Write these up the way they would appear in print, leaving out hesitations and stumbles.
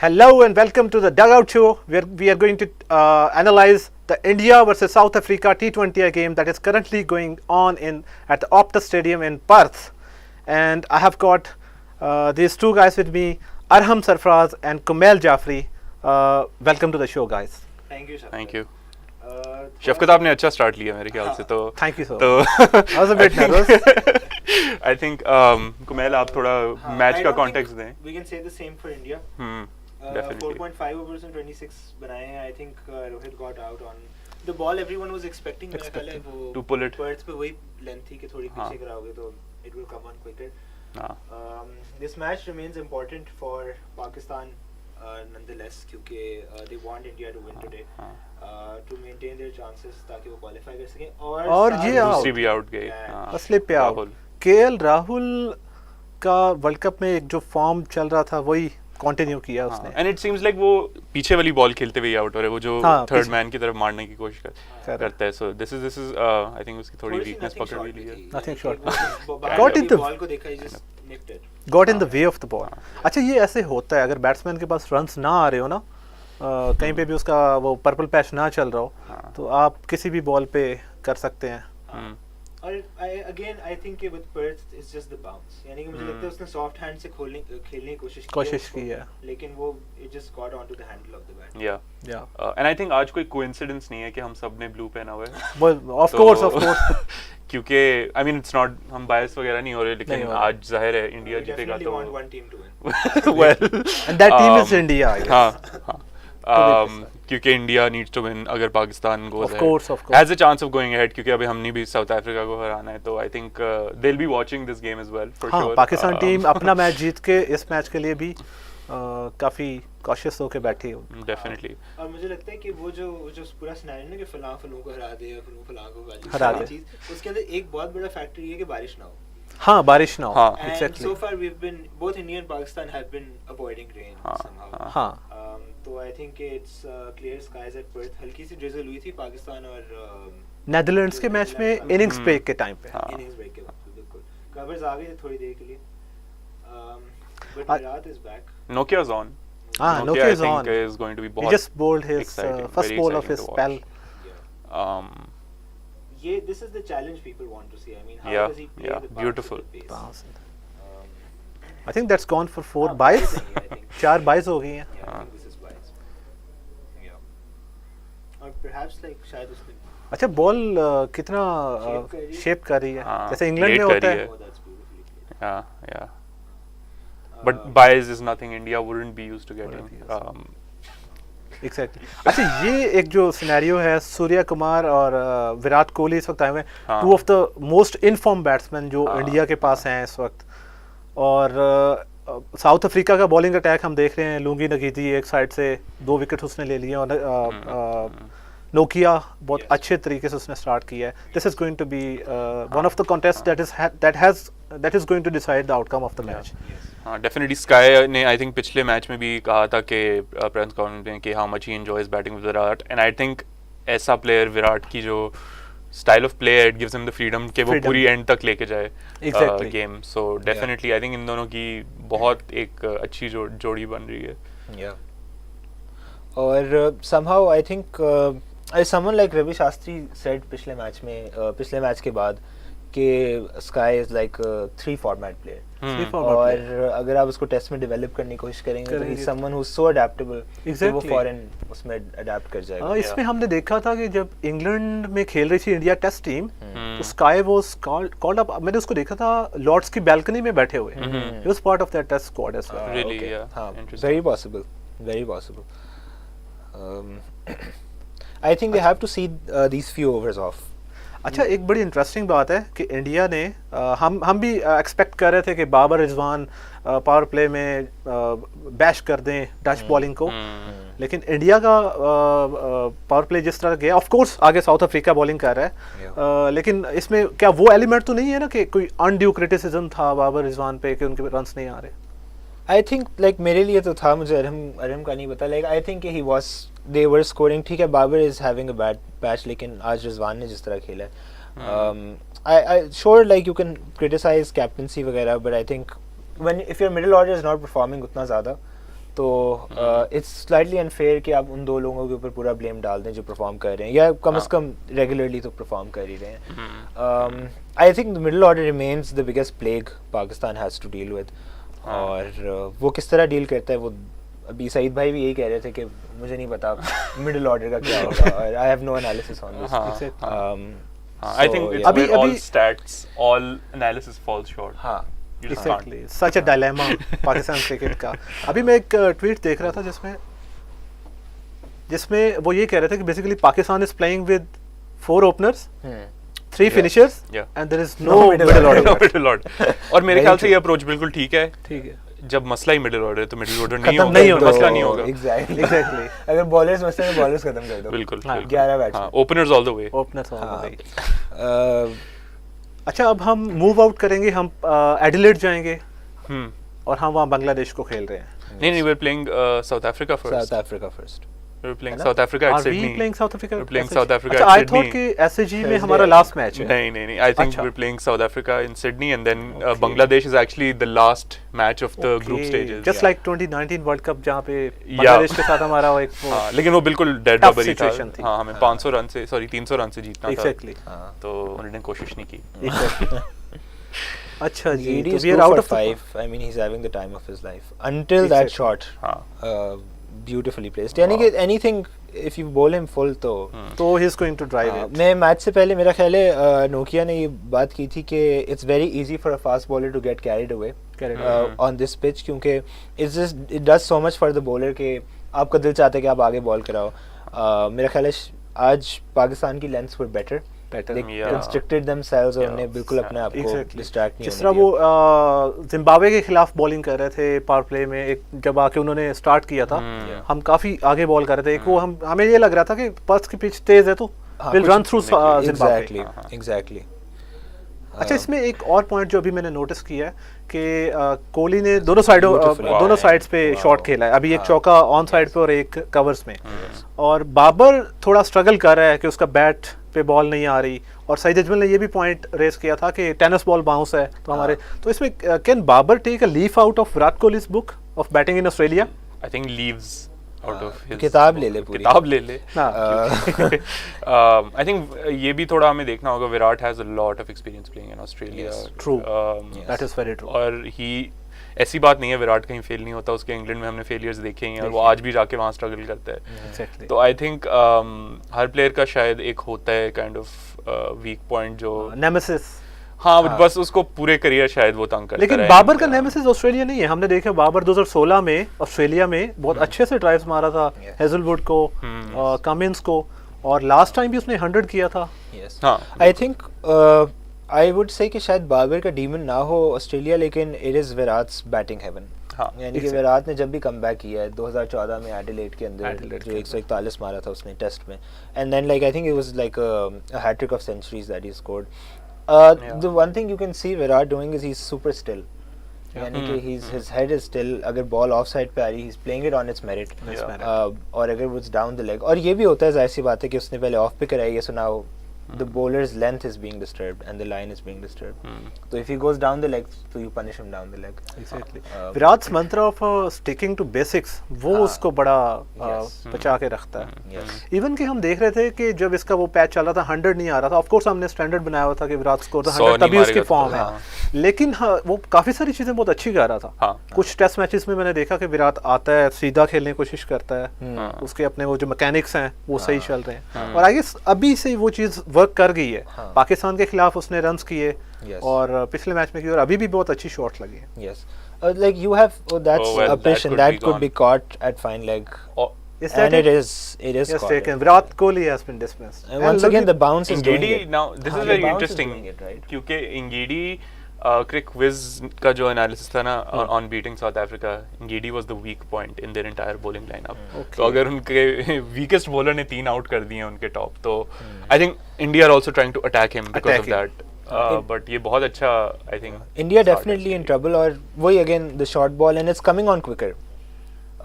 Hello and welcome to the Dugout Show, where we are going to analyze the India versus South Africa T20 game that is currently going on at the Optus Stadium in Perth. And I have got these two guys with me, Arham Sarfraz and Kumail Jafri. Welcome to the show, guys. Thank you, sir. Thank you. शफकत आपने अच्छा start लिया मेरे ख्याल से तो thank you so much I was a bit nervous I think Kumail आप थोड़ा match का कॉन्टेक्स्ट दें we can say the same for India definitely 4.5 overs and 26 बनाए हैं I think Rohit got out on the ball everyone was expecting मेरा ख्याल है वो to pull it बर्ड्स पे वही लेंथ थी कि थोड़ी पीछे कराओगे तो it will come on quicker this match remains important for Pakistan nonetheless क्योंकि they want India to win today to maintain their chances ताकि वो क्वालीफाई कर सकें और ये दूसरी भी आउट गई असली पे आउट केएल राहुल का वर्ल्ड कप में एक जो फॉर्म चल रहा था वही कंटिन्यू किया उसने एंड इट सीम्स लाइक वो पीछे वाली बॉल खेलते हुए आउट हो रहे वो जो थर्ड मैन की तरफ मारने की कोशिश करता है so this is I think उसकी थोड़ी वीकनेस पकड़ भी ली है nothing shot got in the ball को देखा ही just nicked it got in the way of the ball अच्छा ये ऐसे होता है अगर बैट्समैन के पास रन्स ना आ रहे हो ना कहीं पे भी उसका वो पर्पल पैच ना चल रहा हो तो आप किसी भी बॉल पे कर सकते हैं और अगेन आई थिंक कि with Perth it's just the bounce यानी कि मुझे लगता है उसने सॉफ्ट हैंड से खेलने की कोशिश की है लेकिन वो it just got on to the handle of the bat या एंड आई थिंक आज कोई कोइंसिडेंस नहीं है कि हम सब ने ब्लू पहना हुआ है well of course क्योंकि आई मीन इट्स नॉट हम बायस वगैरह नहीं हो रहे लेकिन आज जाहिर है इंडिया जीतेगा तो one team to win well and that team is India हाँ क्योंकि इंडिया नीड्स टू विन अगर Pakistan goes has a chance of going ahead क्योंकि अभी हमने भी साउथ अफ्रीका को हराना है तो I think they will be watching this game as well for sure Pakistan team अपना मैच जीत के इस मैच के लिए भी काफी कॉशियस होकर बैठी है डेफिनेटली और मुझे लगता है कि वो जो पूरा सिनेरियो ना कि फलां को हरा दे या फलां को हरा दे चीज उसके अंदर एक बहुत बड़ा फैक्टर ये है कि बारिश ना हो हाँ बारिश ना हो exactly so far we have been both India and Pakistan have been avoiding rain somehow हाँ तो I think it's clear skies at Perth हल्की सी ड्रिजल हुई थी पाकिस्तान और नेदरलैंड्स के मैच में इनिंग्स ब्रेक के टाइम पे इनिंग्स ब्रेक के वक्त बिल्कुल कवर्स आ गए थे थोड़ी देर के लिए but Virat is back Nokia is on Nokia is on is going to be he just bowled his first bowl of his spell this is the challenge people want to see I mean how does he play the beautiful I think that's gone for 4 byes 4 byes हो गई हैं this is byes और perhaps like शायद उसने अच्छा ball कितना shape कर रही है जैसे इंग्लैंड में होता है yeah but bias is nothing India wouldn't be used to getting exactly अच्छा ये एक जो सिनेरियो है सूर्या कुमार और विराट कोहली इस वक्त आए हुए हैं 2 of the most inform batsman जो इंडिया के पास हैं इस वक्त और साउथ अफ्रीका का बॉलिंग अटैक हम देख रहे हैं लूंगी नगीती एक साइड से 2 विकेट उसने ले लिए और नोकिया बहुत अच्छे तरीके से उसने स्टार्ट किया है this is going to be one of the contest that is going to decide the outcome of the match हाँ डेफिनेटली स्काई ने आई थिंक पिछले मैच में भी कहा था कि प्रेस कॉन्फ्रेंस में कि how much he enjoys batting with Virat and I think ऐसा प्लेयर विराट की जो style of play it gives him the freedom कि वो पूरी एंड तक लेके जाए game so definitely I think in दोनों की बहुत एक अच्छी जोड़ी बन रही है और somehow I think someone like Ravi Shastri said पिछले मैच के बाद कि Sky is like 3 format player और अगर आप उसको टेस्ट में डेवलप करने की कोशिश करेंगे तो ही someone who is so adaptable वो फॉरेन उसमें अडैप्ट कर जाएगा इसमें हमने देखा था कि जब इंग्लैंड में खेल रही थी इंडिया टेस्ट टीम तो स्काई वाज कॉल्ड अप मैंने उसको देखा था लॉर्ड्स की बालकनी में बैठे हुए ही was part of that test squad as well really हां very possible I think they have to see these few overs off. अच्छा एक बड़ी इंटरेस्टिंग बात है कि इंडिया ने हम भी एक्सपेक्ट कर रहे थे कि बाबर रिजवान पावर प्ले में बैश कर दें डच बॉलिंग को लेकिन इंडिया का पावर प्ले जिस तरह गया ऑफ कोर्स आगे साउथ अफ्रीका बॉलिंग कर रहा है लेकिन इसमें क्या वो एलिमेंट तो नहीं है ना कि कोई अनड्यू क्रिटिसिज्म था बाबर रिजवान पे कि उनके रन्स नहीं आ रहे आई थिंक लाइक मेरे लिए तो था मुझे अरहम का नहीं पता like I think he was they were scoring ठीक है Babar is having a bad patch लेकिन आज रिजवान ने जिस तरह खेला है I sure like you can criticise captaincy वगैरह but I think when if your middle order is not performing उतना ज़्यादा तो इट्स स्लाइटली अनफेयर कि आप उन दो लोगों के ऊपर पूरा ब्लेम डाल दें जो परफॉर्म कर रहे हैं या कम से कम रेगुलरली तो परफॉर्म कर ही रहे हैं. I think the middle order remains the biggest plague Pakistan has to deal with. और वो किस तरह डील करता है वो अभी सईद भाई भी यही कह रहे थे कि मुझे नहीं पता मिडिल ऑर्डर का क्या होगा और I have no analysis on this. I think it's where all stats, all analysis falls short. हाँ You just Exactly. Such a dilemma Pakistan cricket का. अभी मैं एक ट्वीट देख रहा था जिसमें वो ये कह रहे थे कि basically Pakistan is playing with 4 openers, 3 finishers and there is no middle order. और मेरे ख्याल से ये अप्रोच बिल्कुल ठीक है. ठीक है. जब मसला ही मिडिल ऑर्डर है तो मिडिल ऑर्डर खत्म नहीं होगा, मसला नहीं होगा. एग्जैक्टली. अगर बॉलर्स मसले में बॉलर्स खत्म कर दो. बिल्कुल. 11 batsman. Openers all the way. Openers all the way. अच्छा, अब हम मूव आउट करेंगे, हम एडिलेड जाएंगे और हम वहाँ बांग्लादेश को खेल रहे हैं. नहीं, we're playing South Africa first. We're playing South Africa at Sydney. Are we playing South Africa? We're playing South Africa अच्छा, at I Sydney. thought कि SAG में हमारा लास्ट मैच है. नहीं. I think we're playing South Africa in Sydney and then Bangladesh is actually the last match of the group stages. Just like 2019 World Cup जहाँ पे बांग्लादेश के साथ हमारा वो एक लेकिन वो बिल्कुल डेड रबरी था. हाँ, हमें 300 रन से जीतना था. Exactly. तो उन्होंने कोशिश नहीं की. अच्छा जी, तो we are out of 5. I mean he's having the time of his life until that shot. Beautifully placed. यानी कि anything if you bowl him full तो he's going to drive it. मैं मैच से पहले मेरा ख्याल है नोकिया ने ये बात की थी कि it's very easy for a fast bowler to get carried away on this pitch क्योंकि it does so much for the bowler कि आपका दिल चाहता है कि आप आगे बॉल कराओ. मेरा ख्याल है आज पाकिस्तान की lengths were better. They constricted themselves और उन्हें बिल्कुल अपने आप को डिस्ट्रैक्ट नहीं. जिस तरह वो जिम्बाब्वे के खिलाफ बॉलिंग कर रहे थे पावर प्ले में, एक जब आके उन्होंने स्टार्ट किया था, हम काफी आगे बॉल कर रहे थे. एक वो हमें ये लग रहा था कि पर्थ की पिच तेज है तो will run through Zimbabwe. Exactly. अच्छा, इसमें एक और पॉइंट जो अभी मैंने नोटिस किया है कि कोहली ने दोनों साइड्स पे शॉट खेला है. अभी एक चौका ऑन साइड पे और एक कवर्स में, और बाबर थोड़ा स्ट्रगल कर रहा है कि उसका बैट पे बॉल नहीं आ रही. और सईद अजमल ने ये भी पॉइंट रेस किया था कि टेनिस बॉल बाउंस है तो हमारे, तो इसमें can Babar take a leaf out of Virat Kohli's book of batting in Australia? I think leaves out of his किताब ले ले पूरी. आई थिंक ये भी थोड़ा हमें देखना होगा. Virat has a lot of experience playing in Australia. True, that is very true. और ही ऐसी बात नहीं है विराट कहीं फेल नहीं होता. उसके इंग्लैंड में हमने फेलियर्स देखे हैं और वो आज भी जाके वहाँ स्ट्रगल करता है. तो आई थिंक हर प्लेयर का शायद एक होता है काइंड ऑफ वीक पॉइंट जो नेमेसिस. हाँ, बस उसको पूरे करियर शायद वो तंग करता है. लेकिन बाबर का नेमेसिस ऑस्ट्रेलिया नहीं है. हमने देखा बाबर 2016 में ऑस्ट्रेलिया में बहुत अच्छे से ड्राइव्स मारा था हेजलवुड को, कमिंस को, और लास्ट टाइम भी उसने 100 किया था. I think I would say कि शायद बाबर का डीमन ना हो ऑस्ट्रेलिया, लेकिन it is Virat's batting heaven. यानी कि विराट ने जब भी कमबैक किया है 2014 में एडिलेड के अंदर जो 141 मारा था उसने टेस्ट में, and then like I think it was like a hat-trick of centuries that he scored. The one thing you can see Virat doing is he's super still. यानी कि his head is still. अगर ball of side पे आ रही he's playing it on its merit. और अगर वो down the leg, और ये भी होता है जाहिर सी बात है कि उसने पहले ऑफ पे कराई है, so now the bowler's length is being disturbed and the line is being disturbed. So if he goes down the leg, so you punish him down the leg. Exactly. Virat's mantra of sticking to basics, वो उसको बड़ा बचा के रखता है. Even कि हम देख रहे थे कि जब इसका वो पैच चल रहा था 100 नहीं आ रहा था. Of course हमने स्टैंडर्ड बनाया हुआ था कि विराट स्कोर 100 तभी उसकी फॉर्म है. लेकिन वो काफी सारी चीजें बहुत अच्छी कर रहा था. कुछ टेस्ट मैचेस में मैंने देखा कि विराट आता है, सीधा खेलने की कोशिश करता है, उसके अपने वो जो मैकेनिक्स हैं वो सही चल रहे हैं. और आई गेस अभी से वो चीज वर्क कर गई है. पाकिस्तान के खिलाफ उसने रन्स किए और पिछले मैच में किए और अभी भी बहुत अच्छी शॉट लगी है. Yes. Like you have that's a position that could be caught at fine leg. And it is yes, caught. Taken. Virat Kohli has been dismissed. And once again the bounce is doing it. Now this is very interesting क्योंकि इंगीडी क्रिक विज का जो analysis था ना on beating South Africa, Ngidi was the weak point in their entire bowling lineup. तो अगर उनके weakest bowler ने 3 out कर दिए उनके टॉप, तो I think India are also trying to attack him because of that. But ये बहुत अच्छा I think India definitely in trouble. और वही again the short ball and it's coming on quicker.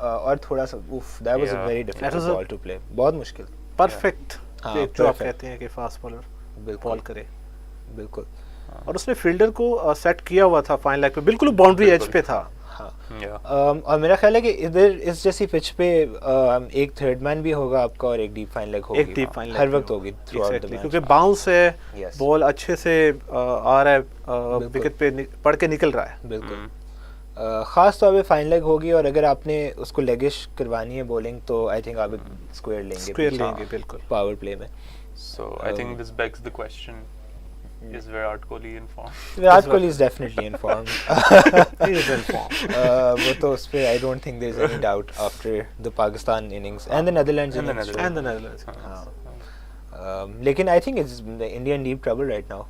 और थोड़ा सा that was a very difficult ball to play. बहुत मुश्किल. परफेक्ट जो आप कहते हैं कि फास्ट बॉलर बॉल करे. बिल्कुल. और उसने फील्डर को सेट किया हुआ था फाइन लेग पे, बिल्कुल बाउंड्री एज पे था. और मेरा ख्याल है कि इधर इस जैसी पिच पे एक थर्ड मैन भी होगा आपका और एक डीप फाइन लेग होगी, एक डीप फाइन हर वक्त होगी थ्रू आउट द मैच, क्योंकि बाउंस है, Yes. बॉल अच्छे से आ रहा है, विकेट पे पड़ के निकल रहा है। बिल्कुल। खास तौर पे फाइन लेग होगी और अगर आपने उसको लेगिश करवानी है बॉलिंग तो आई थिंक आप स्क्वायर लेंगे बिल्कुल पावर प्ले में। So I think this begs the question: is Virat Kohli in form? Virat Kohli is definitely in form. He is in form. वो तो उस पे I don't think there is any doubt after the Pakistan innings and the Netherlands And the innings. Netherlands. And the Netherlands. लेकिन I think it's India in deep trouble right now.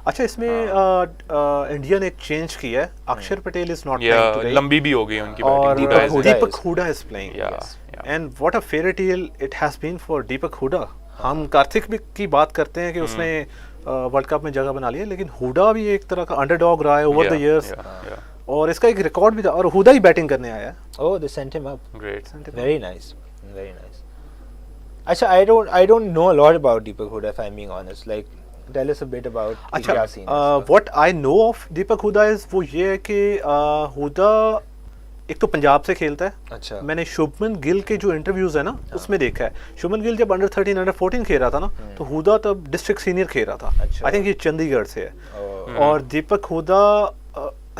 अच्छा, इसमें India ने एक change किया है, Akshar Patel is not playing Yeah, today लंबी भी हो गई उनकी और batting. Deepak Huda Deepak is- Hooda is playing Yeah, yeah. And what a fairy tale it has been for Deepak Hooda. हम कार्तिक भी की बात करते हैं कि उसने वर्ल्ड कप में जगह बना ली है, लेकिन हुडा भी एक तरह का अंडरडॉग रहा है over the Yeah, years, yeah. और इसका एक रिकॉर्ड भी था, और हुडा ही बैटिंग करने आया है। Oh they sent him up. Great. Very nice, very nice. अच्छा, I don't know a lot about Deepak Huda if I'm being honest. Like, tell us a bit about अच्छा, क्या scene है इसका। What I know of Deepak Hooda is वो ये है कि हुडा एक तो पंजाब से खेलता है। अच्छा। मैंने शुभमन गिल के जो इंटरव्यूज है ना उसमें देखा है, शुभमन गिल जब अंडर 13 अंडर 14 खेल रहा था ना तो हुडा तब डिस्ट्रिक्ट सीनियर खेल रहा था। अच्छा। आई थिंक ये चंडीगढ़ से है। Oh. और Deepak Hooda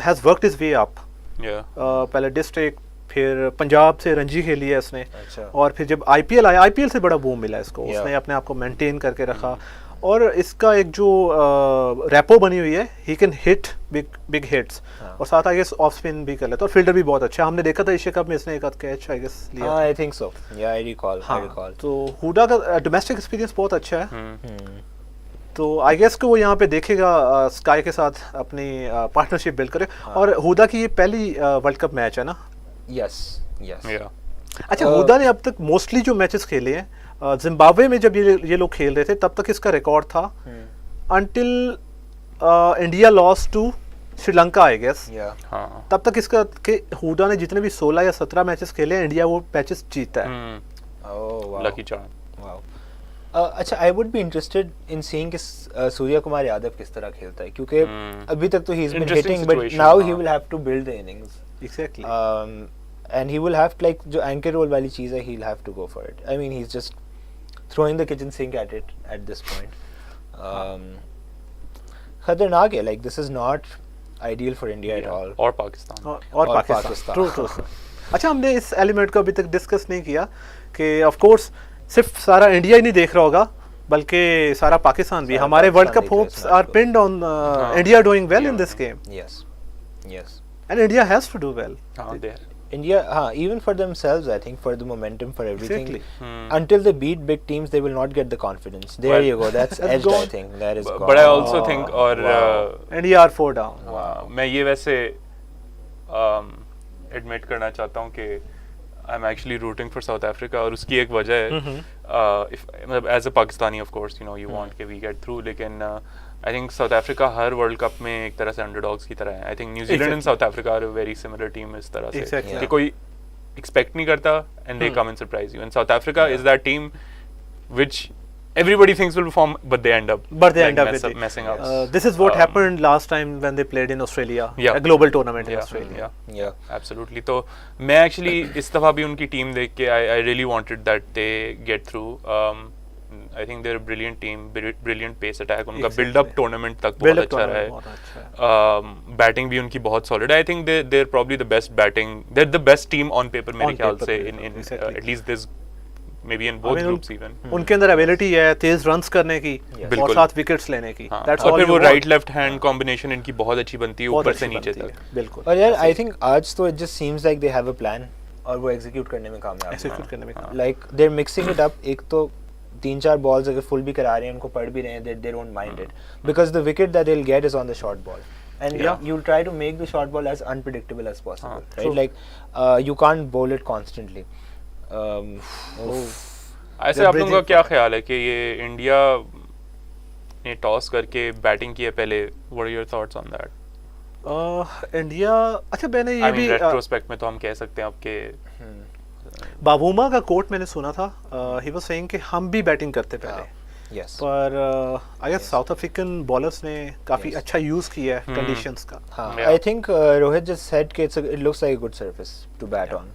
has worked his way up, Yeah. पहले डिस्ट्रिक्ट, फिर पंजाब से रणजी खेली है उसने, अच्छा। और फिर जब आईपीएल आया, आईपीएल से बड़ा बूम मिला इसको, Yeah. उसने अपने आप को मेंटेन करके रखा, और इसका एक जो रैपो बनी हुई है, he can hit big hits, और साथ आई गेस ऑफ स्पिन भी कर लेता, और फील्डर भी बहुत अच्छा है। हमने देखा था एशिया कप में इसने एक आध कैच आई गेस लिया था। I think so. Yeah, I recall. I हाँ, recall. तो हुडा का डोमेस्टिक एक्सपीरियंस बहुत अच्छा है, Hmm. तो आई गेस कि वो यहाँ पे देखेगा स्काई के साथ अपनी पार्टनरशिप बिल्ड करे। और हुडा की ये पहली वर्ल्ड कप मैच है ना। Yes. Yes. Yeah. अच्छा, हुडा ने अब तक मोस्टली जो मैचेस खेले हैं, जिम्बाब्वे में जब ये लोग खेल रहे थे तब तक इसका रिकॉर्ड था until India loss to Sri Lanka I guess, Yeah. हाँ. तब तक इसका कि हुडा ने जितने भी 16 या 17 मैचेस खेले हैं, इंडिया वो मैचेस जीता है। Oh wow. Lucky charm. Wow. अच्छा, I would be interested in seeing कि सूर्या कुमार यादव किस तरह खेलता है, क्योंकि अभी तक तो he is been Interesting hitting, but situation, now he हाँ. Will have to build the innings exactly. And he will have like जो एंकर रोल वाली चीज है, he will have to go for it. I mean he is just throwing the kitchen sink at it at this point. खतरनाक है, like this is not ideal for India at all. और पाकिस्तान. और Pakistan, true true. अच्छा, हमने इस element को अभी तक डिस्कस नहीं किया कि ऑफ कोर्स सिर्फ सारा इंडिया ही नहीं देख रहा होगा, बल्कि सारा पाकिस्तान भी। सारा हमारे वर्ल्ड पाकिस्तान कप देख रहा है होप्स इस मैच आर को। Pinned on India doing well in this game, Yes. Yes. And India has to do well. हाँ, there. India, even for themselves, I think, for the momentum, for everything. Exactly. Until they beat big teams, they will not get the confidence. There Well, you go. That's that's edged, I gone. think. That is gone. But I also think, और India are 4 down. मैं ये वैसे admit करना चाहता हूँ कि I am actually rooting for south Africa, और उसकी एक वजह है, मतलब as a Pakistani of course you know you want के वी गेट थ्रू, लेकिन आई थिंक साउथ अफ्रीका हर वर्ल्ड कप में एक तरह से अंडरडॉग्स की तरह है। I think New Zealand and South Africa are a very similar team इस तरह से Exactly. कि कोई एक्सपेक्ट नहीं करता and they come and surprise you, and South Africa is that team which everybody thinks will perform, but they end up messing up. This is what happened last time when they played in Australia, Yeah. a global tournament in Yeah, Australia. yeah, absolutely. तो मैं actually इस दफा भी उनकी team देख के I really wanted that they get through. I think they're a brilliant team, brilliant pace attack. उनका Exactly. build up tournament तक Build बहुत up अच्छा tournament रहा बहुत है. अच्छा है। Batting भी उनकी बहुत solid है. I think they're probably the best batting. They're the best team on paper मेरे On ख्याल paper, से yeah, in exactly. at least this maybe in both groups even. उनके अंदर एबिलिटी है तेज रन्स करने की और बिल्कुल। 7 विकेट्स लेने की। हाँ, That's और all फिर you वो want. Right left hand combination इनकी बहुत अच्छी बनती है बहुत ऊपर से अच्छी नीचे बनती तक. है, बिल्कुल। और यार आई थिंक आज तो it just seems like they have a plan और वो एग्जीक्यूट करने में कामयाब Execute करने में काम। Like they are mixing it up. एक तो 3-4 बॉल्स अगर फुल भी करा रहे हैं उनको पढ़ भी रहे हैं, they don't mind it because the wicket that they will get is on the short ball and Yeah. you'll try to make the short ball as unpredictable as possible, right? True. Like you can't bowl it constantly. ऐसे आप लोगों का क्या ख्याल है कि ये India ने टॉस करके बैटिंग की है पहले? What are your thoughts on that? India, अच्छा मैंने ये आई भी मीन रेट्रोस्पेक्ट में तो हम कह सकते हैं आपके बाबूमा का कोट मैंने सुना था, ही वाज सेइंग कि हम भी बैटिंग करते पहले, Yes. पर I guess South African bowlers ने काफी Yes. अच्छा यूज किया है कंडीशंस का. हाँ, Yeah. I think Rohit just said कि it looks like a good surface to bat on.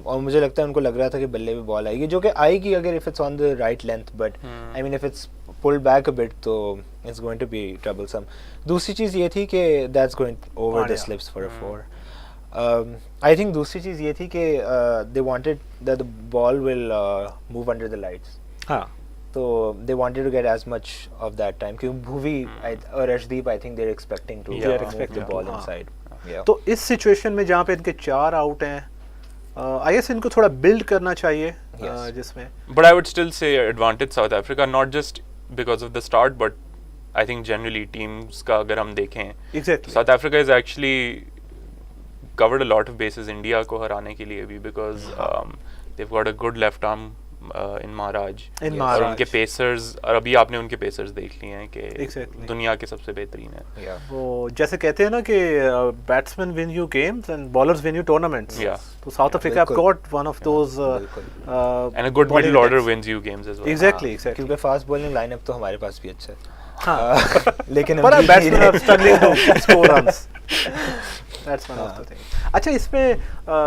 और मुझे लगता है उनको लग रहा था कि बल्ले पे बॉल आएगी, जो कि आएगी अगर if it's on the right length, but I mean if it's pulled back a bit तो it's going to be troublesome. दूसरी चीज़ ये थी कि that's going over the slips for a 4. I think दूसरी चीज़ ये थी कि they wanted that the ball will move under the lights. हाँ. So they wanted to get as much of that time. क्योंकि भुवी और Arshdeep I think they're expecting to Yeah. move the ball हाँ. inside. Yeah. तो इस situation में जहाँ पे इनके 4 आउट हैं, आई गेस इनको थोड़ा बिल्ड करना चाहिए. Yes. जिसमें But I would still say advantage South Africa, not just because of the start, but I think generally teams का अगर हम देखें, exactly South Africa is actually covered a lot of bases India को हराने के लिए भी, because they've got a good left arm in Maharaj. इन और महाराज उनके पेसर्स, और अभी आपने उनके पेसर्स देख लिए हैं कि Exactly. दुनिया के सबसे बेहतरीन है. Yeah. वो जैसे कहते हैं ना कि batsman win you games and bowlers win you tournaments. Yeah. तो साउथ अफ्रीका हैव बिल्कुल. Got one of those And a good middle order wins you games as well. Exactly हाँ, एग्जैक्टली. क्योंकि फास्ट बॉलिंग लाइनअप तो हमारे पास भी अच्छा है. हाँ. लेकिन पर हम batsman are struggling to score runs. That's one of the thing. अच्छा, इसमें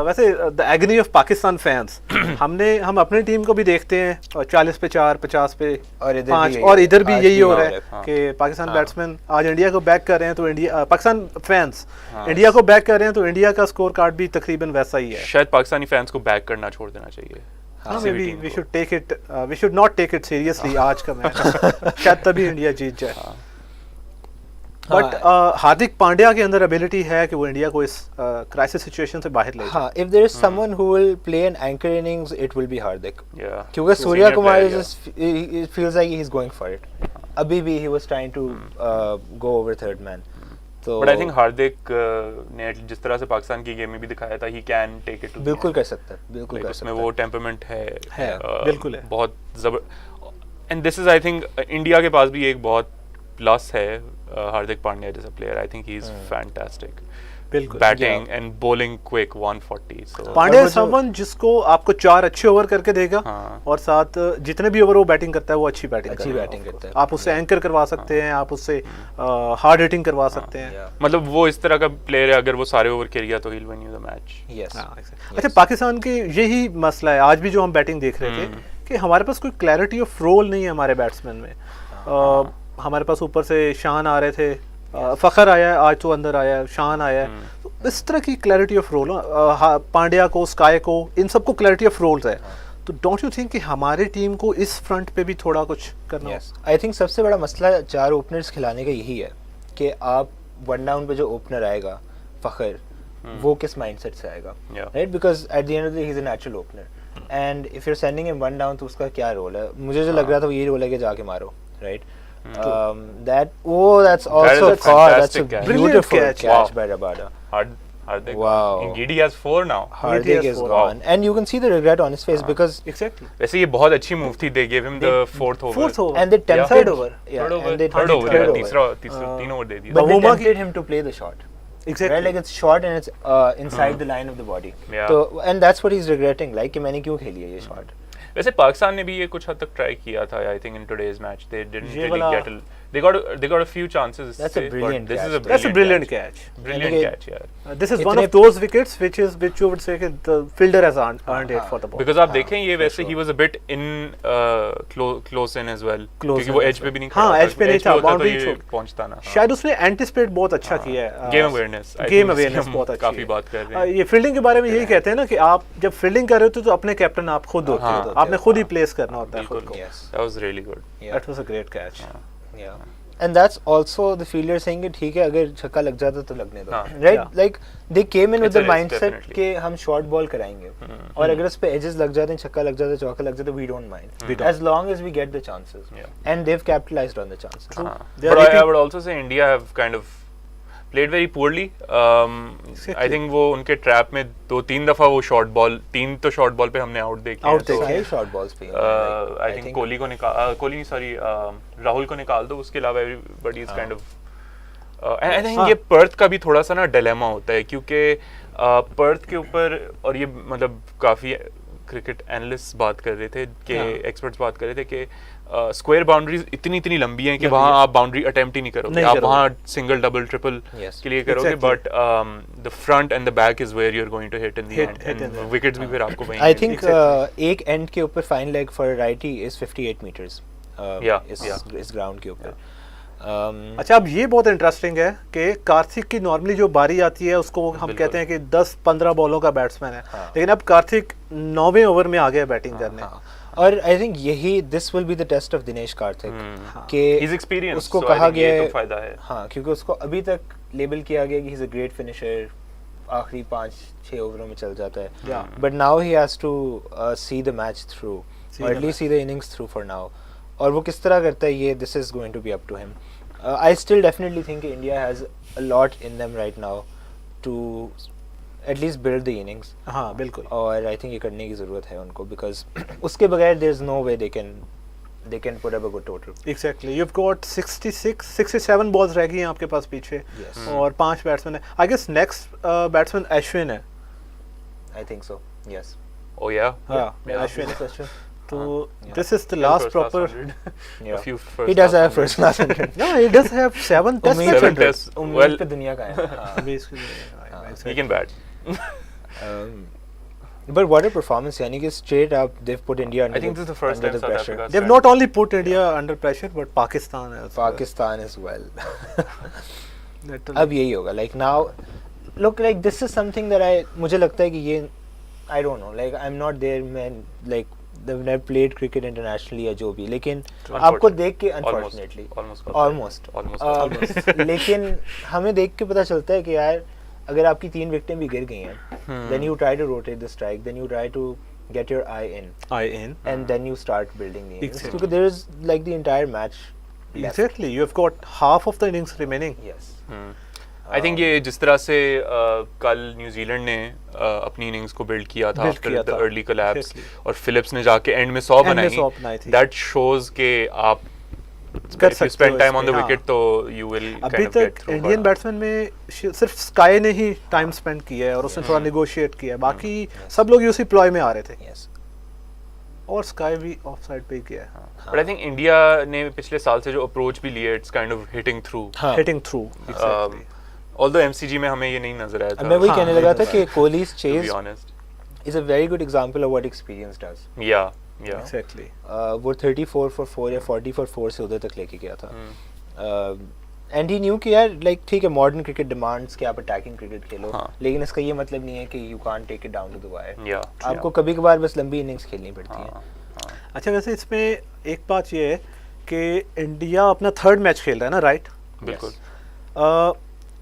वैसे the agony of Pakistan fans, हम अपनी टीम को भी देखते हैं 40 पे 4, 50 पे और इधर 5, भी यही और इधर भी आज यही भी हो रहा हो है हाँ. कि पाकिस्तान हाँ. बैट्समैन आज इंडिया को बैक कर रहे हैं, तो इंडिया पाकिस्तान फैंस हाँ. इंडिया को बैक कर रहे हैं, तो इंडिया का स्कोर कार्ड भी तकरीबन वैसा ही है. शायद पाकिस्तानी फैंस को बैक करना छोड़ देना चाहिए. हाँ, किसी भी maybe team we को. should take it, we should not take it seriously आज का मैच. शायद तभी इंडिया जीत जाए. हाँ. बट हार्दिक पांड्या के अंदर एबिलिटी है कि वो इंडिया को इस क्राइसिस सिचुएशन से बाहर ले जाए. हाँ, if there is someone who will play an anchor innings, it will be Hardik. Yeah. क्योंकि So Surya senior Kumar player, is just, it feels like he's going for it. अभी भी he was trying to go over third man. तो But I think हार्दिक ने जिस तरह से पाकिस्तान की game में भी दिखाया था, he can take it to the बिल्कुल end. कर सकता है, बिल्कुल Like कर उसमें सकता वो है. टेम्परमेंट है, बिल्कुल है. बहुत जबर. And this is I think India के पास भी एक बहुत प्लस है हार्दिक पांड्या जैसा player. I think he is fantastic बिल्कुल. Batting and bowling quick 140. So Pandya और वो समवन जिसको आपको 4 अच्छे ओवर करके देगा, हाँ. और साथ जितने भी ओवर वो बैटिंग करता है वो अच्छी बैटिंग अच्छी बैटिंग करता है. आप उससे एंकर करवा सकते हैं, आप उससे हार्ड हिटिंग करवा सकते हैं. Yeah. मतलब वो इस तरह का प्लेयर है, अगर वो सारे ओवर खेल गया तो he win you the match. Yes. हाँ, अच्छा, पाकिस्तान की यही मसला है. आज भी जो हम बैटिंग देख रहे थे कि हमारे पास कोई क्लैरिटी ऑफ रोल नहीं है हमारे बैट्समैन में. हमारे पास ऊपर से शान आ रहे थे, फखर आया है, आज तो अंदर आया है, शान आया है. तो इस तरह की क्लैरिटी ऑफ रोल, पांड्या को, स्काई को, इन सबको क्लैरिटी ऑफ रोल्स है. तो डोंट यू थिंक कि हमारी टीम को इस फ्रंट पे भी थोड़ा कुछ करना Yes. I think सबसे बड़ा मसला 4 ओपनर्स खिलाने का यही है कि आप वन डाउन पे जो ओपनर आएगा फखर, वो किस माइंडसेट से आएगा, Yeah. Right? Because at the end of the day he is a natural opener, and if you are sending him one down तो उसका क्या रोल है? मुझे जो लग रहा था वो यही रोल है कि जाके मारो, right? That's also a caught. That's a fantastic catch. beautiful Brilliant catch, catch. by Rabada. Hardik. Wow. Ngidi has 4 now. Hardik is gone, and you can see the regret on his face because exactly. वैसे ये बहुत अच्छी move थी. They gave him the fourth over. Fourth over and they tempted third over. Third over. and they Third over. third yeah, over. तीसरा 3 over दे दिया. But they Mahoma tempted him to play the shot. Right, exactly. like it's short and it's inside the line of the body. Yeah. So and that's what he's regretting, like कि मैंने क्यों खेली है ये shot. वैसे पाकिस्तान ने भी ये कुछ हद तक ट्राई किया था. I think in today's match they didn't ये really वाला- get they got a few chances. That's a brilliant this is a catch. That's a brilliant catch. Brilliant यानी catch, yeah. This is one इतने- of those wickets which you would say that the fielder has earned it for the ball. Because आप देखें ये वैसे he was a bit in close in as well. Close क्योंकि in वो as edge पे well. भी नहीं हाँ, खड़ा edge पे नहीं था, होता तो boundary ये छोड़- पहुंचता ना. शायद उसने एंटिसिपेट बहुत अच्छा किया है. Game awareness. गेम अवेयरनेस बहुत अच्छी काफी है. बात कर रहे हैं. ये फील्डिंग के बारे में यही कहते हैं ना कि आप जब फील्डिंग कर रहे होते हो तो अपने कैप्टन आप खुद होते हाँ, हो, आपने खुद ही प्लेस करना होता है खुद बिल्कुल. को. Yes. That was really good. Yeah. That was a great catch. Yeah. And that's also the fielder saying कि ठीक है अगर छक्का लग जाता तो लगने दो, हाँ. right? Yeah. Like they came in with It's a the risk, mindset definitely. कि हम short ball कराएंगे और अगर उस पे edges लग जाते हैं, छक्का लग जाता है, चौका लग जाता है, we don't mind. We don't. As long as we get the chances. Yeah. And they've capitalized on the chances. हाँ. They are But I repeat- would also say India have kind of played very poorly. I think वो उनके trap में 2-3 दफा वो short ball, 3 तो short ball पे हमने out देखे. Out देखे. सारे short balls पे आई थिंक कोहली को राहुल को निकाल दो, उसके अलावा everybody is kind of I think ये पर्थ का भी थोड़ा सा ना डिलेमा होता है क्योंकि पर्थ के ऊपर, और ये मतलब क्रिकेट एनालिस्ट बात कर रहे थे कि एक्सपर्ट्स बात कर रहे थे कि स्क्वायर बाउंड्रीज इतनी लंबी हैं कि वहाँ आप बाउंड्री अटेम्प्ट ही नहीं करोगे, आप वहाँ सिंगल डबल ट्रिपल के लिए करोगे, but the front end the back is where you are going to hit in the end, wickets भी फिर आपको वहीं आई थिंक एक एंड के ऊपर fine leg for righty is 58 metres इस ग्राउंड के ऊपर। अच्छा, अब ये बहुत इंटरेस्टिंग है कि कार्तिक की नॉर्मली जो बारी आती है उसको हम कहते हैं कि 10-15 बॉलों का बैट्समैन है, लेकिन अब कार्तिक 9वें ओवर में आ गया बैटिंग करने। और आई थिंक यही this will be the test of Dinesh Karthik कि उसको कहा गया है, फायदा है हाँ, क्योंकि उसको अभी तक लेबल किया गया कि he is a great finisher, आखिरी 5-6 ओवरों में चल जाता है, but now he has to see the match through, और at least see the innings through for now, और वो किस तरह करता है ये this is going to be up to him. I still definitely think India has a lot in them right now to at least build the innings. हाँ बिल्कुल, और आई थिंक ये करने की ज़रूरत है उनको, बिकॉज उसके बगैर there is no way they can put up a good total. Exactly, you have got 67 balls रह गई हैं आपके पास पीछे, और 5 बैट्समैन है। I guess next batsman Ashwin है, I think so, yes. Oh yeah, Ashwin है। So this is the last proper. He does have first class 100. Yeah, he does have 7 test match 100. उम्मीद पे दुनिया का है। he can bat. But what a performance! यानी कि straight up they've put India under. I think this is the first time South Africa. They've not only put India under pressure, but Pakistan as well. Pakistan as well. अब यही होगा. Like now, look, like this is something that मुझे लगता है कि ये I don't know. Like I'm not there, man. Like they've never played cricket internationally या जो भी, लेकिन आपको देख के unfortunately almost लेकिन हमें देख के पता चलता है कि यार अगर आपकी 3 विकेटें भी गिर गई हैं, then you try to rotate the strike, then you try to get your eye in, and then you start building the innings, because there is like the entire match left. Exactly, you have got half of the innings remaining. Yes. I think ये जिस तरह से कल New Zealand ने अपनी innings को build किया था आफ्टर द अर्ली कोलैप्स, और फिलिप्स ने जाके एंड में 100 बनाई, दैट शोज के आप कर सकते हो, spend time on the wicket तो यू विल अभी तक इंडियन बैट्समैन में सिर्फ स्काई ने ही टाइम स्पेंड किया है, और उसने थोड़ा नेगोशिएट किया है, बाकी सब लोग उसी प्लॉय में आ रहे थे, और स्काई भी ऑफ साइड पे गया है। बट आई थिंक इंडिया ने पिछले साल से जो अप्रोच भी लिया, it's kind of hitting through. Although MCG में हमें ये नहीं नजर आया था। मैं वही कहने लगा था कि कोहली's chase is a very good example of what experience does. Yeah, exactly. वो 34 for 4 या 40 for 4 से उधर तक लेके गया था। And he knew कि यार like ठीक है, modern cricket demands कि आप attacking cricket खेलो, लेकिन इसका ये मतलब नहीं है कि you can't take it down to the wire. आपको कभी-कभार बस लंबी इनिंग्स खेलनी पड़ती है। अच्छा, वैसे इसमें एक बात ये है कि इंडिया अपना 3rd मैच खेल रहा है ना, राइट? बिल्कुल।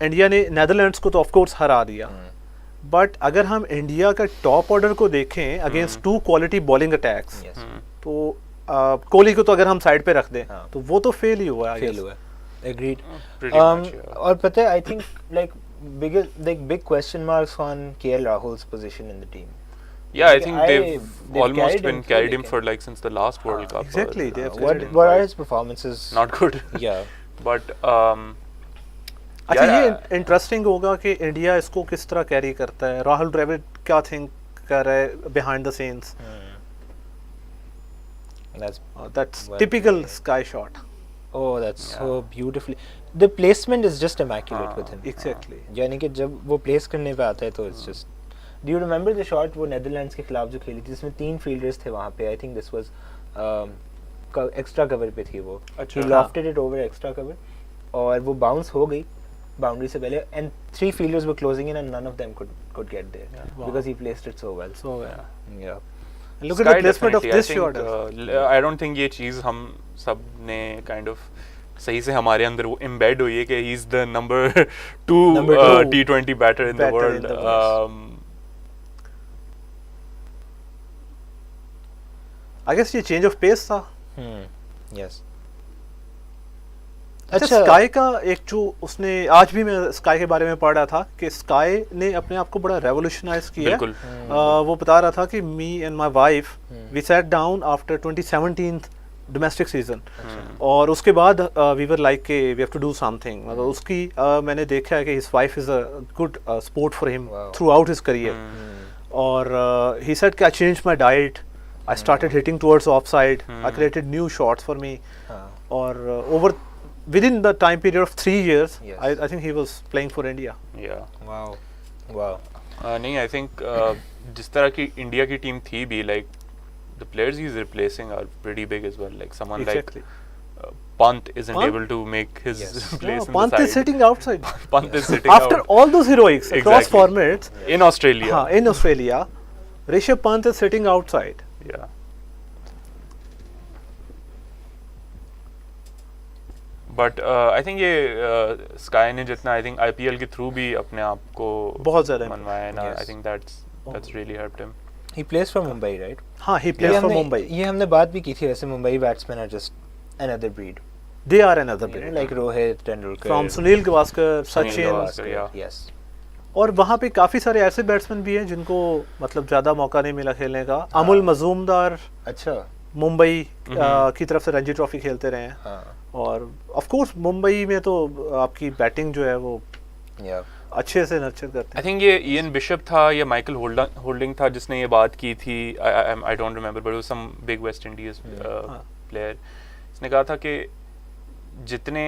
इंडिया ने नेदरलैंड्स को तो ऑफ कोर्स हरा दिया, बट अगर हम इंडिया का टॉप ऑर्डर को देखें अगेंस्ट 2 क्वालिटी बॉलिंग अटैक्स, तो कोहली को तो अगर हम साइड पे रख दें तो वो तो फेल ही हुआ है। एग्रीड। और पता है, I think like big question marks on KL Rahul's position in the team. Yeah, I think they've almost been carried him for like since the last World Cup. Exactly. What are his performances? Not good. Yeah. But अच्छा, ये interesting होगा कि India इसको किस तरह carry करता है। राहुल द्रविड़ क्या थिंक कर रहा है behind the scenes? That's typical sky shot. Oh, that's so beautifully. The placement is just immaculate with him. Exactly. यानी कि जब वो प्लेस करने पे आता है तो it's just. Do you remember the shot वो नेदरलैंड्स के खिलाफ जो खेली थी, जिसमें 3 फील्डर्स थे वहाँ पे? I think this was extra cover पे थी वो। He lofted it over extra cover, और वो बाउंस हो गई बाउंड्री से पहले, and 3 fielders were closing in and none of them could get there because he placed it so well. Yeah. Look at the placement of this shot. I don't think ये चीज़ हम सब ने kind of सही से हमारे अंदर वो embed हुई है कि he is the number 2 T20 batter in the world. I guess ये change of pace था। Yes. अच्छा, स्काई का एक जो उसने, आज भी मैं स्काई के बारे में पढ़ रहा था कि स्काई ने अपने आप को बड़ा रेवोल्यूशनाइज किया। वो बता रहा था कि me and my wife we sat down after 2017 domestic season, और उसके बाद वी वर लाइक के we have to do something. मतलब उसकी मैंने देखा है कि his wife is a good support for him throughout his career, और he said कि I changed my diet, I started hitting towards offside, I created new shots for me, और over within the time period of 3 years, Yes. I think he was playing for India. Yeah. Wow. नहीं, I think जिस तरह की India की team थी भी, like the players he's replacing are pretty big as well. Like someone Exactly. like Pant isn't Pant? able to make his Yes. place in Pant the is side. sitting outside. Pant is sitting After out all those heroics across Exactly. formats, in Australia. हाँ, in Australia, Rishabh Pant is sitting outside. Yeah. But I think ये sky ने जितना I think IPL के through भी अपने आप को बहुत ज़्यादा मनवाया है ना, Yes. I think that's really helped him. He plays from Mumbai, right? हाँ, he plays for Mumbai. ये हमने बात भी की थी वैसे Mumbai batsman are just another breed. They are another You know, breed. like Rohit, Tendulkar. From Sunil Gavaskar, Sunil Sachin, Gavaskar, yeah. Yes. और वहाँ पे काफ़ी सारे ऐसे बैट्समैन भी हैं जिनको मतलब ज़्यादा मौका नहीं मिला खेलने का. अमुल मजूमदार अच्छा. मुंबई की तरफ से रणजी ट्रॉफी खेलते रहे हैं. हाँ. और ऑफ कोर्स मुंबई में तो आपकी बैटिंग जो है वो Yeah. अच्छे से नर्चर करते I हैं. think ये इयन बिशप था या माइकल होल्डिंग था जिसने ये बात की थी. I don't remember, but it was some big West Indies player. इसने कहा था कि जितने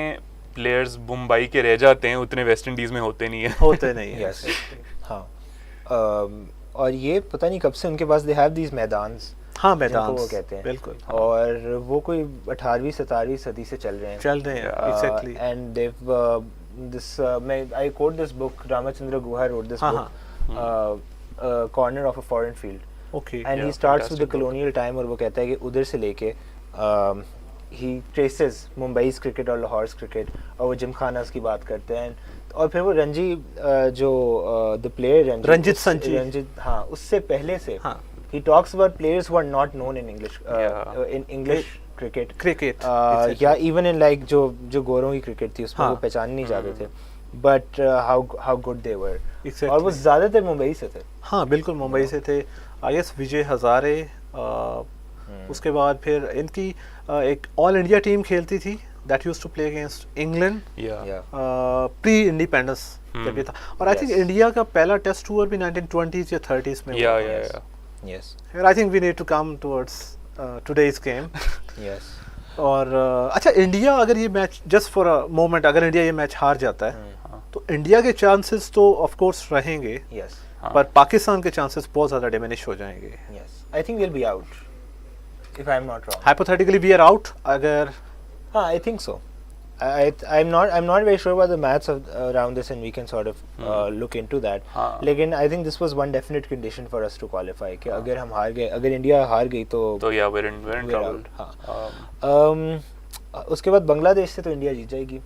प्लेयर्स मुंबई के रह जाते हैं उतने वेस्ट इंडीज में होते नहीं है. होते नहीं हैं. Yes. हाँ. और ये पता नहीं कब से उनके पास they have these मैदान्स. हाँ, जिनको मैदान वो कहते हैं. बिल्कुल. और वो कोई 18वीं 17वीं सदी से चल रहे हैं. चल रहे हैं. Exactly. And they've I quote this book. Ramachandra Guha wrote this हाँ, book, Corner of a Foreign Field. Okay. And he Yeah, starts with the fantastic book. colonial time और वो कहता है कि उधर से लेके he traces Mumbai's cricket और Lahore's cricket और वो जिमखानास की बात करते हैं. और फिर वो रणजी जो the player रंजीत संची. रंजीत हाँ उससे पहले से हाँ. he talks about players who are not known in English Yeah. in English cricket. Cricket. या even in like जो गोरों की क्रिकेट थी उसमें हाँ. वो पहचान नहीं जाते थे. But how good they were. Exactly. और वो ज़्यादातर मुंबई से थे. हाँ, बिल्कुल मुंबई से थे. I guess Vijay Hazare. उसके बाद फिर इनकी एक ऑल इंडिया टीम खेलती थी that used to play against England Yeah. Pre independence जब ये था. और आई थिंक Yes. इंडिया का पहला टेस्ट टूर भी 1920s या 30s में Yeah, हुआ. yeah. Yes. I think we need to come towards today's game. Yes. और अच्छा, इंडिया अगर ये match just for a moment अगर इंडिया ये मैच हार जाता है तो इंडिया के चांसेस तो ऑफ कोर्स रहेंगे, Yes. पर पाकिस्तान के चांसेस बहुत ज़्यादा डिमिनिश हो जाएंगे. Yes. I think they'll be out. If I'm not wrong. Hypothetically we are out अगर. हाँ, I think so. I'm not very sure about the maths around this and we can sort of look into that. हाँ. लेकिन I think this was one definite condition for us to qualify कि अगर हम हार गए, अगर India हार गई तो So yeah, we're in we're trouble. out. हाँ. उसके बाद बांग्लादेश से तो इंडिया जीत जाएगी.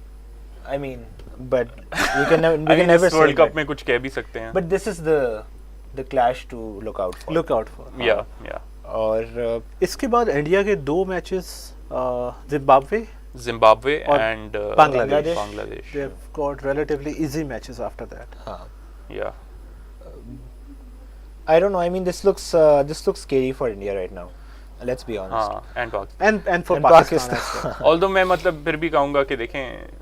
I mean, but we can never इस say वर्ल्ड कप that. में कुछ कह भी सकते हैं. But this is the clash to look out for. Look out for. Yeah. और इसके बाद इंडिया के 2 मैचेस जिम्बाब्वे Zimbabwe और and Bangladesh. Bangladesh. they have got relatively easy matches after that. हाँ. Yeah. I don't know. I mean, this looks scary for India right now. Let's be honest. हाँ, and Pakistan. And for And Pakistan as well. Although मैं मतलब फिर भी कहूँगा कि देखें,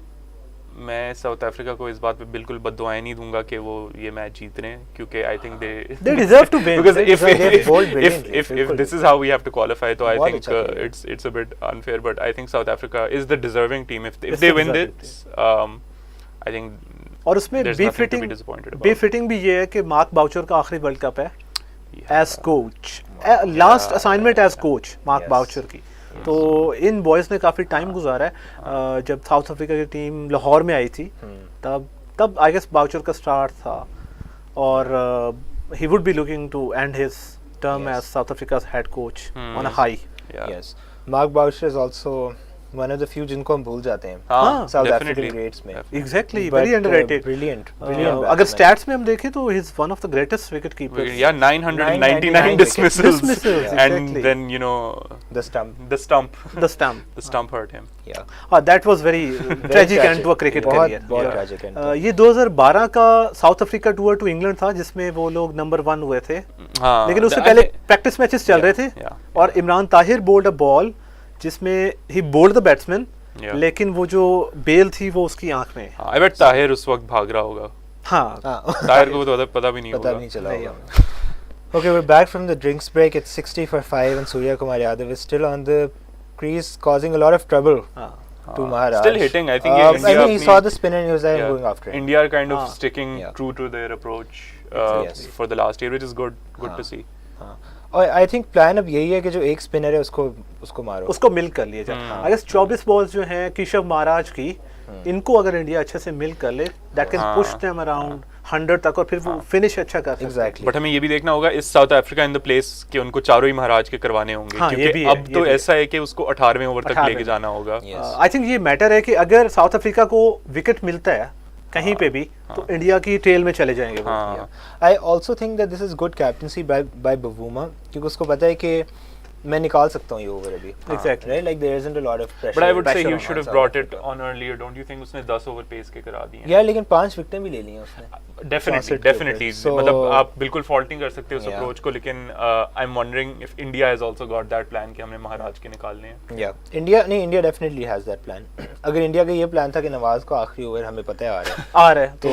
मैं साउथ अफ्रीका को इस बात पे बिल्कुल बद्दुआएं नहीं दूंगा कि वो ये मैच जीत रहे हैं, क्योंकि I think They deserve to win. because They if deserve to win. bowled brilliantly, if बिल्कुल. this is how we have to qualify, तो I बहुत think अच्छा खेला. it's a bit unfair, but I think South Africa is the deserving team. If It's they the win deserving this, I think और उसमें there's nothing to be disappointed about. Befitting भी ये है कि Mark Boucher का आखिरी world cup है Yeah. As coach. Last assignment as coach Mark Yes. Boucher की. तो इन बॉयज ने काफी टाइम गुजारा है. जब साउथ अफ्रीका की टीम लाहौर में आई थी तब आई गेस बाउचर का स्टार्ट था और he would be looking to end his term Yes. As South Africa's head coach on a high. Yeah. Yes. Mark Boucher is also one of the few जिनको हम भूल जाते हैं. हाँ, South definitely. African greats में. Exactly But, very underrated. Brilliant. अगर batsman. Stats में हम देखें तो he is one of the greatest wicket keepers. Yeah, 999 999 dismissals, Dismissals, and exactly. then The stump. the stump the stump hurt him. Yeah. That was very tragic end to a cricket बहुत career. बहुत Yeah. tragic end था. ये 2012 का South Africa tour to England था जिसमें वो लोग number 1 हुए थे. हाँ, लेकिन उससे I पहले think- प्रैक्टिस मैचेस चल रहे थे yeah, और Imran Tahir bowled a ball जिसमें he bowled the batsman, Yeah. लेकिन वो जो बेल थी वो उसकी आंख में. हाँ, I bet ताहिर उस वक्त भाग रहा होगा. हाँ, हाँ. ताहिर को तो पता भी नहीं पता होगा. नहीं चला नहीं होगा. Okay, we're back from the drinks break. It's 60 for 5 and Surya Kumar Yadav is still on the crease, causing a lot of trouble to Maharaj. Still hitting. I think I mean, he saw the spin and he was like, I'm going after it. India are kind of sticking true to their approach for the last year, which is good to see. और I think plan अब यही है कि जो एक spinner है उसको मारो, उसको मिल कर लिया जाए। आई गेस 24 बॉल्स जो हैं केशव महाराज की, इनको अगर इंडिया अच्छे से मिल कर ले, that can push them around 100 तक और फिर वो फिनिश अच्छा कर सकते हैं। बट हमें ये भी देखना होगा इस south Africa in the place कि उनको चारों ही महाराज के करवाने होंगे, क्योंकि अब तो ऐसा है कि उसको 18वें ओवर तक लेके जाना होगा। आई थिंक ये मैटर है कि अगर साउथ अफ्रीका को विकेट मिलता है कहीं पे भी तो इंडिया की टेल में चले जाएंगे। I also think that this is good captaincy by Bavuma, क्योंकि उसको पता है कि मैं निकाल सकता हूँ ये ओवर अभी। Exactly. Right? Like there isn't a lot of pressure. But I would say he should have brought it on earlier. Don't you think उसने 10 ओवर पेस के करा दिए? Yeah, लेकिन 5 विकेटें भी ले ली हैं उसने। Definitely. मतलब आप बिल्कुल faulting कर सकते हो उस अप्रोच को, लेकिन I'm wondering if India has also got that plan कि हमने महाराज के निकालने हैं। Yeah, India definitely has that plan. अगर इंडिया का ये प्लान था कि नवाज को आखिरी ओवर हमें पता है आ रहा है, तो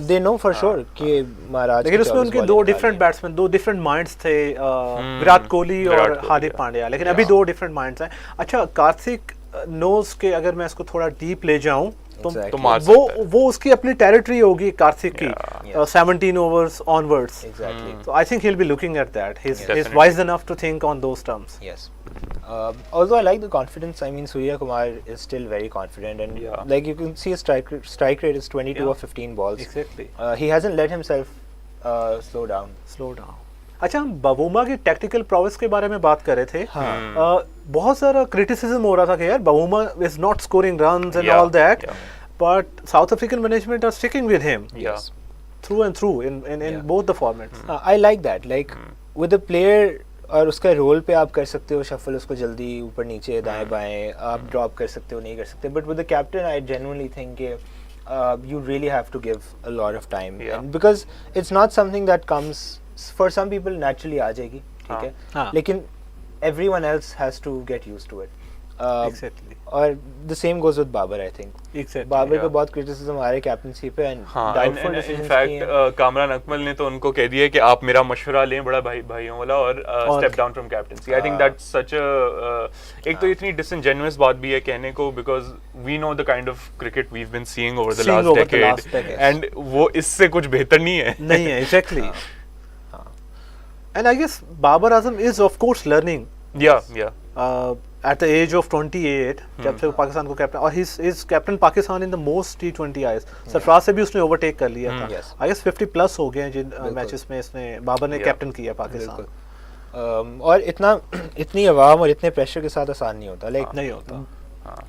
they know for sure कि महाराज। लेकिन उसमें उनके दो डिफरेंट बैट्समैन, दो डिफरेंट माइंड्स थे, विराट कोहली और हार्दिक पांड्या, लेकिन अभी दो डिफरेंट माइंड्स हैं। अच्छा, कार्तिक नोज के अगर मैं इसको थोड़ा डीप ले जाऊं तो वो उसकी अपनी टेरिटरी होगी कार्तिक की, 17 overs onwards. Exactly. So I think he'll be looking at that. He's wise enough to think on those terms. Yes. Although I like the confidence. I mean, Surya Kumar is still very confident, and like you can see his strike rate is 22 of 15 balls. Exactly. He hasn't let himself slow down. अच्छा, हम Bavuma की technical prowess के बारे में बात कर रहे थे। बहुत सारा क्रिटिसिज्म हो रहा था कि यार Bavuma is not scoring runs and all that, but South African management are sticking with him through and through in both the formats. I like that, like with the player और उसका role पे आप कर सकते हो shuffle, उसको जल्दी ऊपर नीचे दाएं बाएं आप ड्रॉप कर सकते हो, नहीं कर सकते, but with the captain I genuinely think you really have to give a lot of time, and because it's not something that comes for some people naturally आ जाएगी, ठीक है, लेकिन everyone else has to get used to it. Exactly. और the same goes with Babar, I think. Exactly. Babar पे बहुत criticism आ रहा है captaincy पे, and doubtful decisions in fact Kamran Akmal ने तो उनको कह दिया कि आप मेरा मशवरा लें बड़ा भाइयों वाला और step down from captaincy. I think that's such a एक तो इतनी disingenuous बात भी है कहने को, because we know the kind of cricket we've been seeing over the last decade, and वो इससे कुछ बेहतर नहीं है। Exactly. And I guess Babar Azam is of course learning. Yeah. At the age of 28, जब से वो पाकिस्तान को कैप्टन, और he's captain Pakistan in the most T20 IS. Sarfaraz से भी उसने ओवरटेक कर लिया था। I guess 50 प्लस हो गए हैं जिन मैचेस में इसने बाबर ने कैप्टन किया पाकिस्तान। और इतनी आवाम और इतने प्रेशर के साथ आसान नहीं होता, लाइक नहीं होता।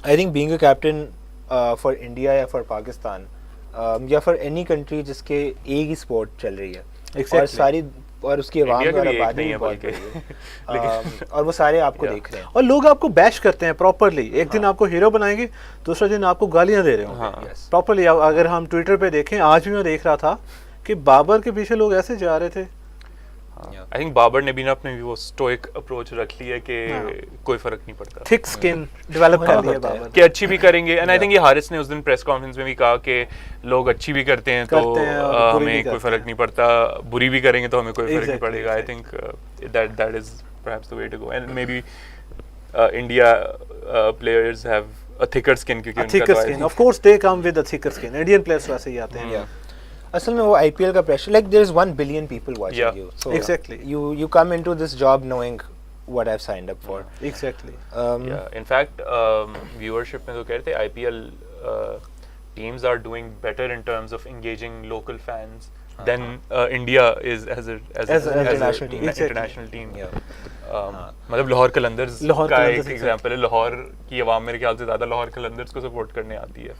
I think being a captain for India या फॉर पाकिस्तान या फॉर एनी कंट्री जिसके एक ही स्पोर्ट चल रही है और सारी और उसकी आवाम द्वारा आबादी भी बहुत बड़ी है, और वो सारे आपको देख रहे हैं और लोग आपको बैश करते हैं प्रॉपरली। एक दिन आपको हीरो बनाएंगे, दूसरे दिन आपको गालियां दे रहे होंगे प्रॉपरली। अगर हम ट्विटर पे देखें, आज भी मैं देख रहा था कि बाबर के पीछे लोग ऐसे जा रहे थे। I think बाबर ने भी ना अपने वो स्टोइक अप्रोच रख ली है कि कोई फर्क नहीं पड़ता, थिक स्किन डेवलप कर लिया बाबर कि अच्छी भी करेंगे। एंड आई थिंक ये हारिस ने उस दिन प्रेस कॉन्फ्रेंस में भी कहा कि लोग अच्छी भी करते हैं तो हमें कोई फर्क नहीं पड़ता, बुरी भी करेंगे तो हमें कोई फर्क नहीं पड़ेगा। I think that is perhaps the way to go, and maybe India players have a thicker skin, क्योंकि उनका thicker skin, of course they come with a thicker skin. Indian players वैसे ही आते हैं। असल में वो IPL का pressure, like there is 1 billion people watching you, so exactly you come into this job knowing what I've signed up for. Exactly. In fact viewership में तो कह रहे थे IPL teams are doing better in terms of engaging local fans than India is as an international team. मतलब लाहौर कलंदर्स का एक example है, लाहौर की आवाम मेरे ख्याल से ज्यादा लाहौर कलंदर्स को सपोर्ट करने आती है।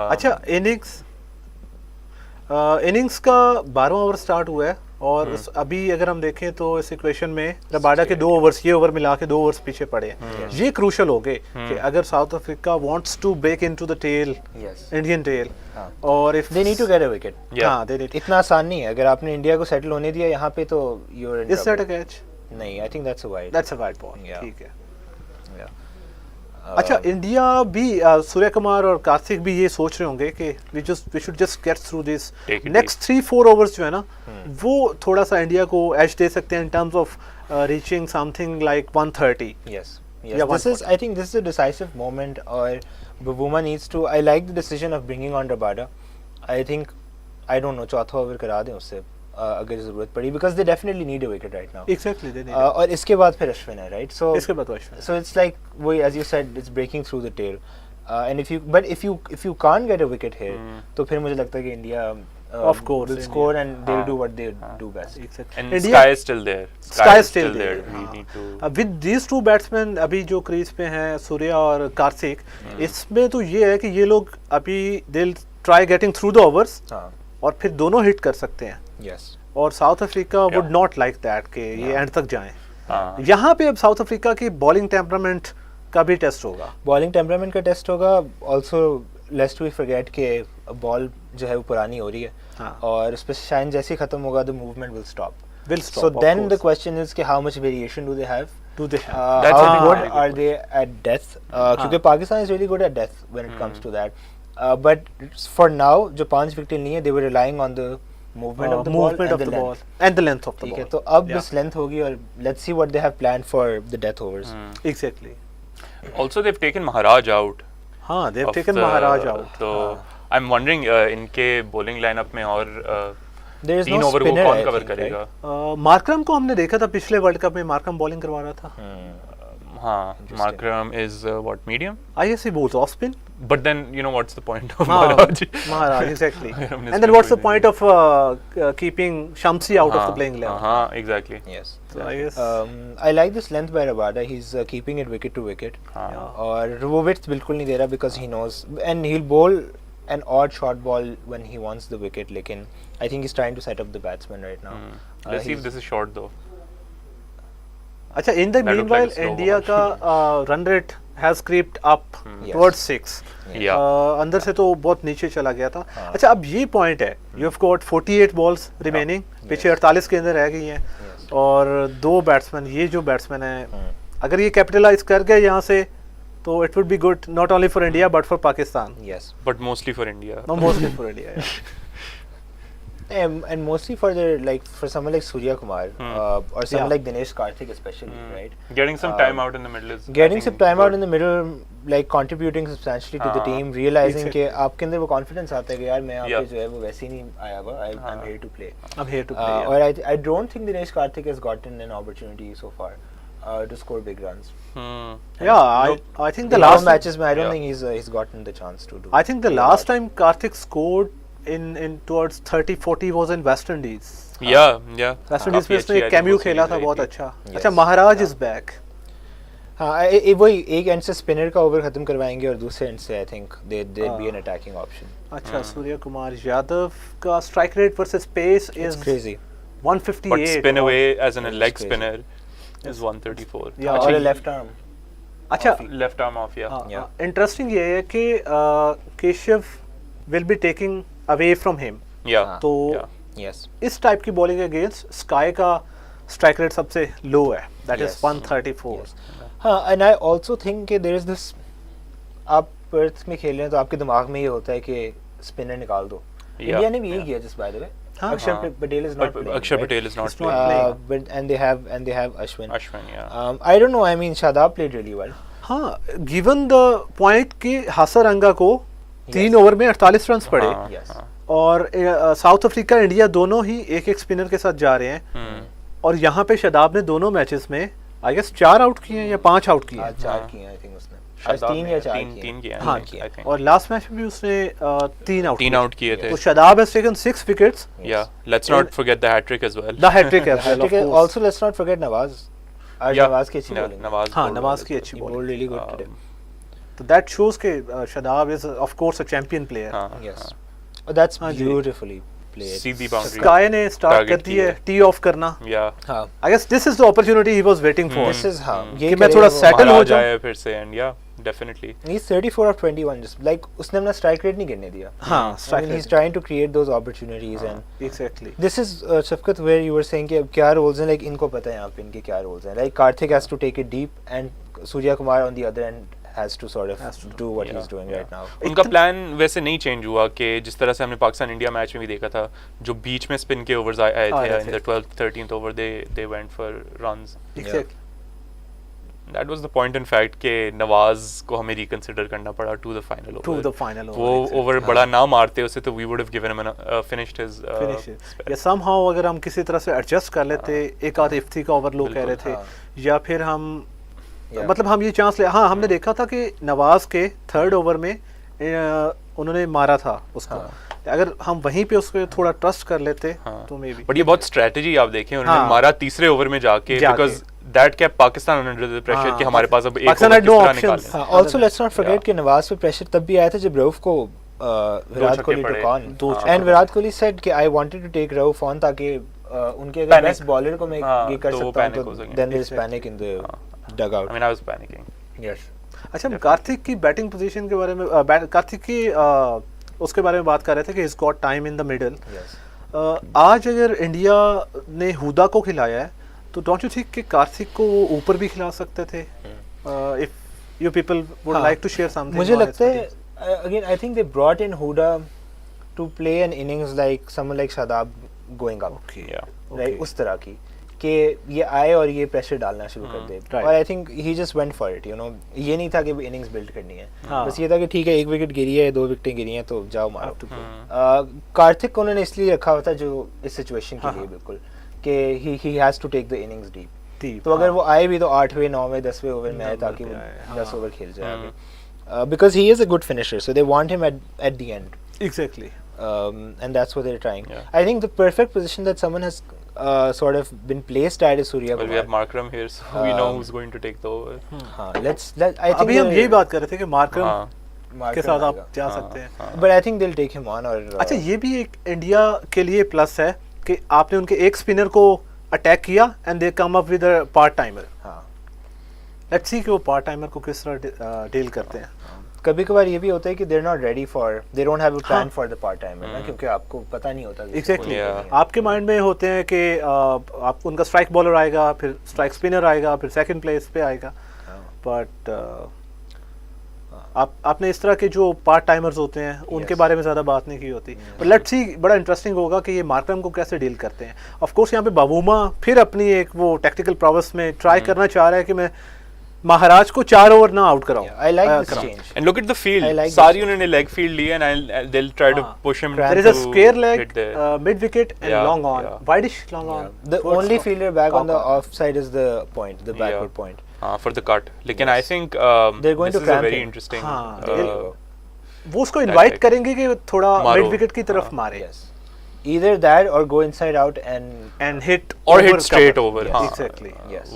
अच्छा, इनिंग्स का 12वां ओवर स्टार्ट हुआ है और अभी अगर हम देखें तो इस इक्वेशन में रबाडा के 2 ओवर्स, ये ओवर मिला के 2 ओवर्स पीछे पड़े हैं। ये क्रूशल हो गए कि अगर South Africa wants to break into the tail, Indian tail, और if they need to get a wicket, they need, इतना आसान नहीं है। अगर आपने इंडिया को सेटल होने दिया यहाँ पे तो you are in, is that a catch? नहीं, I think that's a wide ball. ठीक है। अच्छा इंडिया भी सूर्य कुमार और कार्तिक भी ये सोच रहे होंगे कि we should just get through this next 3-4 overs जो है ना वो थोड़ा सा इंडिया को एज दे सकते हैं in terms of reaching something like 130. Yes. This is, I think, this is a decisive moment. Or Bavuma needs to. I like the decision of bringing on Rabada. I think, I don't know, चौथा over करा दें उससे अगर ज़रूरत पड़ी, because they definitely need a wicket right now. Exactly, they need. और इसके बाद फिर अश्विन है, right? So इसके बाद Ashwin. So it's like, as you said, it's breaking through the tail. And if you can't get a wicket here, तो फिर मुझे लगता है कि India of course will score and they'll do what they do best. Exactly. And India, Sky is still there. Sky is still there. We need to. With these two batsmen अभी जो crease पे हैं सूर्या और कार्तिक, इसमें तो ये है कि ये लोग अभी they'll try getting through the overs और फिर दोनों हिट कर सकते हैं. Yes. और south Africa would not like that कि ये एंड तक जाएं. यहाँ पे अब साउथ अफ्रीका की बॉलिंग टेम्परामेंट का भी टेस्ट होगा. बॉलिंग टेम्परामेंट का टेस्ट होगा. ऑल्सो लेस्ट वी फॉरगेट के बॉल जो है वो पुरानी हो रही है और उस पर शाइन जैसे ही खत्म होगा the movement will stop. So then the question is कि how much variation do they have? How good are they at death? क्योंकि Pakistan is really good at death when it comes to that. But for now जो 5 wicket लिए हैं they were relying on the movement of the ball and the length of the ball. ठीक है, तो अब बस length होगी और let's see what they have planned for the death overs. Exactly. Also they've taken Maharaj out. हाँ, they've taken Maharaj out. So I'm wondering इनके bowling lineup में और There is 3 no ओवर को spinner, कौन I cover think, करेगा? right? Markram को हमने देखा था पिछले वर्ल्ड कप में, मार्करम बॉलिंग करवा रहा था. हाँ, Markram is what, medium? I guess he bowls off spin. But then you know what's the point of Maharaj? Maharaj, exactly. And then what's the point of keeping Shamsi out of the playing 11? Exactly. Yes. So I guess I like this length by Rabada. He's keeping it wicket to wicket. और वो width बिल्कुल नहीं दे रहा because he knows, and he'll bowl an odd short ball when he wants the wicket. लेकिन I think he's trying to set up the batsman right now. Let's see if this is short though. अच्छा, in the meanwhile India का run rate has creeped up towards 6. अंदर से तो बहुत नीचे चला गया था. अच्छा, अब ये पॉइंट है, you have got 48 balls remaining, पीछे 48 के अंदर रह गई हैं और 2 बैट्समैन, ये जो बैट्समैन है अगर ये कैपिटलाइज कर गए यहाँ से तो it would be good not only for India but for Pakistan. Yes. But mostly for India. No, mostly for India. Yeah. And mostly for their, like, for someone like Surya Kumar or someone like Dinesh Karthik especially, right? Getting some time out in the middle is getting some time out in the middle, like contributing substantially to the team, realizing कि आपके अंदर वो confidence आता है कि यार मैं यहाँ पे जो है वो वैसे ही नहीं आया हुआ, I'm here to play. I'm here to play. और I don't think Dinesh Karthik has gotten an opportunity so far to score big runs. Yeah, I think the last matches I don't think he's gotten the chance to do. I think the last time Karthik scored in towards 30-40 was in West Indies. Yeah. West Indies में उसने एक cameo खेला था बहुत अच्छा. अच्छा, महाराज is back. हाँ, वही एक एंड से स्पिनर का ओवर खत्म करवाएंगे और दूसरे एंड से I think they'd be an attacking option. अच्छा, सूर्य कुमार यादव का strike rate versus pace is crazy. 158. But spin away as in a leg spinner is 134. Yeah, और left arm. अच्छा, left arm off, yeah. Interesting ये है कि Keshav will be taking away from him. Yeah. तो yes. इस type की bowling against sky का strike rate सबसे लो है, दैट इज 134. हाँ, and I also think कि there is this, आप पर्थ में खेल रहे हैं तो आपके दिमाग में ये होता है कि स्पिनर निकाल दो. इंडिया ने भी यही किया just by the way. Akshar Patel is not playing. Akshay Patel is not playing. But and they have Ashwin. Yeah. I don't know. I mean, Shadab played really well. हाँ, given the point कि हासरंगा को 3 over में 48 run पड़े और south Africa India दोनों ही एक spinner के साथ जा रहे हैं और यहाँ पे शदाब ने दोनों मैचेस में आई गेस 4 आउट किए हैं या 5 आउट किए हैं. 4 किए हैं आई थिंक उसने. 3 या 4 किए. हाँ, और लास्ट मैच में भी उसने 3 आउट किए थे. तो Shadab has taken 6 wickets. Yeah, let's not forget the hat trick as well. The hat trick as well, of course. Also let's not forget Nawaz. Nawaz की अच्छी bowling. Nawaz की अच्छी bowling. Really good today. So that shows कि Shadab is of course a champion player. Yes. Oh, that's beautifully played. Sidhi boundary. Sky ने start कर दी है tee off करना. Yeah. I guess this is the opportunity he was waiting for. This is कि मैं थोड़ा settle हो जाऊँ. फिर से and yeah, definitely. He's 34 of 21. Just like उसने अपना strike rate नहीं गिरने दिया. हाँ, strike rate. He's trying to create those opportunities and exactly. This is Shafkat where you were saying कि अब क्या roles हैं, like इनको पता है यहाँ पे इनके क्या roles हैं. Like Karthik has to take it deep and Surya Kumar on the other end has to sort of do what he's doing right now. उनका प्लान वैसे नहीं चेंज हुआ कि जिस तरह से हमने पाकिस्तान इंडिया मैच में भी देखा था, जो बीच में स्पिन के ओवर्स आए थे in the 12th 13th over they went for runs. Exactly That was the point in fact कि नवाज को हमें रिकंसिडर करना पड़ा टू द फाइनल ओवर. वो ओवर बड़ा ना मारते उसे तो we would have given him finished his या somehow अगर हम किसी तरह से एडजस्ट कर लेते, एक आध इफ्ती का ओवर लोग कह रहे थे, या फिर हम मतलब हम ये चांस ले, हाँ हमने देखा था कि नवाज के 3rd ओवर में उन्होंने मारा था उसको, अगर हम वहीं पे उसको थोड़ा ट्रस्ट कर लेते तो मे बी. बट ये बहुत स्ट्रेटजी आप देखें, उन्होंने मारा तीसरे ओवर में जाके because that kept Pakistan under the pressure कि हमारे पास अब एक ओवर किस तरह निकालें. आल्सो लेट्स नॉट फॉरगेट कि नवाज पे प्रेशर तब भी आया था जब रऊफ को Virat Kohli took on, and Virat Kohli said कि I wanted to take Rauf on ताकि उनके अगर बेस्ट बॉलर को मैं ये कर सकता हूं तो then there is panic in the dugout. I mean I was panicking. Yes. अच्छा, हम कार्तिक की बैटिंग पोजीशन के बारे में कार्तिक की उसके बारे में बात कर रहे थे कि is got time in the middle. आज अगर इंडिया ने हुदा को खिलाया है तो डोंट यू थिंक कि कार्तिक को वो ऊपर भी खिला सकते थे? If you people would like to share something. मुझे लगता है again I think they brought in Hooda to play an innings like someone like Shadab going up, right, उस तरह की कि ये आए और ये प्रेशर डालना शुरू कर दे. और I think he just went for it, you know. ये नहीं था कि इनिंग्स बिल्ड करनी है, बस ये था कि ठीक है 1 विकेट गिरी है, 2 विकेटें गिरी हैं तो जाओ मारो. कार्तिक को उन्होंने इसलिए रखा हुआ था जो इस सिचुएशन के लिए बिल्कुल कि he has to take the innings deep. तो अगर वो आए भी तो 8वें 9वें 10वें ओवर में आए ताकि वो 10 ओवर खेल जाए आगे, because he is a good finisher, so they want him at the and. Exactly. And that's what they're trying. I think the perfect position that someone has sort of been placed at is Surya Kumar. Well, we have Markram here, so we know who's going to take the over. I think अभी हम यही बात कर रहे थे कि Markram के साथ आप जा सकते हैं. But I think they'll take him on. और अच्छा, ये भी एक इंडिया के लिए प्लस है कि आपने उनके एक स्पिनर को अटैक किया and they come up with a part timer. Let's see कि वो पार्ट टाइमर को किस तरह डील करते हैं. कभी कभार ये भी होता है कि they are not ready for, they don't have a plan for the part timer ना, क्योंकि आपको पता नहीं होता. एग्जैक्टली. आपके माइंड में होते हैं कि आप उनका स्ट्राइक बॉलर आएगा, फिर स्ट्राइक स्पिनर आएगा, फिर सेकंड प्लेस पे आएगा. बट आपने इस तरह के जो पार्ट टाइमर्स होते हैं उनके बारे में ज़्यादा बात नहीं की होती. बट लेट्स सी, बड़ा इंटरेस्टिंग होगा कि ये मार्करम को कैसे डील करते हैं. ऑफ कोर्स यहाँ पे बाबूमा फिर अपनी एक वो टेक्निकल प्रोवेस में ट्राई करना चाह रहा है कि मैं महाराज को 4 ओवर ना out कराऊं. I like this change. And look at the field. सारी उन्होंने leg field Lee and they'll try to push him. There is a square leg, mid wicket and long on, wideish long on. The only fielder back on the off side is the point, the backward point. For the cut. लेकिन I think they're going to cramp very interesting. वो उसको invite करेंगे कि थोड़ा mid wicket की तरफ मारे. Either that or go inside out and hit or hit straight over. Exactly. Yes.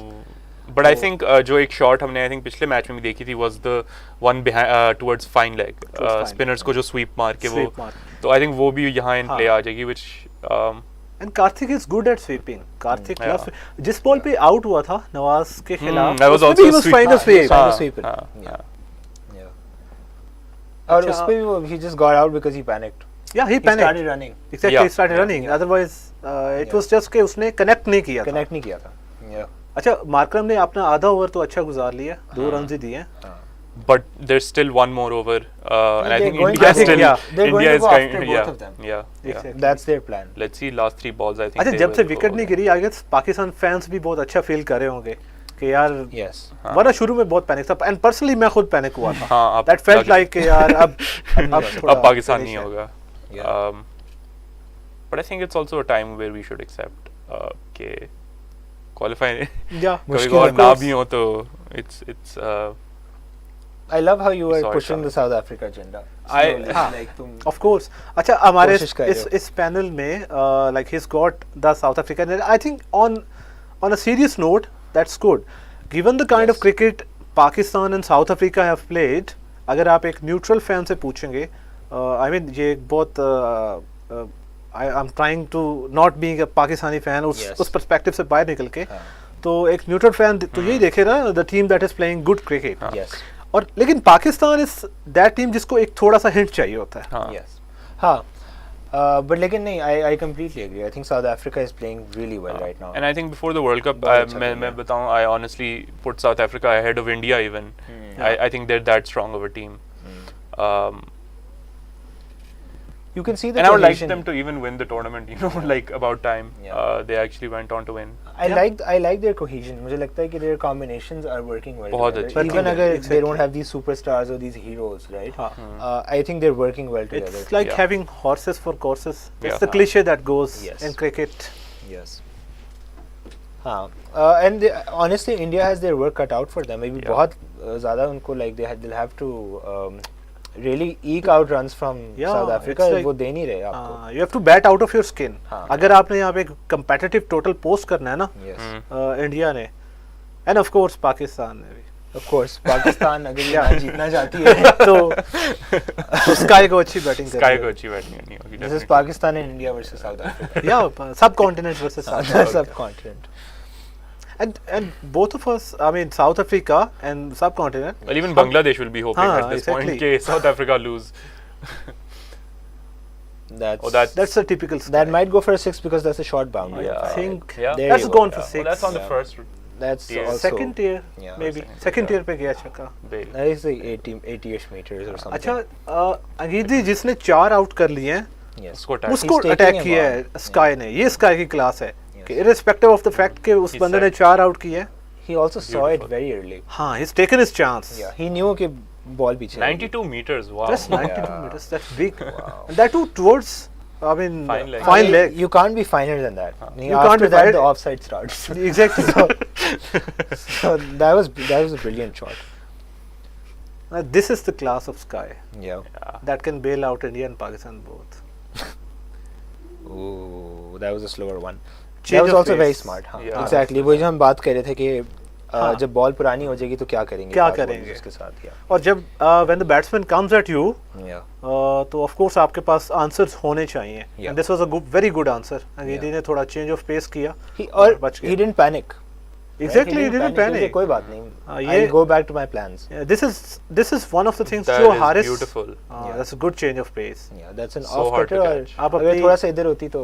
But I think जो एक शॉट हमने I think पिछले मैच में भी देखी थी was the one behind towards fine leg spinners को जो sweep मार के वो, तो I think वो भी यहाँ in play आ जाएगी which and Karthik is good at sweeping. Karthik जिस बॉल पे आउट हुआ था नवाज के खिलाफ, that was also he was trying to sweep. और उस पे भी he just got out because he panicked. Yeah, he panicked. He started running. Exactly, he started running. Otherwise it was just कि उसने connect नहीं किया था. अच्छा, मार्करम ने अपना आधा ओवर तो अच्छा गुजार लिया, 2 रन ही दिए. But there's still one more over, and I think India is going to both of them. Yeah. That's their plan. Let's see last 3 balls. I think. अच्छा, जब से विकेट नहीं गिरी, आई गेस पाकिस्तान फैंस भी बहुत अच्छा feel कर रहे होंगे कि यार, वरना शुरू में बहुत पैनिक था, एंड पर्सनली मैं खुद पैनिक हुआ था. That felt like कि यार अब पाकिस्तान नहीं होगा. But I think it's also a time where we should accept कि qualify मुश्किल और ना भी हो तो it's I love how you are pushing the South Africa agenda. Of course. अच्छा, हमारे इस पैनल में like he's got the South African, I think on a serious note that's good given the kind of cricket Pakistan and South Africa have played. अगर आप एक neutral fan से पूछेंगे, I mean ये बहुत I'm trying to not being a Pakistani fan, उस perspective से बाहर निकल के, तो एक न्यूट्रल फैन तो यही देखे ना, the team that is playing good cricket. और लेकिन पाकिस्तान इज दैट टीम जिसको एक थोड़ा सा हिंट चाहिए होता है. But लेकिन नहीं, I completely agree. I think South Africa is playing really well right now. And I think before the World Cup, बहुत अच्छा मैं बताऊं, I honestly put South Africa ahead of India even. I think they're that strong of a team. You can see the And I would like cohesion. them to even win the tournament, you know, like about time. They actually went on to win. I like their cohesion. मुझे लगता है कि their combinations are working well बहुत together. अच्छे. Even अगर Exactly. they don't have these superstars or these heroes, right? I think they're working well together. It's like Yeah. having horses for courses. Yeah. It's the cliche that goes Yes. in cricket. Yes. हाँ. And honestly, India has their work cut out for them. Maybe Yeah. बहुत ज़्यादा उनको like they'll have to really eke out runs from Yeah, South Africa. it's like- वो दे नहीं रहे आपको. You have to bat out of your skin. हाँ. अगर आपने यहाँ पे एक competitive total post करना है ना Yes. इंडिया ने, and of course पाकिस्तान ने भी, Of course, पाकिस्तान अगर ये मैच जीतना चाहती है तो स्काई को अच्छी बैटिंग Sky को अच्छी बैटिंग करनी होगी. this is definitely. Pakistan and India versus South Africa. या सब continent versus Subcontinent. and both of us, I mean South Africa and subcontinent, Well, even Bangladesh will be hoping हाँ, at this exactly. point कि South Africa lose. That's Oh, that's a typical Sky. that might go for a 6 because that's a short boundary. Yeah. I think Yeah. There that's you go. gone for Oh, 6. that's on the Yeah. first That's Yeah. also second tier, Yeah. maybe Second second tier. tier पे गया छक्का. bail. that is like 80-ish meters or something. अच्छा अंग्रेजी जिसने 4 out कर लिए हैं Yes. उसको attack. उसको taking अटैक him किया on. है स्काई ने. ये स्काई की क्लास है Yes. कि इररिस्पेक्टिव ऑफ द फैक्ट कि उस He बंदे ने said- 4 आउट किए हैं. He also saw it Beautiful. very early. हाँ, he's taken his chance. Yeah, he knew कि ball पीछे. 92 meters. Wow. That's 92 Yeah. meters. That's big. And that too towards, I mean, Fine leg. fine leg. You can't be finer than that. You can't After be that, finer. the offside starts. Exactly. So that was a brilliant shot. This is the class of Sky Yeah. Yeah. that can bail out India and Pakistan both. Ooh, that was a slower one. Change That was of also very pace. smart. हाँ. Yeah. Exactly. वही जो हम बात कर रहे थे कि हाँ. जब बॉल पुरानी हो जाएगी तो क्या करेंगे? क्या fast bowlers करेंगे? उसके साथ? Yeah. और जब when the batsman comes at you, Yeah. तो of course आपके पास answers होने चाहिए. Yeah. And this was a very good answer. अंग्रेजी ने थोड़ा change of pace किया. और बच गया. he didn't panic. Exactly, he didn't He said, panic. कोई बात नहीं. ये- I'll go back to my plans. Yeah, this is one of the things That जो is Haris. beautiful. Yeah. That's a good change of pace. Yeah, that's an So off hard to cutter. catch. आप अगर अपनी- थोड़ा सा इधर होती तो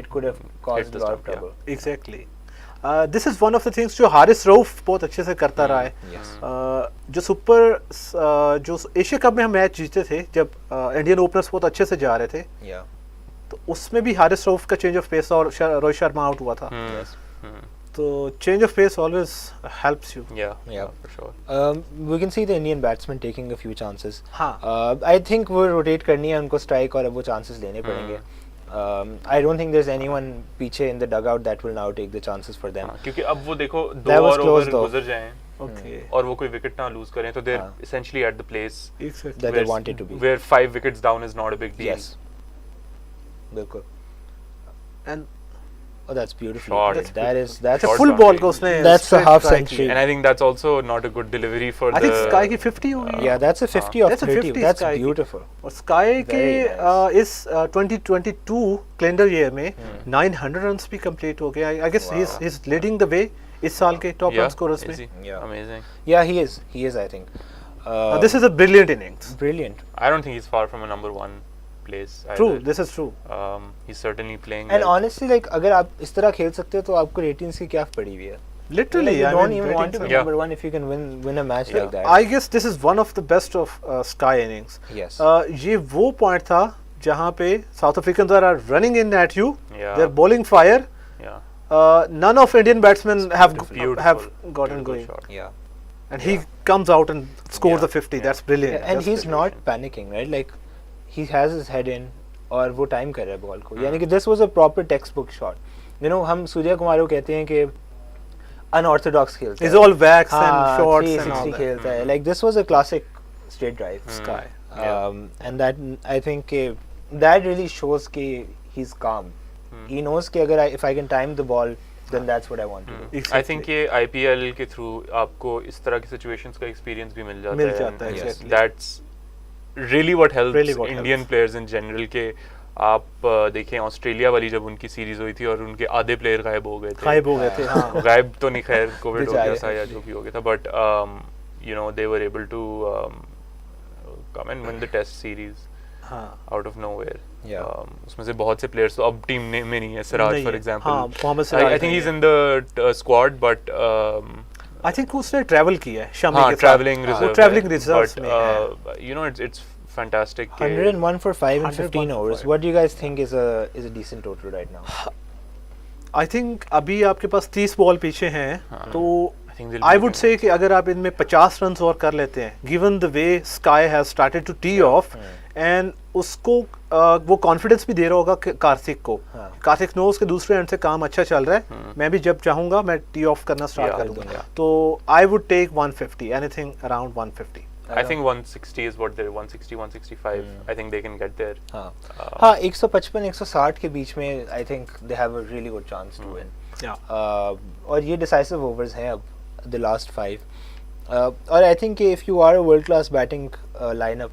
it could have caused the a lot of stump, yeah. trouble. Exactly. This is one of the things जो हारिस रऊफ बहुत अच्छे से करता रहा है. Yes. जो एशिया कप में हम मैच जीते थे जब इंडियन ओपनर्स बहुत अच्छे से जा रहे थे, Yeah. तो उसमें भी हारिस रऊफ का चेंज ऑफ पेस और रोहित शर्मा आउट हुआ था. Yes. तो change of pace always helps you. Yeah. Yeah. For sure. We can see the Indian batsmen taking a few chances. हाँ. I think वो rotate करनी है उनको strike और अब वो chances लेने पड़ेंगे. I don't think there's anyone पीछे in the dugout that will now take the chances for them. हाँ, क्योंकि अब वो देखो दो That was और close ओवर though. गुजर जाएं ओके. और वो कोई विकेट ना लूज करें तो they're हाँ. essentially at the place Exactly. That they wanted to be. where 5 wickets down is not a big deal. Yes. बिल्कुल. And Oh, that's beautiful. Shot. That's अच्छा Short फुल boundary. बॉल को उसने That's a straight half try century. किया. And I think that's also not a good delivery for I think the sky की 50 होगी. Yeah, that's a 50 of That's a 30. 50 That's Sky की. beautiful. और sky के Very nice. इस 2022 calendar year में 900 runs भी complete हो गए. I guess he is leading the way इस साल के टॉप रन स्कोरर्स में. is he? Yeah. Amazing. Yeah, he is. He is, I think. This is a brilliant innings. Brilliant. I don't think he's far from a number 1 place. True, either. this is true. He's certainly playing. And well. honestly, like अगर आप इस तरह खेल सकते हो तो आपको ratings की क्या पड़ी हुई है? Literally, you I don't mean, even want to be Yeah. number 1 if you can win a match like that. I guess this is one of the best of Sky innings. Yes. ये वो point था जहाँ पे South African are running in at you. Yeah. They're bowling fire. Yeah. None of Indian batsmen have Beautiful. gotten Beautiful going. shot. Yeah. And he comes out and scores Yeah. the 50. Yeah. That's brilliant. And That's he's brilliant. not panicking, right? Like he has his head in और वो time कर रहा है ball को. यानी कि this was a proper textbook shot. You know, हम सूर्या कुमार को कहते हैं कि unorthodox खेलता है. He's all wax and हाँ, shorts and 360 all that. खेलता है. Like this was a classic straight drive. Sky. And that I think that really shows कि he's calm. He knows कि अगर if I can time the ball, then that's what I want to do. Exactly. I think ये IPL के through आपको इस तरह की situations का experience भी मिल जाता है. जाता है, Yes. exactly. That's really what helps Really what Indian helps. players in general के आप देखें ऑस्ट्रेलिया वाली जब उनकी सीरीज हुई थी और उनके आधे प्लेयर गायब हो गए थे. गायब हो गए थे. हाँ. गायब तो नहीं, खैर कोविड हो गया बेचारे. था या जो भी हो गया था, but you know they were able to come and win the test series. out of nowhere. Yeah. उसमें से बहुत से players तो अब team में नहीं है. Siraj for example. हाँ, Mohammad Siraj I think he's in the squad, but I think उसने travel किया है शमी के साथ. traveling reserve. वो traveling reserves में है. But you know, it's fantastic. 101 for 5 and 15 101 for overs. 5. What do you guys think is a decent total right now? I think अभी आपके पास 30 बॉल पीछे हैं तो I think they'll I be would say कि अगर आप इनमें 50 रन और कर लेते हैं, given the way Sky has started to tee off, and उसको वो कॉन्फिडेंस भी दे रहा होगा कार्तिक को. कार्तिक नोज के दूसरे एंड से काम अच्छा चल रहा है. मैं भी जब चाहूंगा मैं टी ऑफ करना स्टार्ट कर दूंगा. तो I would take 150, anything around 150. I think 160 is what they're 160, 165. I think they can get there. हाँ 155 160 के बीच में I think they have a really good chance to win. Yeah. और ये decisive overs हैं अब the last 5. और I think if you are a world class batting lineup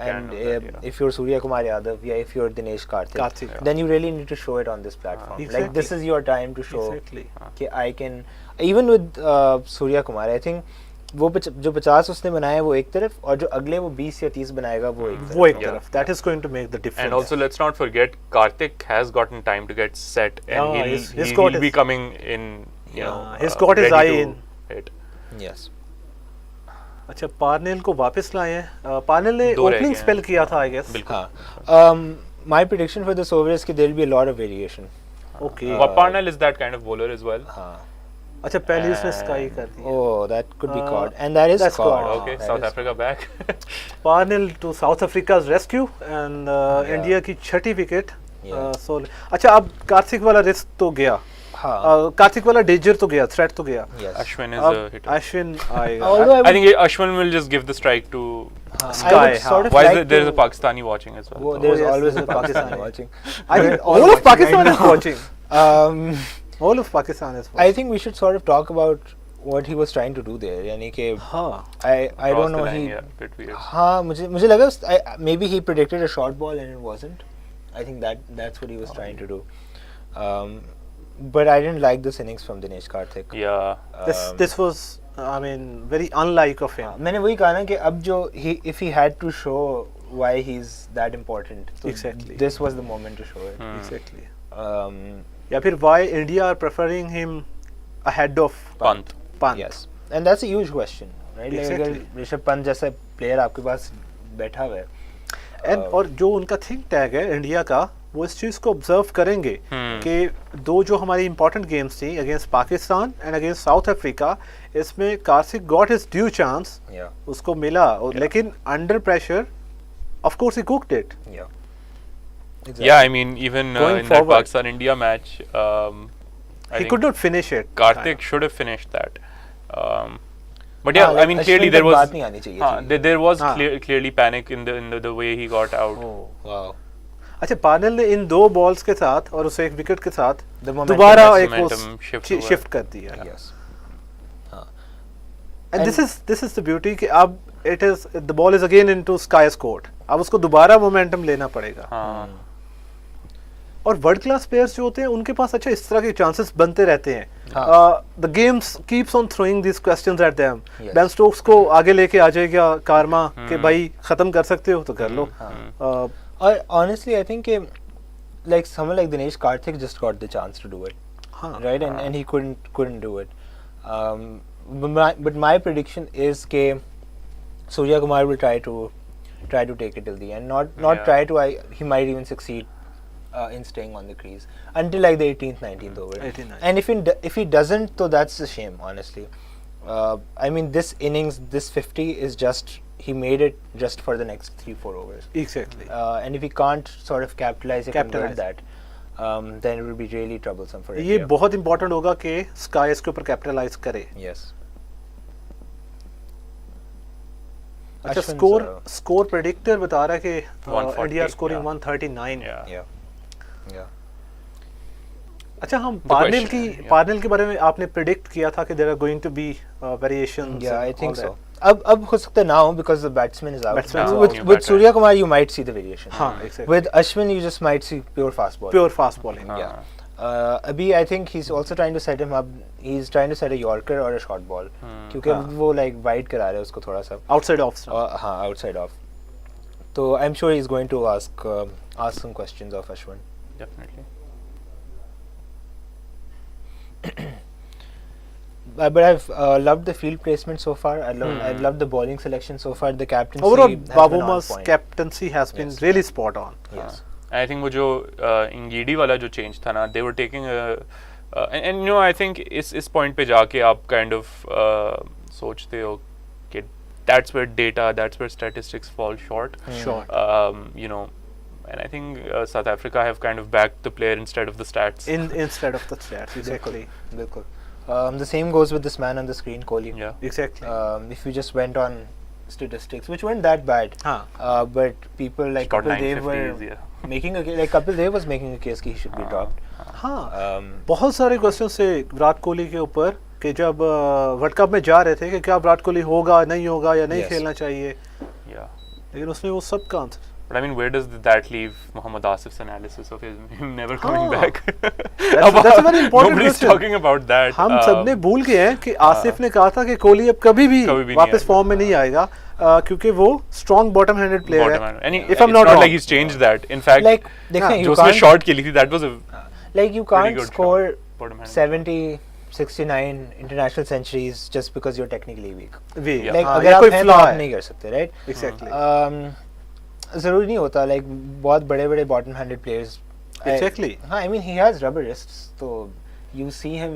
and if you're Surya Kumar Yadav, yeah, if you're Dinesh Karthik, then you really need to show it on this platform. Exactly. Like this is your time to show Exactly. कि I can, even with Surya Kumar, I think वो जो 50 उसने बनाए हैं वो एक तरफ और जो अगले वो 20 या 30 बनाएगा वो एक तरफ. That is going to make the difference. And also let's not forget Karthik has gotten time to get set and he's he'll be coming in, you know, he's got his eye in it. Yes. अच्छा Parnell को वापस लाए हैं. Parnell ने opening spell किया था I guess. हाँ. My prediction for this over is कि there will be a lot of variation. Okay. Parnell is that kind of bowler as well. हाँ. अच्छा पहले उसने स्काई कर दी. Oh, that could be caught, and that is caught. Okay, South Africa back. Parnell to South Africa's rescue and India की छठी wicket. So अच्छा अब कार्तिक वाला risk तो गया. हाँ. कार्तिक वाला डेंजर तो गया, थ्रेट तो गया. Yes. Ashwin is a hitter. Ashwin आएगा. Although I think Ashwin will just give the strike to Sky. Why is there is a Pakistani watching as well? There is yes, always a there's a Pakistani Pakistani. watching. I think all of Pakistan is watching. All of Pakistan is watching. I think we should sort of talk about what he was trying to do there. यानी कि I don't know he. Yeah, bit weird. हाँ मुझे लगा maybe he predicted a short ball and it wasn't. I think that's what he was trying to do. But I didn't like this innings from Dinesh Karthik. Yeah. This was I mean very unlike of him. मैंने वही कहा ना कि अब जो if he had to show why he's that important. So Exactly. This was the moment to show it. Exactly. Yeah, फिर why India are preferring him ahead of Pant. Yes. And that's a huge question, right? Exactly. अगर ऋषभ पंत जैसा player आपके पास बैठा हुआ है. And और जो उनका थिंक टैग है इंडिया का वो इस चीज को ऑब्जर्व करेंगे कि दो जो हमारी इंपॉर्टेंट गेम्स थी against Pakistan and against South Africa इसमें Karthik got his due chance. उसको मिला लेकिन under pressure of course he cooked it. Exactly. Yeah, I mean even in that Pakistan India match he could not finish it. Karthik should have finished that. But yeah, I mean clearly there was there was clearly panic in the way he got out. Oh, wow. अच्छा Parnell ने इन दो balls के साथ और उसे एक wicket के साथ दोबारा एक शिफ्ट कर दिया. Yes. And this is the beauty कि अब it is the ball is again into Sky's court. अब उसको दोबारा मोमेंटम लेना पड़ेगा. और वर्ल्ड क्लास प्लेयर्स जो होते हैं उनके पास अच्छा इस तरह के चांसेस बनते रहते हैं. The games keeps on throwing this questions at them. Ben Stokes को आगे लेके आ जाएगा कारमा कि भाई खत्म कर सकते हो तो कर लो. और honestly I think like someone like Dinesh Karthik just got the chance to do it. Right, and he couldn't do it. But my prediction is कि Surya Kumar will try to take it till the end. Not try to. He might even succeed in staying on the crease until like the 18th, 19th over. 18th, And if he doesn't, so that's a shame, honestly. I mean, this innings, this 50 is just he made it just for the next 3-4 overs. Exactly. And if he can't sort of capitalize that, then it will be really troublesome for India. ये बहुत important होगा कि Sky इसके ऊपर capitalize करे. Yes. अच्छा score predictor बता रहा है कि इंडिया स्कोरिंग 139. Yeah. अच्छा हम पार्नेल के बारे में आपने प्रेडिक्ट किया था कि there are going to be variations. Yeah, I think so. अब हो सकता है now because the batsman is out. With Surya Kumar you might see the variation. हाँ, exactly. With Ashwin you just might see pure fast bowling. Yeah. Abhi I think he's also trying to set him up. He's trying to set a Yorker or a short ball. क्योंकि वो like wide करा रहे हैं उसको थोड़ा सा. Outside off. हाँ outside off. So I'm sure he's going to ask some questions of Ashwin. Definitely. But I've loved the field placement so far. I've loved the bowling selection so far. The captaincy Overall, has been on Babuma's point. captaincy has been Yes. really spot on. Yes. I think वो जो इंगीडी वाला जो change था ना, they were taking and you know I think इस point पे जाके आप kind of सोचते हो कि that's where data, that's where statistics fall short. Sure. You know, and I think South Africa have kind of backed the player instead of the stats. Instead of the stats, exactly. Bilkul. The same goes with this man on the screen, Kohli. Yeah. Exactly. If you just went on statistics, which weren't that bad, but people like Got Kapil Dev 950s, were yeah. making a like Kapil Dev was making a case कि he should be dropped. हाँ, बहुत सारे question से विराट कोहली के ऊपर कि जब world cup में जा रहे थे कि क्या विराट कोहली होगा नहीं होगा या नहीं Yes. खेलना चाहिए, Yeah. लेकिन उसने वो सब का answer. But I mean, where does that leave Mohammad Asif's analysis of him never coming back? That's a very important Nobody's question. talking about that. हम सबने भूल गए हैं कि आसिफ ने कहा था कि कोहली अब कभी भी नहीं वापस आएगा. फॉर्म में नहीं आएगा क्योंकि वो strong bottom handed player Bottom है. hand. And he, If it's I'm not not wrong. like he's changed that. In fact, Like देखें, जो you उसने can't shot खेली थी, that was a like you pretty can't good score shot. Bottom hand. 70, 69 international centuries just because you're technically weak. Way Yeah. Like हाँ, अगर ये आप कोई हैं तो flaw आप है. नहीं कर सकते, right? Exactly. ज़रूरी नहीं होता like बहुत बड़े-बड़े bottom handed players. Exactly. हाँ, I mean he has rubber wrists, so you see him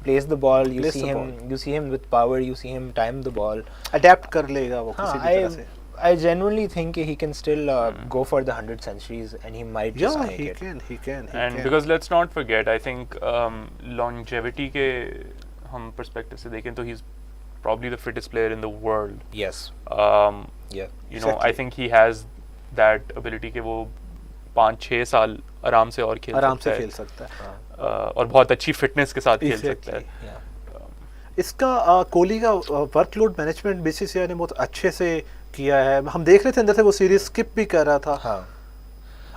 place the ball, you Place see the him, ball. you see him with power, you see him time the ball. Adapt कर लेगा वो किसी भी तरह से. I genuinely think he can still go for the 100 centuries and he might just Yeah, make he it. can. and because let's not forget, I think longevity के हम perspective से देखें तो he's probably the fittest player in the world. Yes. Yeah. You know, I Exactly. think he has that ability कि वो 5-6 साल आराम से और खेल आराम सकता से है. खेल सकता है. और बहुत अच्छी फिटनेस के साथ खेल सकता है. Exactly. Yeah. इसका कोहली का वर्कलोड मैनेजमेंट बीसीसीआई ने बहुत अच्छे से किया है. हम देख रहे थे अंदर से वो सीरीज स्किप भी कर रहा था. हाँ.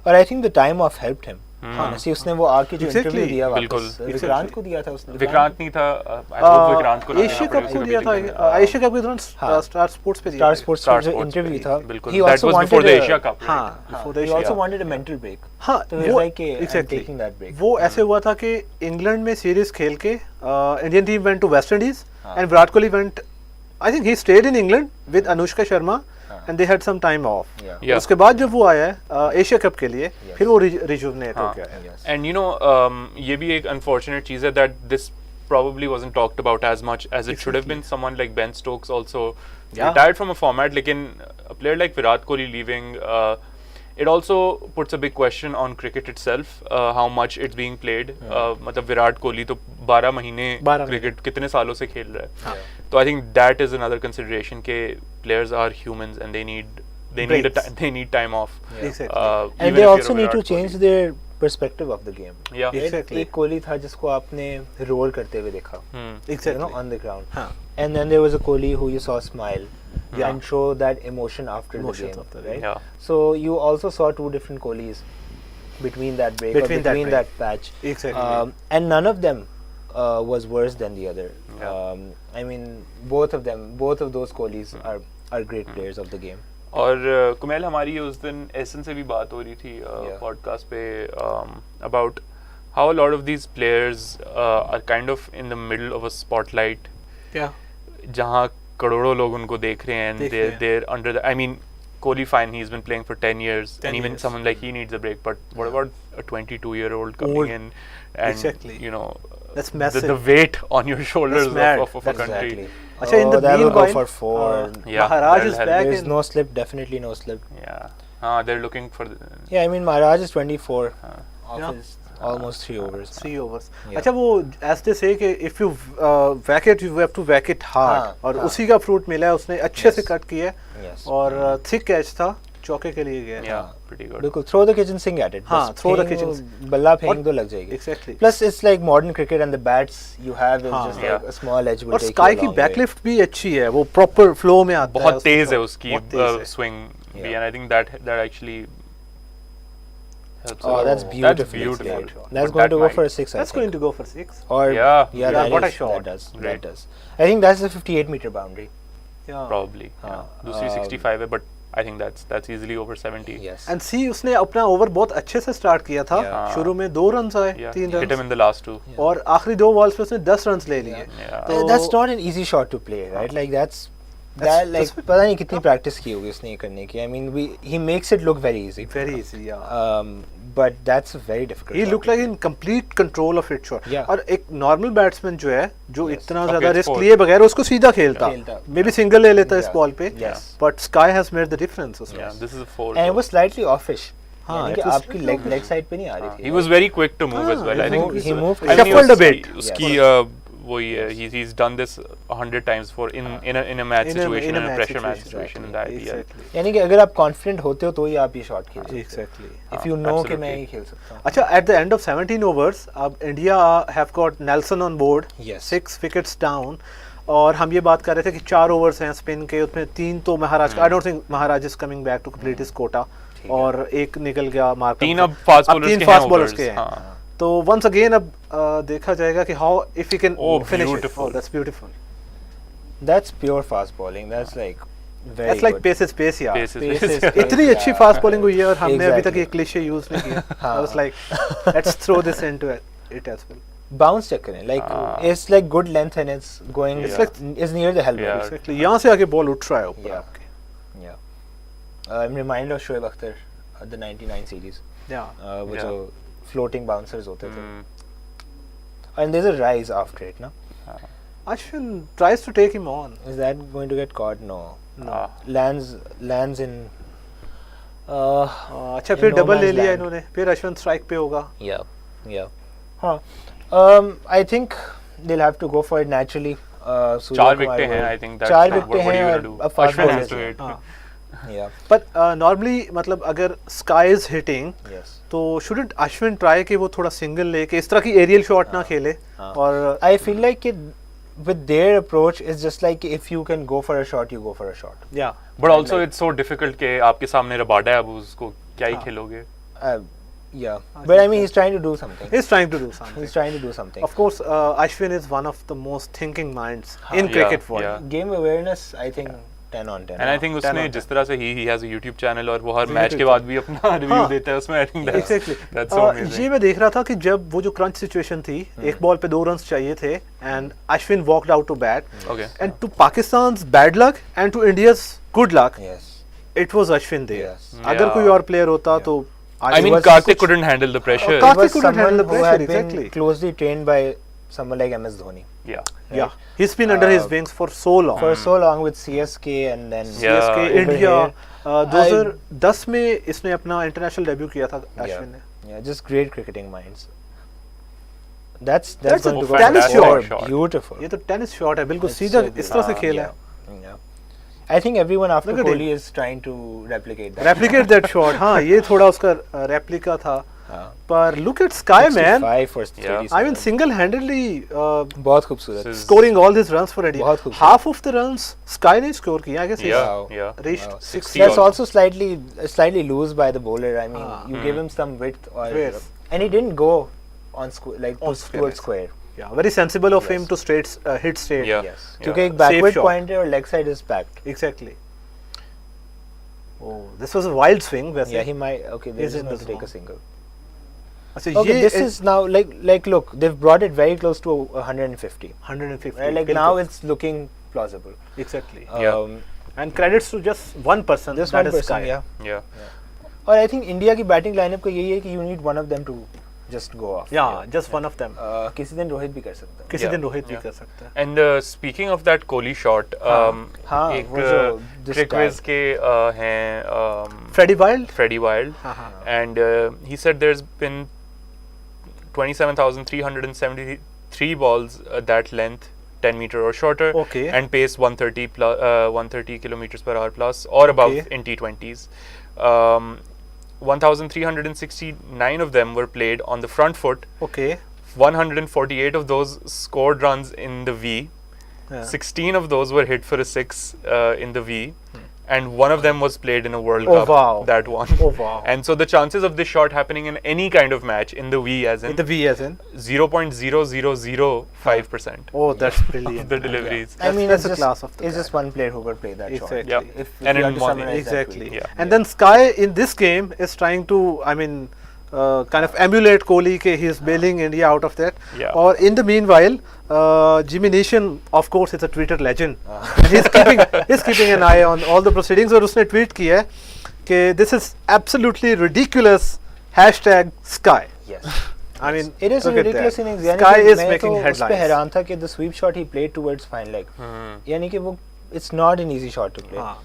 और I think the time off helped him. Honestly, उसने वो आके जो Exactly. इंटरव्यू दिया बिल्कुल. वापस विक्रांत को दिया था उसने. विक्रांत नहीं था. I hope विक्रांत को ना एशिया देना कप पड़े को उसे दिया बिल्डिंग था. में. एशिया कप के दौरान स्टार स्पोर्ट्स पे दिया Star था. Sports Star का जो Sports इंटरव्यू पे, था. बिल्कुल. He That also was before wanted the a- Asia Cup. हाँ, right? before the He Asia also Cup. wanted a mental break. हाँ, So he's वो like, I'm exactly. taking that break. वो ऐसे हुआ था कि इंग्लैंड में सीरीज खेल के Indian team went to West Indies and Virat Kohli went. I think he stayed in England with Anushka Sharma and they had some time off. Yeah. Yeah. उसके बाद जब वो आया है एशिया कप के लिए फिर वो रिजुवनेट हो हाँ. गया है. Yes. And you know, ये भी एक unfortunate चीज़ है that this probably wasn't talked about as much as it should have been. Someone like Ben Stokes also retired from a format. लेकिन a player like Virat Kohli leaving, it also puts a big question on cricket itself, how much it's being played. मतलब विराट कोहली तो 12 महीने 12 cricket कितने सालों से खेल रहा है. तो I think that is another consideration के players are humans and they need time off. Exactly. Even And they if also you're a need to Virat change Kohli. their perspective of the game. Yeah. Right? Exactly. एक कोहली था जिसको आपने role करते हुए देखा. You Exactly. know, on the ground. हाँ. And then there was a Kohli who you saw smile Yeah. and show that emotion after Emotions the game, after, right? Yeah. So you also saw two different Kohlis between that break, Between or that between break. that patch. Exactly. And none of them was worse than the other. Yeah. I mean, both of those Kohlis are great players of the game. और कुमेल हमारी उस दिन एसन से भी बात हो रही थी पॉडकास्ट पे about how a lot of these players are kind of in the middle of a spotlight. Yeah. जहाँ करोड़ों लोग उनको देख रहे हैं देख and रहे हैं. they're under the I mean Kohli fine, he's been playing for 10 years 10 and even years. someone like he needs a break, but what about a 22-year-old coming Old. in and Exactly. you know That's massive. the weight on your shoulders mad. of a country. Exactly. अच्छा, in the that will go meanwhile, for 4. Yeah, Maharaj that'll is help. back There is in no slip, definitely no slip. Yeah. They're looking for Yeah, I mean Maharaj is 24 off Yeah. his almost 3 overs. 3 overs. Yeah. अच्छा, वो as they say कि if you whack it, you have to whack it hard. हाँ, और हाँ. उसी का fruit मिला है. उसने अच्छे से कट किया Yes. और थिक कैच था, चौके के लिए गया. yeah, pretty good. बिल्कुल, throw the kitchen sink at it. हाँ, बस throw the फेंक kitchen दो, बल्ला फेंक दो, लग जाएगी. Exactly. Plus it's like modern cricket and the bats you have is हाँ. just Yeah. like a small edge will और take स्काई you a की long way. बैकलिफ्ट भी अच्छी है. वो प्रॉपर फ्लो में आता है. बहुत उसका तेज है shot. उसकी बहुत तेज है. swing भी, Yeah. and I think that actually helps a Oh, lot. that's beautiful. beautiful. That's But going that to go might- for a 6. I That's think. going to go for 6. Or Yeah. yeah, that what a is- shot. That does. Great. That does. I think that's a 58-meter boundary. Yeah. Probably. हाँ. दूसरी 65 है, but I think that's easily over 70. Yes. And सी उसने अपना over बहुत अच्छे से start किया था. Yeah. शुरू में 2 रन आए, Yeah, 3 hit him run, in the last 2. और आखिरी 2 बॉल्स पे उसने 10 रन ले लिए. Yeah. तो That's not an easy shot to play, right? Like that like पता नहीं कितनी practice की होगी उसने ये करने की. I mean he makes it look very easy. very easy, yeah. But that's a very difficult. He shot looked to like play. in complete control of his shot. Yeah. और एक नॉर्मल बैट्समैन जो है, जो Yes. इतना Okay, ज्यादा it's risk four. लिए बगैर उसको सीधा खेलता, खेलता. मे बी सिंगल ले लेता इस Yeah. बॉल पे, Yes. But sky has made the difference उसमें. Yeah, this is a 4. And it was slightly offish. हाँ, यानी it कि was आपकी slightly leg side पे नहीं आ रही थी. He was very quick to move as well. I think he moved I mean, shuffled a bit. उसकी वही है, he's done this 100 times for in a match situation, in a pressure match situation in the IPL. Exactly. यानी कि अगर आप confident होते हो तो ही आप ये shot खेल सकते हो. Exactly. If you know कि absolutely. मैं ये खेल सकता हूँ. अच्छा, at the end of 17 overs, अब India have got Nelson on board, Yes. 6 wickets down, और हम ये बात कर रहे थे कि 4 ओवर्स हैं स्पिन के, उसमें 3 तो महाराज का, I don't think Maharaj is coming back to complete his quota, और एक निकल गया मार्क. 3 अब फास्ट बॉलर्स के हैं. फास्ट बॉलर्स के हैं. हाँ. तो वंस अगेन अब देखा जाएगा कि how if he can Oh, finish it. beautiful. Oh, that's beautiful. That's pure fast bowling. That's like very That's like good. pace is pace यार. Pace is Pace pace. is pace, इतनी अच्छी yeah. Fast bowling हुई है, और हमने अभी तक Exactly. ये क्लीशे यूज नहीं किया. I हाँ. was like, let's throw this into it as well. Bounce check करें. Like it's like good length and it's going. It's It's like is near the helmet. Yeah. Exactly. यहाँ से आगे ball उठ रहा है ऊपर Yeah. आपके. Yeah. I'm reminded of Shoaib Akhtar, the '99 series. Yeah. वो Yeah. जो floating bouncers होते थे. Hmm. And there's a rise after it, no? Ashwin tries to take him on. Is that going to get caught? No. Ah. Lands in. अच्छा, in फिर no double man's ले लिया land. इन्होंने, फिर Ashwin strike पे होगा. Yeah. Huh. I think they'll have to go for it naturally. Surya 4 Kumar विकेटें हैं. will- I think that's 4 what विकेटें are you हैं gonna और do? अब fast Ashwin has bowlers to हैं. hit. हाँ. Yeah. But normally मतलब अगर sky is hitting, Yes. तो shouldn't Ashwin try कि वो थोड़ा सिंगल लेके इस तरह की एरियल शॉट ना खेले. हाँ. और I feel like it, with their approach, it's just like if you can go for a shot, you go for a shot. या But also it's so difficult कि आपके सामने रबाडा है, अब उसको क्या ही हाँ. खेलोगे. Yeah. But I mean, he's trying to do something. he's trying to do something. He's trying to do something. Of course, Ashwin is one of the most thinking minds in Yeah, cricket world. yeah. Game awareness, I think, 10 on 10. And I think 10 उसने on जिस तरह से he has a YouTube channel और वो हर YouTube match के बाद भी अपना रिव्यू हाँ. देता है उसमें. I think that's Exactly. that's so amazing. ये मैं देख रहा था कि जब वो जो क्रंच सिचुएशन थी, एक बॉल पे 2 रन्स चाहिए थे, and Ashwin walked out to bat, Okay. And to Pakistan's bad luck and to India's good luck, Yes. It was Ashwin there. Yes. अगर Yeah. कोई और प्लेयर होता तो I mean, was Karthik कुछ- couldn't handle the pressure. Karthik He was couldn't handle someone the who pressure, had been exactly. closely trained by someone like MS Dhoni. Yeah. yeah, he's been under his wings for so long. For so long with CSK and then Yeah. CSK over India here. 2010 में इसने अपना international debut किया था अश्विन ने. Yeah, just great cricketing minds. That's That's a going to go tennis for four. shot. Beautiful. ये तो tennis shot है, बिल्कुल It's सीधा so इस तरह से good. खेला है. Yeah. I think everyone after Look at Kohli is trying to replicate that. Replicate that shot. हाँ, ये थोड़ा उसका रेप्लिका था. पर look at sky man. 65 for Yeah. 37. I mean single-handedly बहुत खूबसूरत. This is- scoring all these runs for India. बहुत खूबसूरत. Half of the runs Sky ने score किया. I guess he's Yeah. Wow. Yeah. reached Wow. 60. That's also slightly loose by the bowler. I mean, Ah. you give him some width, Yes. and he didn't go on like On square, towards yes. square. Yeah, very sensible of him Yes. to hit straight. Yeah. Yes. Yeah. क्योंकि एक Safe backward shot. point है और leg side is packed. Exactly. Oh, this was a wild swing. वैसे. Yeah, he might. Okay, He's they're just in going the to take a zone. single. अच्छा, Okay, ये this is now like look, they've brought it very close to 150. 150. Right? Like बिल्कुल. now it's looking plausible. Exactly. Yeah. And credits to just one person. This that one is person, Sky. yeah. Yeah. और I think India की batting lineup का यही है कि you need one of them to just go off. Yeah, just one of them. किसी दिन रोहित भी कर सकता है. किसी Yeah. दिन रोहित भी Yeah. कर सकता है. And speaking of that Kohli shot, हाँ, एक वो जो this Crick guy. Wiz के हैं Freddie Wild. Freddie Wild, हाँ, हाँ. and he said there's been 27,373 balls that length, 10 meter or shorter, Okay. and pace 130 kilometers per hour plus or above Okay. in T20s. 1,369 of them were played on the front foot. Okay. 148 of those scored runs in the V. Yeah. 16 of those were hit for a 6 in the V, and one of them was played in a World Oh, Cup. wow. That one. Oh, wow. And so the chances of this shot happening in any kind of match in the V as in The V as in? 0.0005%. Oh, that's brilliant. The deliveries. I mean, that's it's a just, class of the it's just one player who could play that Exactly. shot. Yeah. If And you in have to one summarize that Exactly. quickly. Yeah. And then Sky in this game is trying to, I mean, kind of emulate Kohli. He is bailing India out of that. Yeah. Or in the meanwhile, Jimmy Neesham, of course, is a Twitter legend. And he's keeping an eye on all the proceedings. और उसने tweet किया है कि this is absolutely ridiculous. #Sky. Yes. I mean, It is a look at ridiculous that. innings. Sky is मैं making तो उस पे headlines. हैरान था कि the sweep shot he played towards fine leg. यानी कि वो it's not an easy shot to play. हाँ.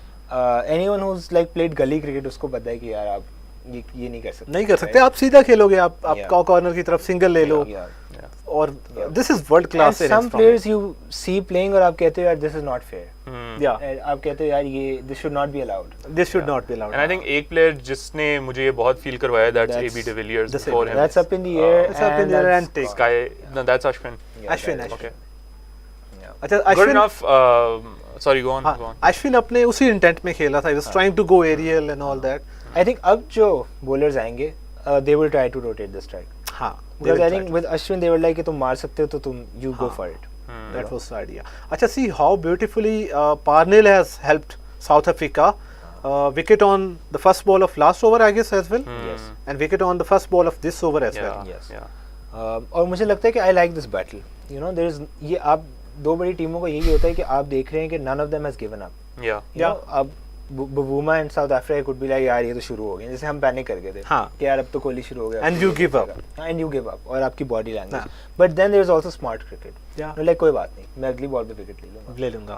Anyone who's like played गली cricket उसको पता है कि यार आप ये नहीं कर सकते. नहीं कर सकते. आप सीधा खेलोगे. आप Yeah. कॉर्नर की तरफ सिंगल ले लो. Yeah. और this is world class. And some players you see playing और आप कहते हो यार this is not fair. Yeah. आप कहते हो यार ये this should not be allowed. This should not be allowed. And I think एक player जिसने मुझे ये बहुत feel करवाया that's That's AB de Villiers the same. before him. That's up in the air. It's up in the air and take. Sky. No, that's Ashwin. Ashwin. Okay. अच्छा, Good Ashwin, enough. Sorry, go on. हाँ, Go on. Ashwin अपने उसी intent में खेला था. He was trying to go aerial and all that. I think अब जो bowlers आएंगे they will try to rotate the strike. हाँ. they Because will I try think to. with Ashwin they were like कि तुम मार सकते हो तो तुम you go for it. That was the idea. अच्छा, see how beautifully Parnell has helped South Africa. Wicket on the first ball of last over, I guess, as well. Yes. And wicket on the first ball of this over as Yeah. well. Yes. Yeah. और मुझे लगता है कि I like this battle. You know there is ये आप दो बड़ी टीमों को यही होता है कि आप देख रहे हैं कि none of them has given up. Yeah. You know, अब Bavuma and South Africa could be like यार ये तो शुरू हो गए जैसे हम पैनिक कर गए थे हाँ. कि यार अब तो कोहली शुरू हो गया And you give up. and you give up और आपकी body language हाँ. but then there is also smart cricket Yeah. no, like कोई बात नहीं मैं अगली बॉल पे विकेट ले लूंगा ले लूंगा.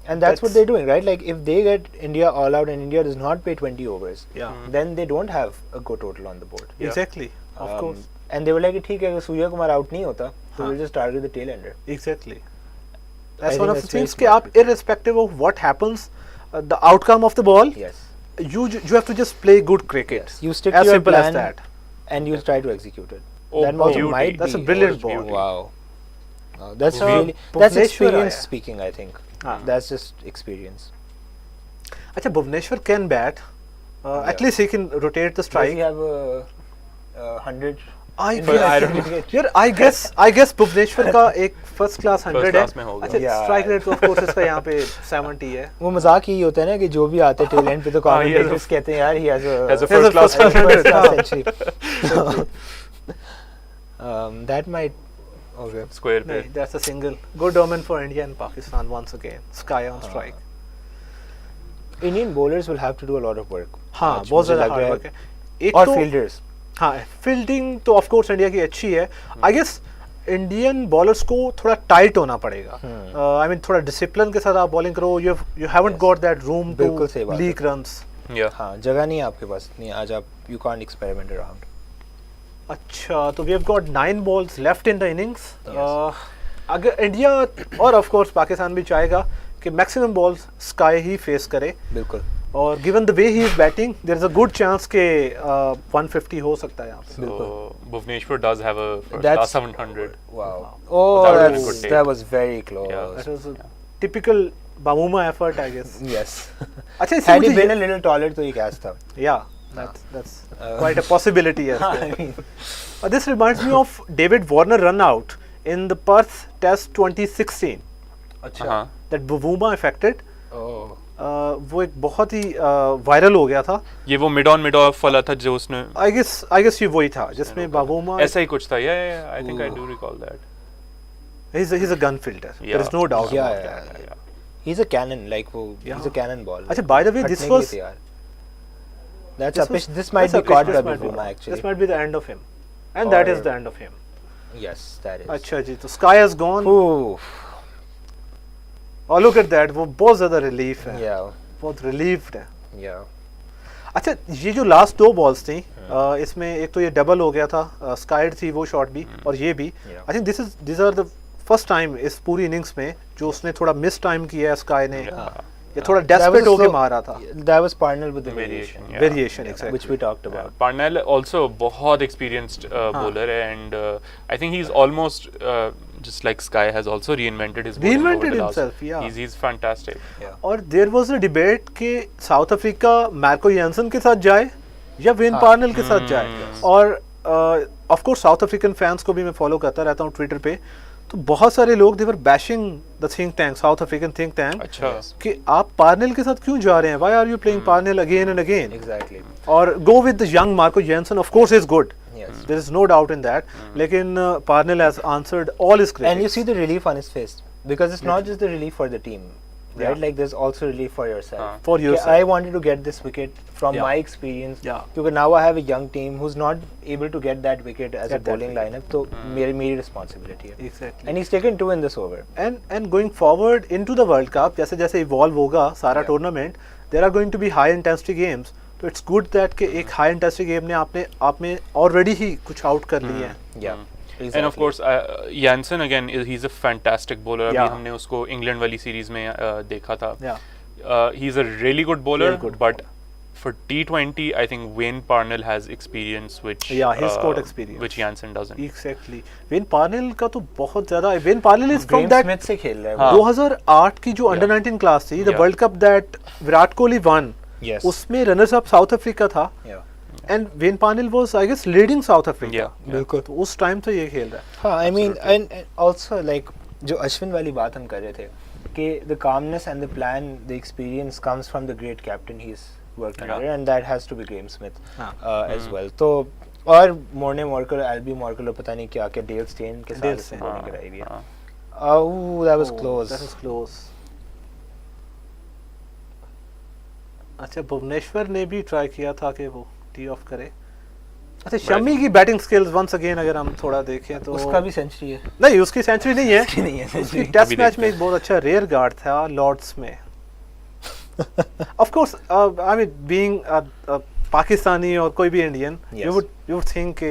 and that's what they're doing right like if they get India all out and India does not play 20 overs Yeah. then they don't have a go total on the board Yeah. Exactly. Of course. and they were like ठीक है अगर Surya Kumar out नहीं होता तो हाँ. we'll just target the tail ender Exactly. I That's think one of the that's very things कि smart आप irrespective of what happens, the outcome of the ball, yes you have to just play good cricket. yes you stick As to your simple plan as that. and you try to execute it Oh, that also beauty. might That's a be brilliant Oh, ball. beauty. wow that's Bhuv- really that's Bhuvneshwar experience आया. speaking I think हाँ. that's just experience अच्छा, Bhuvneshwar can bat. At least he can rotate the does strike. he have a 100 I But I don't know. यार I guess Bhuvneshwar का एक first class 100 है. class में होगा. अच्छा, Yeah. strike rate तो of course इसका यहाँ पे 70 है. वो मजाक ही होता है ना कि जो भी आते हैं टेल एंड पे तो हाँ, ये कमेंटेटर्स कहते हैं यार he has As a a first class first 100. class century that might okay Square नहीं, पे. that's a single. Good omen for India and Pakistan once again. Sky on strike. Indian bowlers will have to do a lot of work हाँ, आज बहुत मुझे ज़्यादा लग रहा hard है। work है. एक और तो fielders हाँ, फील्डिंग तो ऑफ कोर्स इंडिया की अच्छी है. आई गेस इंडियन बॉलर्स को थोड़ा टाइट होना पड़ेगा. आई मीन थोड़ा डिसिप्लिन के साथ आप बॉलिंग करो. You haven't got that room बिल्कुल टू सही बात लीक रन्स. Yeah. हाँ जगह नहीं है आपके पास नहीं आज आप you can't experiment around अच्छा, तो we have got 9 balls left in the innings. Yes. अगर इंडिया और ऑफ कोर्स पाकिस्तान भी चाहेगा कि मैक्सिमम बॉल्स स्काई ही फेस करे, बिल्कुल और given the way he is batting there is a good chance के 150 हो सकता है यहाँ पे. So Bhuvneshwar does have a first That's- class 700. wow Wow. oh That was a good take. that was very close Yeah. That was a typical Bavuma effort, I guess. yes अच्छा, इससे had he मुझे been a little taller तो ये catch था yeah, that's quite a possibility as well. I mean, This reminds me of David Warner run out in the Perth Test 2016 अच्छा that Bavuma affected. oh वो एक बहुत ही viral हो गया था. ये वो mid on mid off वाला था जो उसने I guess ये वही था जिसमें Bavuma ऐसा ही कुछ था. Yeah, I think I do recall that. he's a gun fielder. There is Yeah. no doubt Yeah, about yeah, that. Yeah. he's a cannon like वो he's Yeah. a cannon ball अच्छा, by the way, this फटने के लिए was तैयार. That's this a pitch. was- This might that's be a pitch, caught this by might be- Bavuma actually. This might be the end of him, and that is Or- the end of him. Yes, that is. अच्छा जी, तो Sky has gone. Ooh, और look at that, वो बहुत ज़्यादा relief है. yeah, बहुत relieved है. yeah. अच्छा, ये जो लास्ट 2 बॉल्स थी, इसमें एक तो ये डबल हो गया था, स्काइड थी वो शॉट भी, और ये भी. Yeah. I think this are the first time इस पूरी इनिंग्स में जो उसने थोड़ा मिस टाइम किया है स्काई ने. ये थोड़ा That was डेस्परेट होके so- मारा था. That was Parnell with the Variation, variation, yeah. Variation which exactly. we talked about. Parnell also बहुत experienced bowler है and I think he's almost just like Sky has also reinvented his bowling over the last. Himself, yeah. He's fantastic. Yeah. और there was a debate कि South Africa Marco Jansen के साथ जाए या Wayne Parnell के साथ जाए, और of course south African fans को भी मैं फॉलो करता रहता हूँ ट्विटर पे, तो बहुत सारे लोग they were bashing the think tank, South African think tank, अच्छा कि आप पार्नेल के साथ क्यों जा रहे हैं, why are you playing Parnell again and again, Exactly. और go with the young Marco Jansen, of course is good, Yes. there is no doubt in that, लेकिन Parnell has answered all his critics. And you see the relief on his face, because it's not just the relief for the team, right? Yeah. Like there's also relief for yourself. For Okay, yourself. I wanted to get this wicket from Yeah. my experience. Yeah. Because now I have a young team who's not able to get that wicket as Get a that bowling wicket. lineup. So मेरी responsibility है. Exactly. And he's taken 2 in this over. And going forward into the World Cup, जैसे जैसे evolve होगा सारा Yeah. Tournament, there are going to be high intensity games. तो it's good that कि एक high intensity game ने आप में ऑलरेडी ही कुछ आउट कर लिया है. Yeah. And of course, Jansen again, he's a fantastic bowler. Yeah. अभी हमने उसको इंग्लैंड वाली सीरीज में देखा था. Yeah. He's a really good bowler, Really good but for T20, I think Wayne Parnell has experience which he's got experience which Jansen doesn't. Exactly. Wayne Parnell का तो बहुत ज्यादा, Wayne Parnell is from Graham that Smith से खेल रहा है. हाँ. 2008 की जो अंडर 19 क्लास थी, the Yeah. World cup that Virat Kohli won, Yes. उसमें रनर्स अप साउथ अफ्रीका था, Yeah. And Wayne Parnell was I guess leading South Africa. Yeah. बिल्कुल. तो उस टाइम तो ये खेल रहा है. हाँ, I mean, and also like जो अश्विन वाली बात हम कर रहे थे कि the calmness and the plan, the experience comes from the great captain he's worked Yeah. under, and that has to be Graham Smith हाँ. as well. तो और मोर्ने मॉर्कल, एल्बी मॉर्कल, पता नहीं क्या क्या, डेल स्टेन के साथ Dale इसने Steyn. bowling कराई हुई है. हाँ. That was close. That was close. अच्छा, भुवनेश्वर ने भी ट्राई किया था कि वो टी ऑफ करे. अच्छा, शमी की बैटिंग स्किल्स वंस अगेन अगर हम थोड़ा देखें तो उसका भी सेंचुरी है. नहीं, उसकी सेंचुरी नहीं है. उसकी नहीं है उसकी century. टेस्ट अभी मैच देखते में हैं. एक बहुत अच्छा रेयर गार्ड था लॉर्ड्स में. Of course I mean being Pakistani और कोई भी Indian, Yes. You would think कि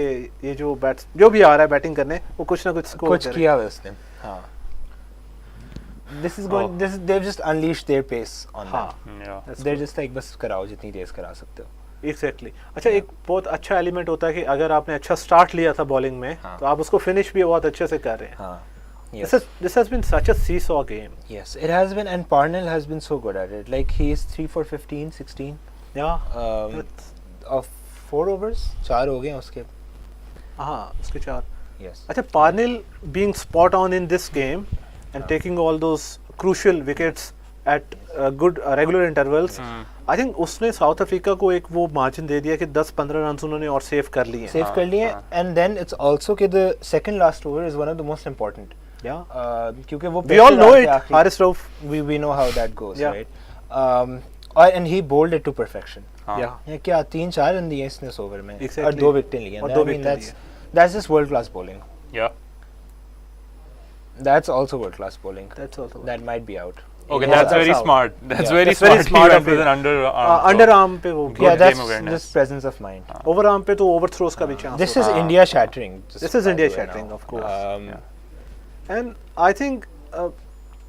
ये जो जो भी आ रहा है बैटिंग करने, वो कुछ ना कुछ स्कोर कुछ किया हुआ उसने. हाँ. They've just unleashed their pace on हाँ. that. Yeah. They're just like बस कराओ जितनी तेज करा सकते हो. एग्जैक्टली. अच्छा, एक बहुत अच्छा एलिमेंट होता है कि अगर आपने अच्छा स्टार्ट लिया था बॉलिंग में, हाँ. तो आप उसको फिनिश भी बहुत अच्छे से कर रहे हैं. हाँ. Yes. This has been such a seesaw game. Yes, it has been, and Parnell has been so good at it. Like he's 3 for 15, 16. Yeah. Um, of 4 overs, 4 हो गए हैं उसके. हाँ, उसके 4. Yes. अच्छा, Parnell being spot on in this game and taking all those crucial wickets at good regular intervals, I think उसने south Africa को एक वो मार्जिन दे दिया कि 10-15 रन उन्होंने और सेव कर लिए. Save कर लिए, and then it's also कि the second last over is one of the most important. Yeah. क्योंकि वो We all know pressure it. आके आखिरी- Haris Rauf. we know how that goes, Yeah. right? And he bowled it to perfection. हाँ. Yeah. ये क्या 3-4 run दिए इसने इस ओवर में, Exactly. और 2 विकेट लिए. और I 2 mean, wicket that's just world class bowling. Yeah. That's also world class bowling. That's also That might be out. Okay, Yeah, that's very that's out. smart. That's Yeah. very That's very smart. smart He of went with him. an underarm. Under arm पे वो Good Yeah, game that's awareness. just presence of mind. Over arm पे तो over throws का भी chance. This is India shattering. just This is by India the way shattering, now. of course. Yeah. And I think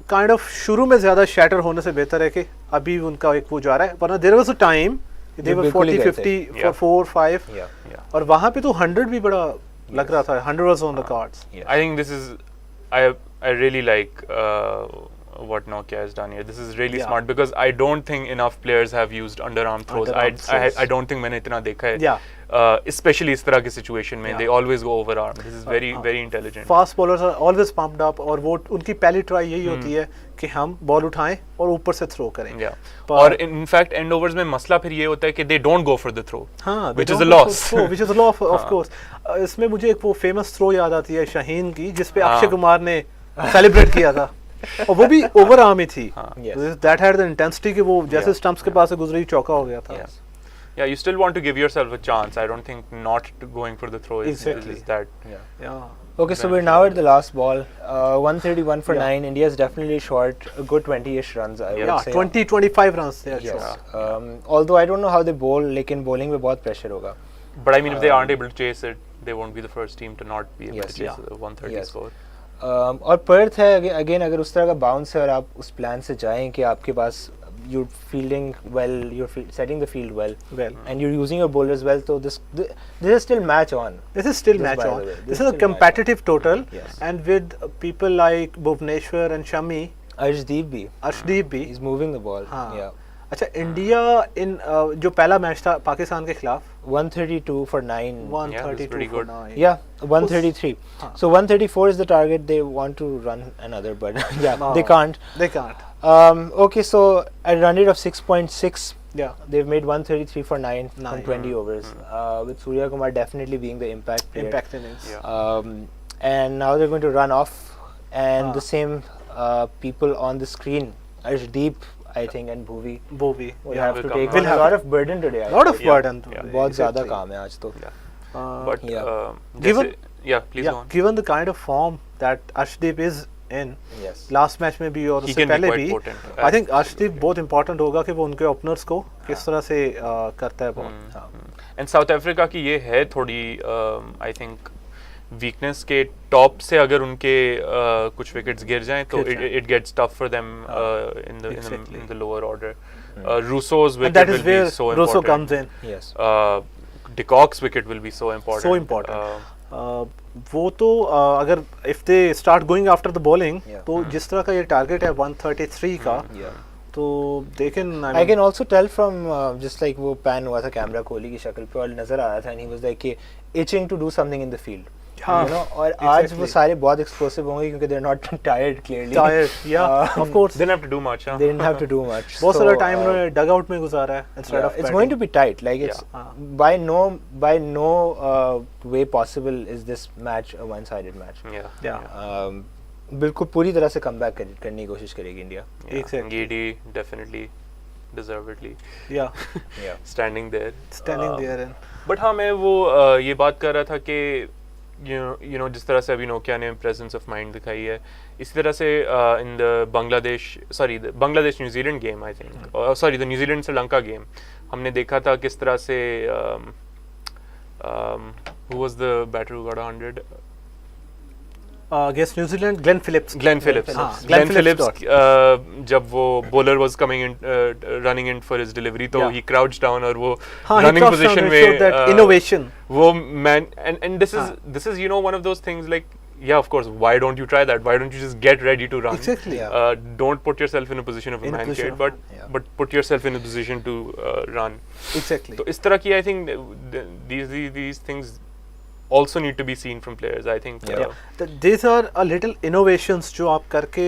kind of शुरू में ज्यादा shatter होने से बेहतर है कि अभी उनका एक वो जा रहा है, वरना देयर वाज अ टाइम दे वर बिल्कुल ही 40 गए 50 Yeah. For 4-5, Yeah. Yeah. और वहां पे तो 100 भी बड़ा लग रहा था. 100 was on the cards. Yes. I think this is, I really like what Nokia has done here. This is really Yeah. smart because I don't think enough players have used underarm throws. Underarm throws. I don't think मैंने इतना देखा है. Yeah. Especially इस तरह की situation में, Yeah. they always go overarm. This is very intelligent. Fast bowlers are always pumped up, और वो उनकी पहली ट्राई यही होती है कि हम बॉल उठाएं और ऊपर से थ्रो करें. Yeah. पर- और in fact end overs में मसला फिर ये होता है कि they don't go for the throw. हाँ, which is a loss. which is a loss of course. इसमें मुझे एक वो फेमस थ्रो याद आती है शाहीन की, जिसपे हाँ. अक्षय कुमार ने सेलिब्रेट किया था, और वो भी ओवर आर्म ही थी. Yes. That had the intensity कि वो जैसे Yeah. स्टंप्स के पास से गुजरी चौका हो गया था. Yes. Yeah, you still want to give yourself a chance. I don't think not going for the throw Exactly. is that. Yeah. Yeah. Okay, so we're now at the last ball. 131 for Yeah. 9. India's definitely short a good 20-ish runs, I would Yeah, say. 20-25 runs they are Yes. short. Although I don't know how they bowl, लेकिन bowling में बहुत pressure होगा. But I mean, if they aren't able to chase it, they won't be the first team to not be able Yes, to chase yeah. the 130 Yes. score. और Perth है again, अगर उस तरह का bounce है और आप उस प्लान से जाएं कि आपके पास you're fielding well, you're setting the field well, and you're using your bowlers well. So this is still match on. This is still match on. This is a competitive total, and with people like Bhuvneshwar and Shami, Arshdeep bhi, he's moving the ball. Yeah. अच्छा India in जो पहला match था पाकिस्तान के खिलाफ 132 for 9. 132 for 9. Yeah, 133. So 134 is the target. They want to run another, but yeah, they can't. They can't. Okay, so a run rate of 6.6. Yeah, they've made 133 for 9 from 20 overs. With Surya Kumar definitely being the impact player. Impact innings. And now they're going to run off, and the same people on the screen, Arshdeep, I think, and Bhuvi will have to take a lot of burden today. A lot of burden. बहुत ज़्यादा काम है आज तो. But please go on. Given the kind of form that Arshdeep is in, last match में भी और उससे पहले भी, I think Arshdeep बहुत important होगा कि वो उनके ओपनर्स को किस तरह से करता है बॉल. And South Africa की ये है थोड़ी I think वीकनेस के टॉप से अगर उनके कुछ विकेट्स गिर जाएं तो it gets tough for them in the lower order. Russo's wicket will be so important. Russo comes in. Yes. De Kock's wicket will be so important. So important. वो तो अगर if they start going after the bowling, तो जिस तरह का ये target है 133 का, तो they can. I can also tell from just like वो पैन हुआ था कैमरा कोहली की शक्ल पे और नजर आ रहा था, and he was like itching to do something in the field. You know, और आज वो सारे बहुत explosive होंगे क्योंकि they're not tired clearly. Tired, yeah, of course. They didn't have to do much. They didn't have to do much. बहुत सारा time उन्होंने dugout में गुजारा है instead of. It's going to be tight. Like it's by no way possible is this match a one-sided match. Yeah. बिल्कुल पूरी तरह से कमबैक करने की कोशिश करेगी India. Gedi definitely deservedly. Yeah. Standing there. And. But हाँ मैं वो ये बात कर रहा था कि you know जिस तरह से अभी नोकिया ने presence of mind दिखाई है, इसी तरह से in the Bangladesh New Zealand game I think, the New Zealand Sri Lanka game हमने देखा था किस तरह से who was the batter who got 100? Against New Zealand, Glenn Phillips. Glenn Phillips. जब वो bowler was coming in, running in for his delivery, तो he crouched down और वो running position में that innovation. वो man and this is you know one of those things like of course why don't you try that, why don't you just get ready to run. Exactly. Don't put yourself in a position of a man kid, but put yourself in a position to run. Exactly. तो इस तरह की I think these things also need to be seen from players. I think these are a little innovations जो आप करके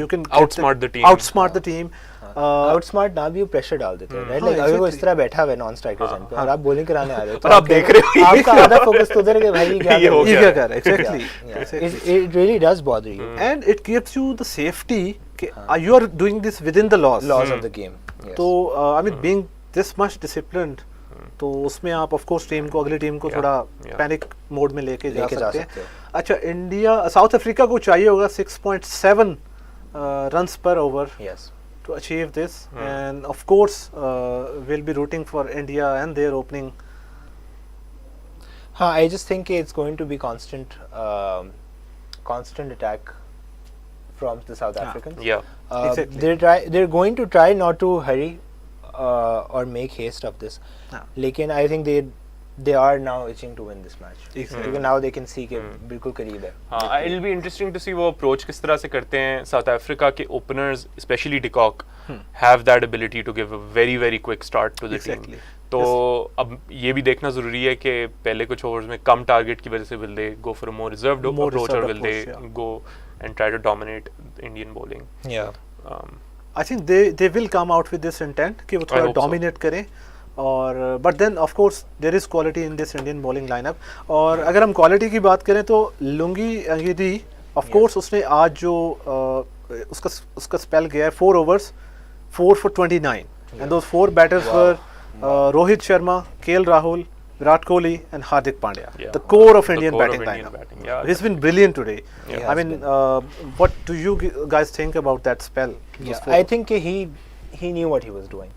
you can outsmart the team. Outsmart ना भी वो pressure डाल देते हैं, right? Like अगर वो इस तरह बैठा हुआ है non striker end पे और आप bowling कराने आ रहे हो, और आप देख रहे हो आपका आधा focus तो उधर के भाई क्या कर रहा है. Exactly. It really does bother you, and it gives you the safety कि you are doing this within the laws of the game. तो I mean being this much disciplined, तो उसमें आप ऑफ कोर्स टीम को अगली team को थोड़ा panic mode में लेके जा सकते हैं. अच्छा इंडिया साउथ अफ्रीका को चाहिए होगा 6.7 रन्स पर over to achieve this, and of course we'll be rooting for India and their opening. I just think it's going to be constant attack from the South Africans. Exactly. They're going to try not to hurry or make haste of this. लेकिन I think they are now itching to win this match. Because now they can see कि बिल्कुल करीब है. It'll be interesting to see वो approach किस तरह से करते हैं. South Africa के openers, especially De Kock, have that ability to give a very very quick start to the team. तो अब ये भी देखना ज़रूरी है कि पहले कुछ ओवर्स में कम टारगेट की वजह से will they go for a more reserved approach or will they go and try to dominate Indian bowling. I think they will come out with this intent कि वो थोड़ा dominate करें. और but then of course there is quality in this Indian bowling lineup. और अगर हम quality की बात करें तो लुंगी अंगिदी of course उसने आज जो उसका spell गया है 4 overs 4 for 29 and those 4 batters were Rohit Sharma, KL Rahul, Virat Kohli and Hardik Pandya, the core of Indian batting lineup. He's been brilliant today. I mean what do you guys think about that spell? I think he knew what he was doing,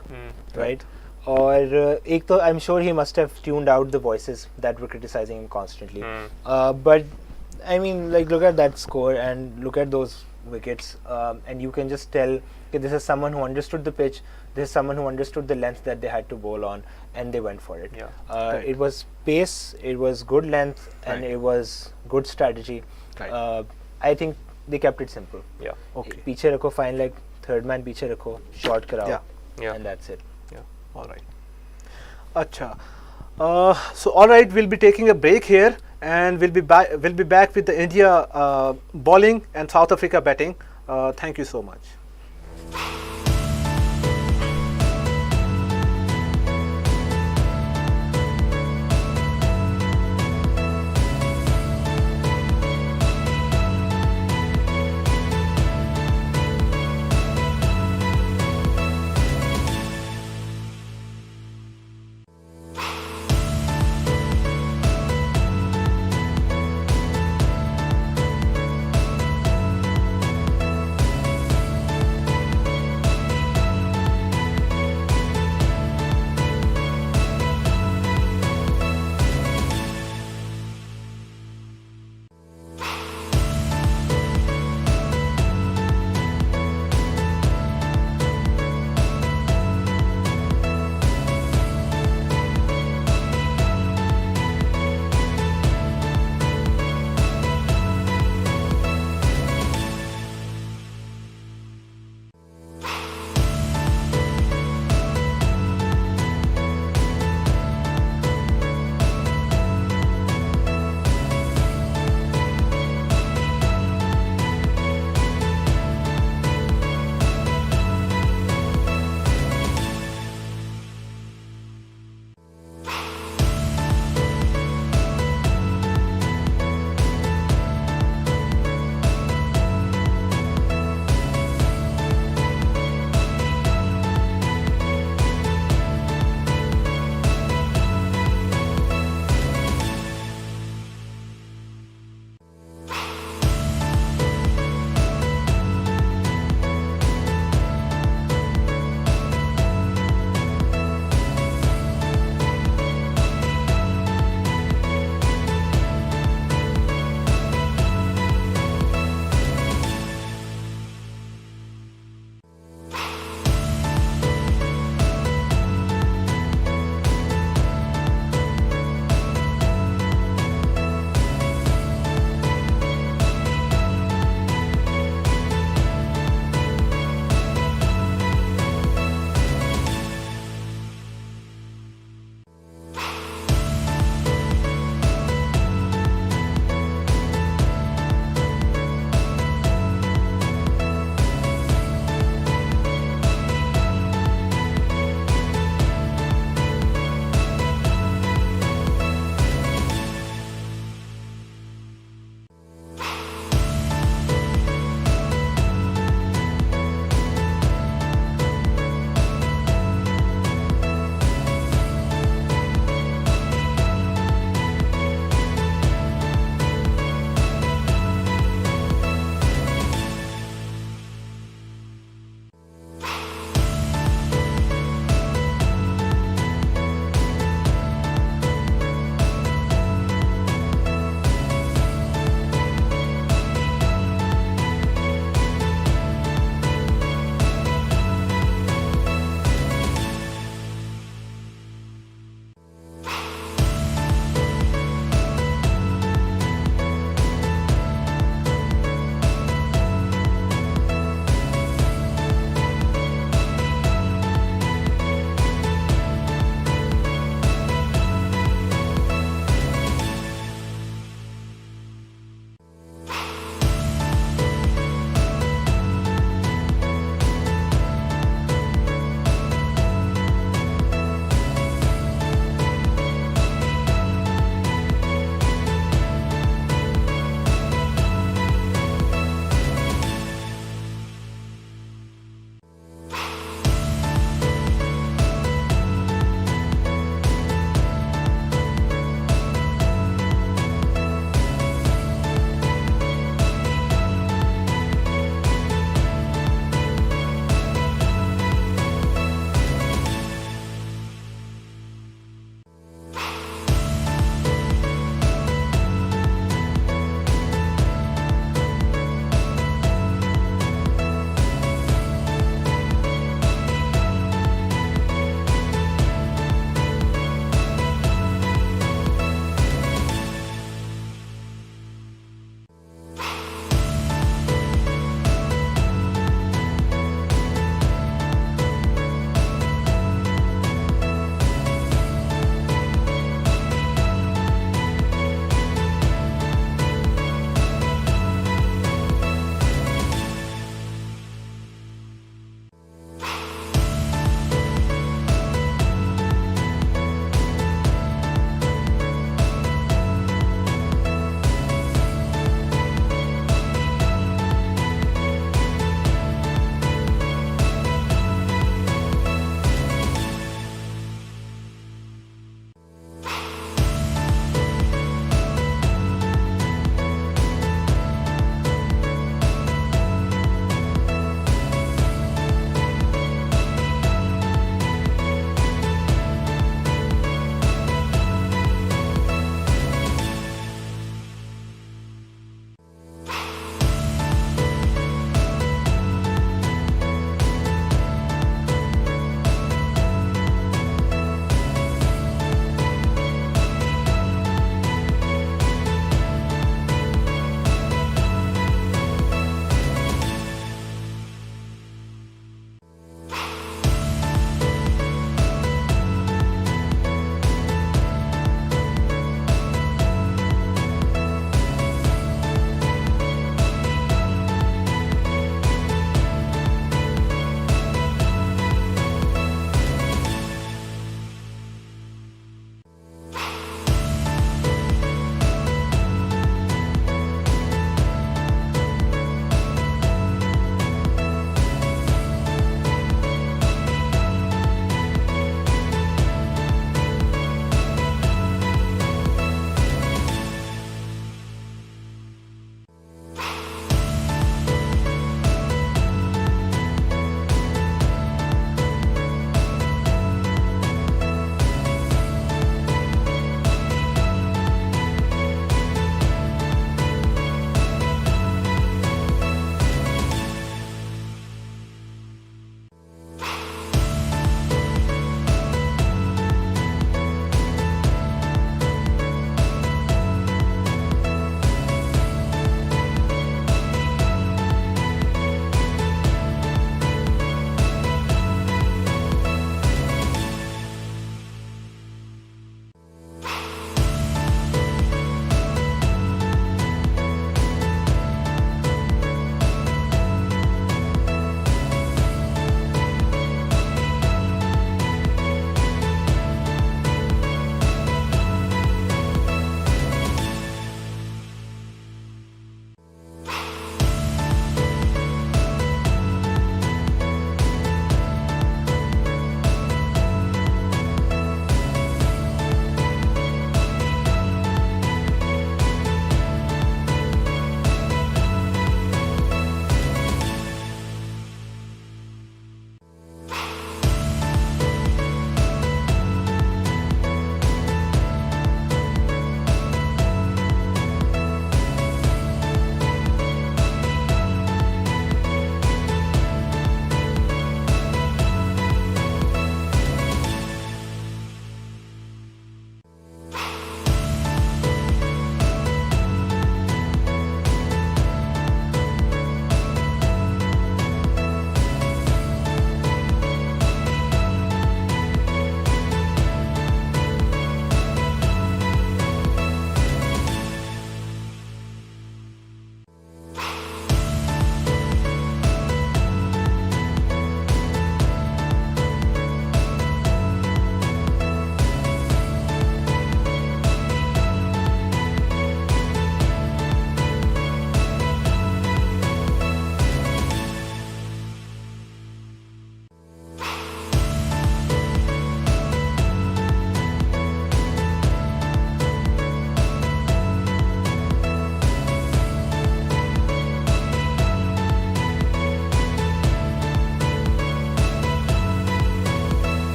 right? और एक तो I'm sure he must have tuned out the voices that were criticizing him constantly. But I mean like look at that score and look at those wickets and you can just tell Okay, this is someone who understood the pitch. This is someone who understood the length that they had to bowl on, and they went for it. Yeah. Right. It was pace, it was good length, and Right. it was good strategy. Right. I think they kept it simple. Yeah. Okay. पीछे रखो fine leg, third man पीछे रखो, short कराओ, Yeah. and that's it. All right. Acha. So all right, we'll be taking a break here, and we'll be back with the India bowling and South Africa batting. Thank you so much.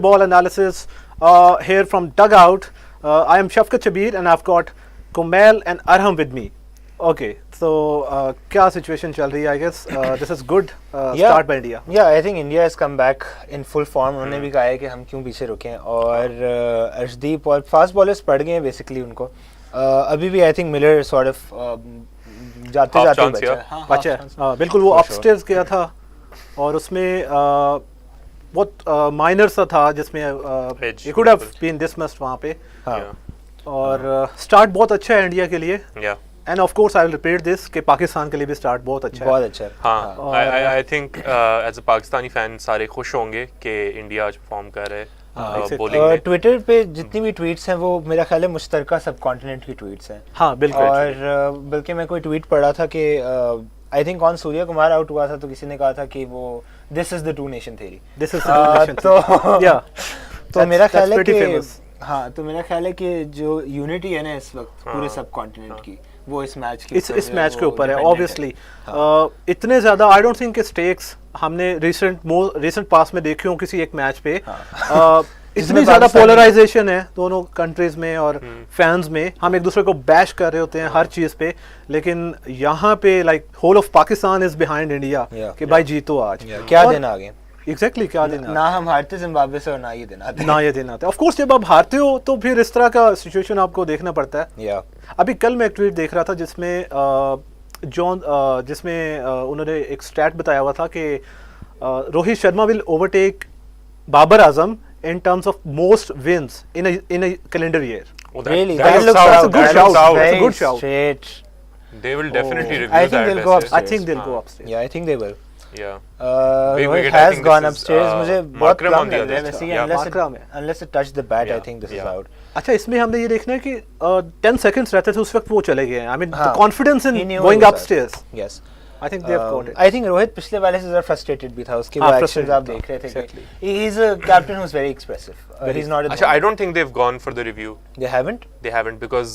ball analysis here from Dugout. I am Shafkat Shabir and I've got Kumail and Arham with me. Okay, so क्या situation चल रही है? I guess this is good start by India. Yeah, I think India has come back in full form. उन्होंने भी कहा है कि हम क्यों पीछे रुके, और अर्शदीप और फास्ट बॉलर्स पड़ गए हैं बेसिकली उनको. अभी भी I think Miller sort of जाते बचा है. बिल्कुल, वो अपस्टेयर्स गया था और उसमें बहुत माइनर सा था जिसमें it could have been dismissed वहाँ पे. और स्टार्ट बहुत अच्छा है इंडिया के लिए. And of course I will repeat this कि पाकिस्तान के लिए भी स्टार्ट बहुत अच्छा है. बहुत अच्छा है. हाँ, I think as a Pakistani fan सारे खुश होंगे कि इंडिया आज परफॉर्म कर रहे हैं बॉलिंग में. ट्विटर पे जितनी भी ट्वीट्स हैं वो मेरा ख्याल है मुश्तरका सब कॉन्टिनेंट की ट्वीट्स हैं. हाँ बिल्कुल. और बल्कि मैं कोई ट्वीट पढ़ा था कि I think on Surya Kumar out हुआ था तो किसी ने कहा था कि वो this is the two nation theory. This is the two nation theory. तो मेरा ख्याल है कि हाँ, तो मेरा ख्याल है कि जो यूनिटी है ना इस वक्त पूरे सब कॉन्टिनेंट की, वो इस मैच के ऊपर है ऑब्वियसली. इतने ज्यादा आई डोंट थिंक स्टेक्स हमने रिसेंट पास में देखे हो किसी एक मैच पे. इतनी ज्यादा पोलराइजेशन है दोनों कंट्रीज में और फैंस में. हम एक दूसरे को बैश कर रहे होते हैं हर चीज पे, लेकिन यहाँ पे like whole of Pakistan is behind India कि भाई जीतो आज. क्या दिन आ गए. एग्जैक्टली क्या देना. ना हम हारते जिम्बाब्वे से और ना ये दिन आते. ऑफ कोर्स जब आप हारते हो तो फिर इस तरह का सिचुएशन आपको देखना पड़ता है. अभी कल मैं एक ट्वीट देख रहा था जिसमें उन्होंने एक स्टैट बताया हुआ था कि Rohit Sharma will overtake Babar Azam in terms of most wins in a calendar year. Really, that's a good shout. That's a good shout. They will definitely review I think that. They'll go upstairs. I think they'll go upstairs. Yeah, I think they will. Yeah. Rohit has gone upstairs. मुझे बहुत कम लग रहा है वैसे ही. Unless it touched the bat, I think this is out. अच्छा, इसमें हमने ये देखना है कि 10 seconds रहते थे उस वक्त वो चले गए. I mean the confidence in going upstairs. Yes. I think they have got it. I think Rohit पिछले वाले से ज़रा frustrated भी था. उसके बाद actions आप देख रहे थे. Exactly. He's a captain who's very expressive. He's not. अच्छा, I don't think they've gone for the review. They haven't. They haven't because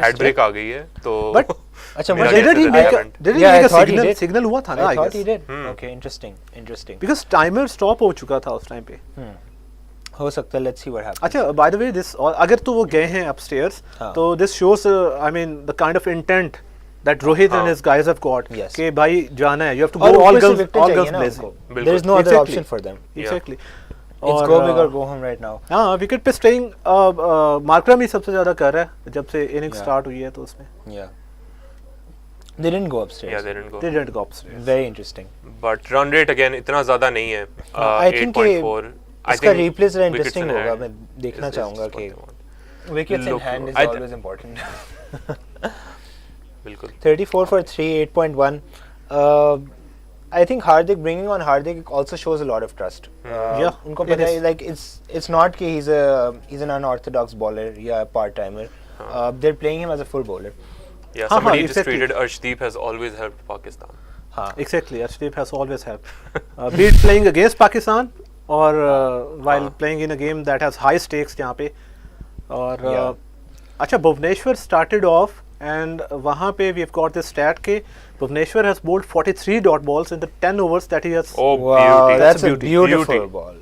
ad break आ गई है तो. But अच्छा, मुझे did he make a signal हुआ था ना? I thought he did. Okay, interesting. Because timer stop हो चुका था उस टाइम पे. हो सकता है. Let's see what happens. अच्छा, by the way, this अगर तो वो गए हैं upstairs तो this shows I mean the kind of intent that Rohit and his guys have got. Yes. कि भाई जाना है. You have to go all guns blazing. There is no other option for them. Exactly. It's go big or go home right now. हाँ, wicket पे staying Markram ही सबसे ज्यादा कर रहा है जब से इनिंग स्टार्ट हुई है तो उसमें. Yeah. They didn't go upstairs. Yeah, they didn't go. They didn't go upstairs. Very interesting. But run rate again इतना ज़्यादा नहीं है. I think 8.4. इसका replay ज़रा interesting होगा. मैं देखना चाहूँगा कि wickets in hand is always important. बिल्कुल. 34 for 3, 8.1. I think bringing on Hardik also shows a lot of trust. Yeah, उनको पता है like it's not कि he's an unorthodox bowler या part timer. They're playing him as a full bowler. Yeah, somebody just tweeted Arshdeep has always helped Pakistan. Exactly, Arshdeep has always helped. Be it playing against Pakistan or while playing in a game that has high stakes यहाँ पे. और अच्छा, Bhubaneswar started off and वहाँ पे we have got this stat के Bhuvneshwar has bowled 43 dot balls in the 10 overs that he has. Oh, wow, beauty. That's a beautiful ball.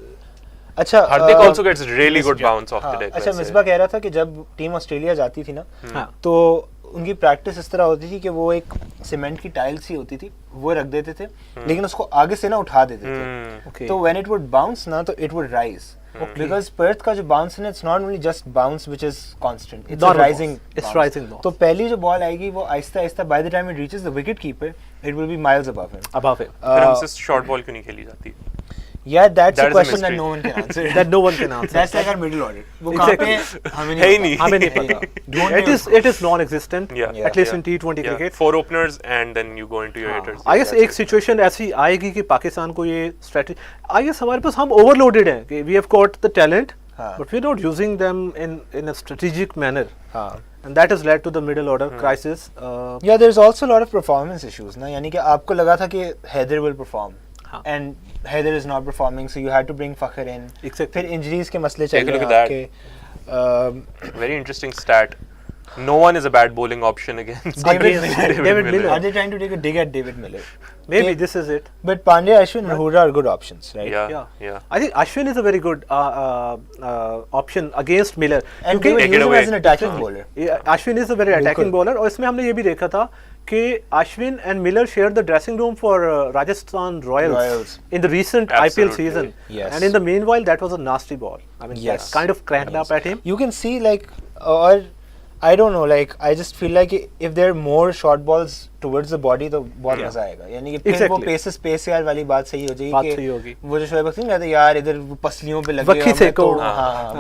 अच्छा, Hardik also gets really good bounce off the deck. अच्छा, मिसबा कह रहा था कि जब team Australia जाती थी ना तो उनकी प्रैक्टिस इस तरह होती थी कि वो एक सीमेंट की टाइल सी होती थी वो रख देते थे लेकिन उसको आगे से ना उठा देते थे. तो व्हेन इट वुड बाउंस ना तो it would rise. Because Perth का जो bounce है, it's not only just bounce which is constant. It's a rising. It's rising bounce. तो पहली जो बॉल आएगी वो आहिस्ता-आहिस्ता by the time it reaches the wicket keeper, it will be miles above him. Above him. फिर हमसे short ball क्यों नहीं खेली जाती? Yeah, that's a question that no one can answer. That no one can answer. That's like our middle order. वो कहाँ पे है ही नहीं पता. It is non-existent. At least in T20 cricket. 4 openers and then you go into your hitters. I guess एक situation ऐसी आएगी कि पाकिस्तान को ये strategy. I guess हमारे पास हम overloaded हैं कि we have got the talent, but we're not using them in a strategic manner. And that has led to the middle order crisis. Yeah, there's also a lot of performance issues ना. यानी कि आपको लगा था कि Haider will perform. And Haider is not performing, so you had to bring Fakhr in. Exactly. फिर injuries के मसले चल रहे हैं आपके. Very interesting stat. No one is a bad bowling option against David Miller. Are they trying to take a dig at David Miller? Maybe this is it. But Pandya, Ashwin, and Hooda are good options, right? Yeah. I think Ashwin is a very good option against Miller. And they will use him as an attacking bowler. Ashwin is a very attacking bowler. और इसमें हमने ये भी देखा था कि Ashwin and Miller shared the dressing room for Rajasthan Royals in the recent IPL season. Yes. And in the meanwhile, that was a nasty ball. I mean, that kind of cracked up at him. You can see like, or I don't know, like I just feel like if there are more short balls towards the body, तो बहुत मजा आएगा. यानी कि फिर वो pace यार वाली बात सही हो जाएगी कि वो जो शोएब अख्तर कहते हैं यार इधर पसलियों पे लगे वक्की सेको.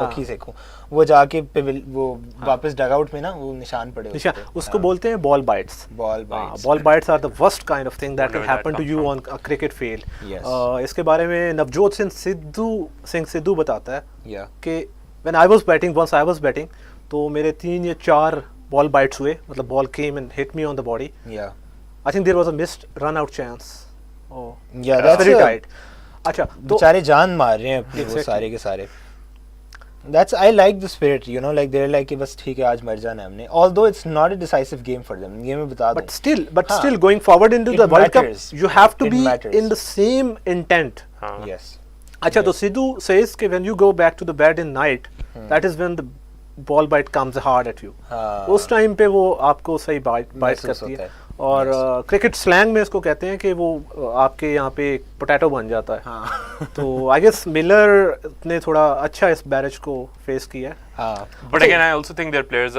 वक्की सेको. वो जाके वो वापस डगआउट में ना वो निशान पड़े होते हैं. उसको बोलते हैं ball bites. Ball bites are the worst kind of thing that can happen to you on a cricket field. इसके बारे में नवजोत सिंह सिद्धू बताता है कि when I was batting तो मेरे 3 या 4 बॉल बाइट्स हुए, मतलब ball came and hit me on the body. I think there was a missed run out chance. That's very tight. अच्छा तो बेचारे जान मार रहे हैं वो सारे के सारे. That's I like the spirit, you know, like they're like कि बस ठीक है आज मर जाना है हमने. Although it's not a decisive game for them, ये मैं बता दूँ. But still going forward into the World Cup, you have to be in the same intent. Yes. अच्छा तो सिद्धू says कि when you go back to the bed in night, that is when the ball bite comes hard at you. उस time पे वो आपको सही bite करती है. और क्रिकेट स्लैंग में इसको कहते हैं कि वो आपके यहाँ पे पोटैटो बन जाता है. तो आई गेस मिलर ने थोड़ा अच्छा इस बैरेज को फेस किया है. But again, I also think their players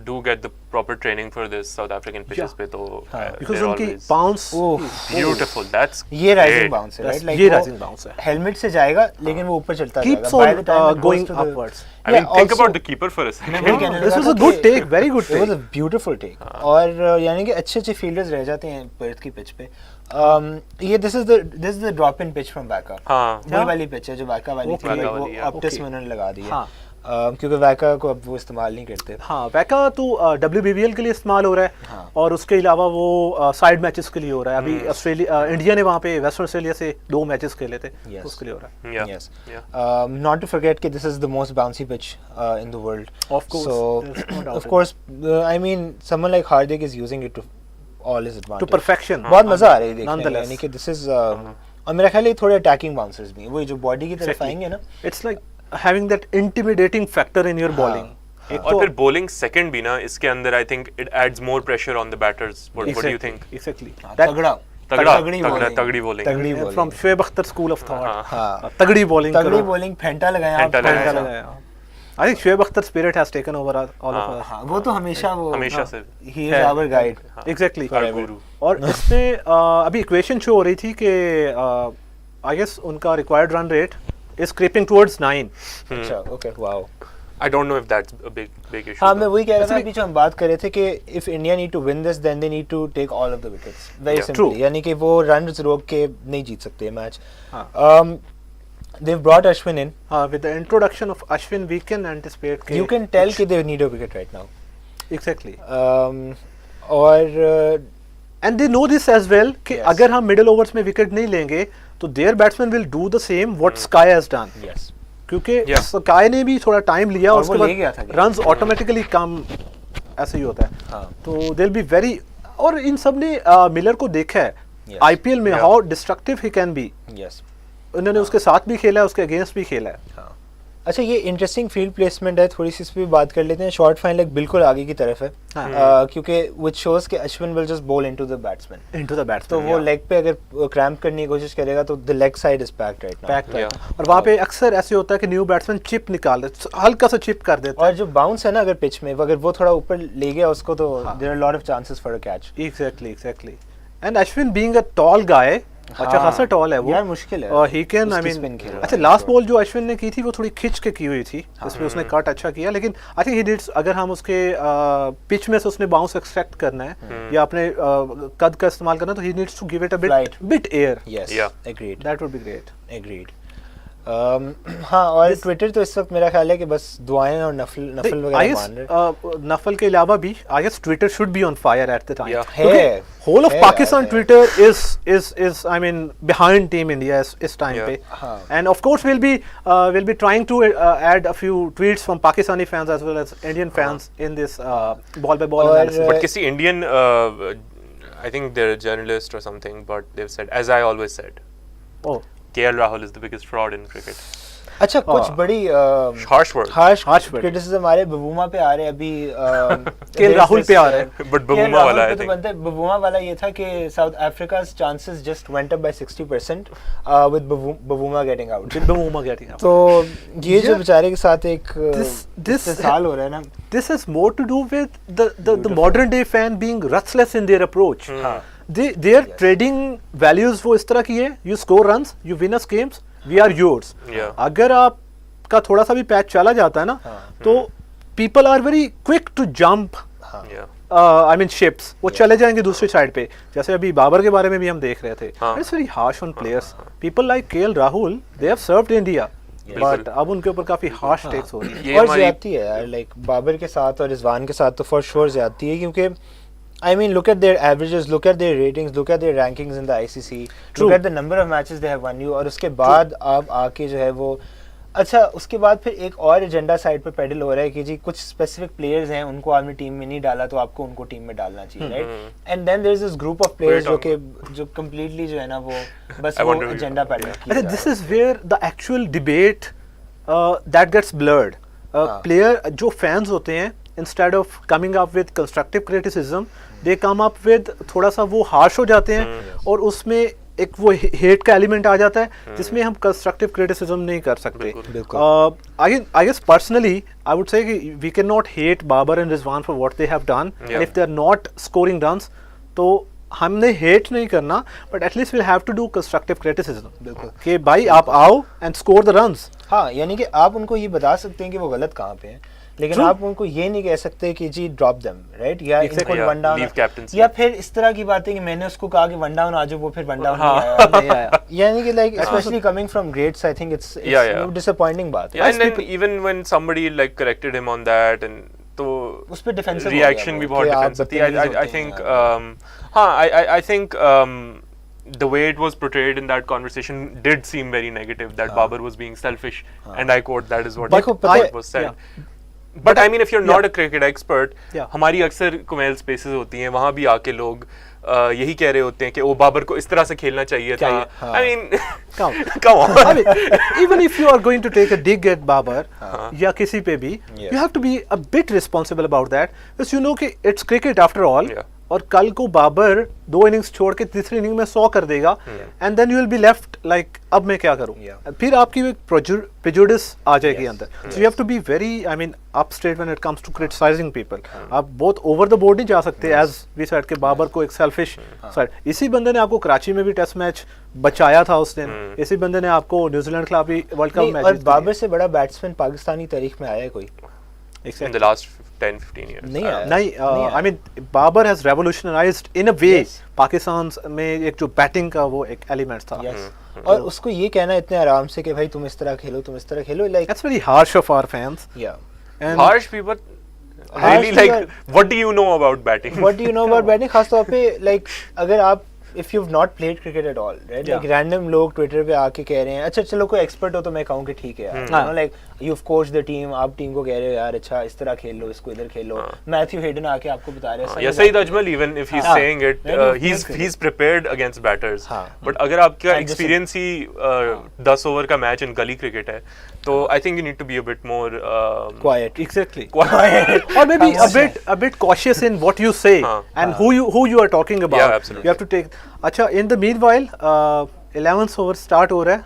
do get the proper training for this South African pitches पे तो because उनकी bounce beautiful. That's ये rising bounce है, right? Like ये rising bounce है. Helmet से जाएगा लेकिन वो ऊपर चलता keeps on going upwards. I mean, think about the keeper for a second. This was a good take, very good take. It was a beautiful take. और यानी कि अच्छे फील्डर्स रह जाते हैं पर्थ की पिच पे. ये this is the drop in pitch from Waka. वही वाली पिच है जो Waka वाली थी, वो ऑप्टिस में उन्होंने लगा दी है. क्योंकि वैका को अब वो इस्तेमाल नहीं करते. वैका तो WBBL के लिए इस्तेमाल हो रहा है और उसके अलावा वो साइड मैचेस के लिए हो रहा है. अभी ऑस्ट्रेलिया इंडिया ने वहाँ पे वेस्ट ऑस्ट्रेलिया से 2 मैचेस खेले थे, उसके लिए हो रहा है. Yes. Not to forget कि this is the most bouncy pitch in the world. Of course. Of course. I mean, someone like Hardik is using it to all his advantage. To perfection. बहुत मजा आ रहा है देखने में. यानी कि this is और मेरा ख्याल है थोड़े अटैकिंग बाउंसर्स भी हैं, वही जो बॉडी की तरफ आएंगे ना. It's like having that intimidating factor in your bowling. और फिर bowling second भी ना इसके अंदर I think it adds more pressure on the batters. What do you think? Exactly. तगड़ी bowling. From Shoaib Akhtar school of thought. तगड़ी bowling फेंटा लगाया. I think Shoaib Akhtar spirit has taken over all of us. वो तो हमेशा से he is our guide. Exactly. और इसमें अभी इक्वेशन शो हो रही थी कि I guess उनका required run rate is creeping towards 9. अच्छा, okay, wow. I don't know if that's a big issue. हाँ, मैं वही कह रहा था अभी जो हम बात कर रहे थे कि if India need to win this, then they need to take all of the wickets. Very simply. यानी कि वो runs रोक के नहीं जीत सकते match. They've brought Ashwin in. With the introduction of Ashwin, we can anticipate. You can tell कि they need a wicket right now. Exactly. और and they know this as well कि अगर हम middle overs में wicket नहीं लेंगे तो their batsmen will do the same what Sky has done. Yes. क्योंकि Sky ने भी थोड़ा time लिया और उसके बाद runs automatically कम ऐसे ही होता है. तो they'll be very और इन सब ने मिलर को देखा है IPL में how destructive he can be. Yes. उन्होंने उसके साथ भी खेला है, उसके अगेंस्ट भी खेला है. अच्छा, ये इंटरेस्टिंग फील्ड प्लेसमेंट है, थोड़ी सी इस पे बात कर लेते हैं. शॉर्ट फाइन लेग बिल्कुल आगे की तरफ है क्योंकि व्हिच शोज कि Ashwin will just ball into the batsman. तो वो लेग पे अगर क्रैम्प करने की कोशिश करेगा तो the leg side is packed right now. और वहाँ पे अक्सर ऐसे होता है कि न्यू बैट्समैन चिप निकाल देते, हल्का सा चिप कर देते. और जो बाउंस है ना अगर पिच में अगर वो थोड़ा ऊपर ले गया उसको तो there are lot of chances for a catch. Exactly. And Ashwin being a tall guy, अच्छा खासा टॉल है वो यार, मुश्किल है. और ही कैन आई मीन अच्छा लास्ट बॉल जो अश्विन ने की थी वो थोड़ी खिंच के की हुई थी, इसमें उसने कट अच्छा किया. लेकिन आई थिंक ही डिड, अगर हम उसके पिच में से उसने बाउंस एक्सट्रैक्ट करना है या अपने कद का इस्तेमाल करना है तो he needs to give it a bit air. Yes, agreed. That would be great. Agreed. हाँ, और ट्विटर तो इस वक्त मेरा ख्याल है कि बस दुआएं और नफल वगैरह मान रहे। नफल के अलावा भी I guess Twitter should be on fire at the time. है whole of Pakistan Twitter is I mean behind team India इस टाइम पे, and of course will be trying to add a few tweets from Pakistani fans as well as Indian fans in this ball by ball analysis. But किसी Indian I think they're a journalist or something, but they've said, as I always said, oh, KL Rahul is the biggest fraud in cricket. अच्छा, कुछ बड़ी harsh word criticism आ रहे बबूमा पे आ रहे अभी KL Rahul पे आ रहे हैं, but बबूमा वाला है, तो बनता है बबूमा वाला ये था कि South Africa's chances just went up by 60% with Bavuma getting out. तो ये जो बेचारे के साथ एक this साल हो रहा है ना, this has more to do with the modern day fan being ruthless in their approach. They are trading values वो इस तरह की है, you score runs, you win us games, we are yours. अगर आपका थोड़ा सा भी पैच चला जाता है ना, तो people are very quick to jump I mean ships, वो चले जाएंगे दूसरी साइड पे, जैसे अभी बाबर के बारे में भी हम देख रहे थे. It's very harsh on players. People like KL Rahul, they have served India, but अब उनके ऊपर काफी harsh takes हो रही है. और ज्यादती है यार, like बाबर के साथ और रिजवान के साथ तो for sure ज्यादती है, क्योंकि I mean, look at their averages, look at their ratings, look at their rankings in the ICC, look at the number of matches they have won you, और उसके बाद आप आके जो है वो, अच्छा उसके बाद फिर एक और एजेंडा साइड पे पेडल हो रहा है कि जी कुछ स्पेसिफिक प्लेयर्स हैं, उनको आपने टीम में नहीं डाला तो आपको उनको टीम में डालना चाहिए, right? And then there is this group of players जो कंप्लीटली जो है ना वो बस वो एजेंडा पेडल किया। अच्छा, this is where the actual debate that gets blurred. Player जो फैंस होते हैं, instead of coming up with constructive criticism, they come up with थोड़ा सा वो harsh हो जाते हैं, और उसमें एक वो hate का element आ जाता है जिसमें हम constructive criticism नहीं कर सकते. I guess personally I would say कि we cannot hate Babar and Rizwan for what they have done, and if they are not scoring runs, तो हमने hate नहीं करना, but at least we'll have to do constructive criticism कि भाई आप आओ and score the runs. हाँ, यानी कि आप उनको ये बता सकते हैं कि वो गलत कहाँ पे हैं, लेकिन आप उनको ये नहीं कह सकते कि जी ड्रॉप देम, राइट? या इनको वन डाउन, या फिर इस तरह की बातें कि मैंने उसको कहा कि वन डाउन आ जाओ, वो फिर वन डाउन नहीं आया. यानी कि like specially coming from greats, I think it's disappointing बात है. And then even when somebody like corrected him on that, and तो उस पे डिफेंसिव रिएक्शन भी बहुत डिफेंसिव थी. आई थिंक हां, I think the way it was portrayed in that conversation did seem very negative, that Babar was being selfish, and I quote, that is what was said. But I mean, if you're not a cricket expert, हमारी अक्सर कमेल spaces होती हैं, वहाँ भी आके लोग यही कह रहे होते हैं कि ओ बाबर को इस तरह से खेलना चाहिए था. I mean, come on. I mean, even if you are going to take a dig at Babar या किसी पे भी, you have to be a bit responsible about that, because you know कि it's cricket after all. और कल को Babar 2 innings छोड़ के तीसरी इनिंग में 100 कर देगा, and then you will be left like अब मैं क्या करूं. फिर आपकी एक प्रेजुडिस आ जाएगी अंदर. So you have to be very, I mean, up straight when it comes to criticising people. आप बहुत ओवर द बोर्ड नहीं जा सकते एज वी सेड के बाबर को एक सेल्फिश साइड. इसी बंदे ने आपको कराची में भी टेस्ट मैच बचाया था उस दिन, इसी बंदे ने आपको न्यूजीलैंड के खिलाफ भी वर्ल्ड कप मैच. और बाबर से बड़ा बैट्समैन पाकिस्तानी तारीख में आया है कोई in the last 10-15 years? नहीं, I mean, Babar has revolutionized in a way Pakistan में एक जो बैटिंग का वो एक एलिमेंट था. और उसको ये कहना इतने आराम से कि भाई तुम इस तरह खेलो, तुम इस तरह खेलो, like that's very harsh of our fans. And harsh people really, like, what do you know about batting? What do you know about batting? खास तौर पे like अगर आप if you've not played cricket at all, right? Like random लोग Twitter पे आके कह रहे हैं, अच्छा चलो कोई एक्सपर्ट हो तो मैं कहूँ कि ठीक है यार, you know, like you've coached the team, आप टीम को कह रहे हो यार अच्छा इस तरह खेल लो, इसको इधर खेलो. मैथ्यू हेडन आके आपको बता रहे हैं, या Saeed Ajmal, even if he's saying it, he's prepared against batters. But अगर आपका एक्सपीरियंस ही 10 ओवर का मैच इन गली क्रिकेट है, तो I think you need to be a bit more quiet. Exactly. Quiet. Or maybe a bit cautious in what you say and who you are talking about. Yeah, absolutely. You have to take. अच्छा, in the meanwhile, 11th over start हो रहा है.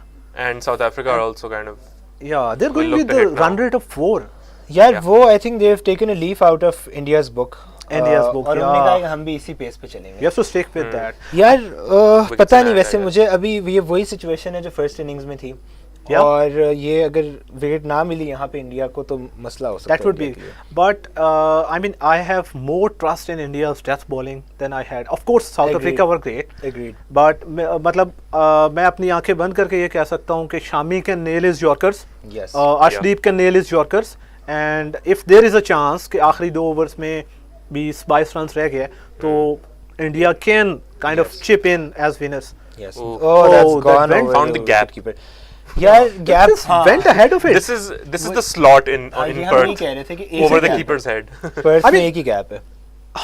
And South Africa are also kind of. Yeah, they're going with the run rate of 4. यार वो I think they've taken a leaf out of India's book. और उन्होंने कहा कि हम भी इसी पेस पे चलेंगे. You have to stick with that. यार पता नहीं, वैसे मुझे अभी ये वही सिचुएशन है जो फर्स्ट इनिंग्स में थी, Yeah. और ये अगर विकेट ना मिली यहाँ पे इंडिया को तो मसला हो सकता That है would be, इंडिया के लिए। but I mean, I have more trust in India's death bowling than I had. Of course, South Agreed. Africa were great, Agreed. but मतलब मैं अपनी आंखें बंद करके ये कह सकता हूँ कि Shami can nail his Yorkers, Yes. Arshdeep can nail his Yorkers, and if there is a chance कि आखिरी 2 overs में 20-22 runs रह गए तो India can kind of chip in as winners. Yes. Oh. Oh, that's that gone went- over found the gap. wicketkeeper. यार gap This went ahead of it. This is the slot in हम यही Perth कह रहे थे कि एक over he the gap keeper's head. है। Perth I में mean- एक ही gap है।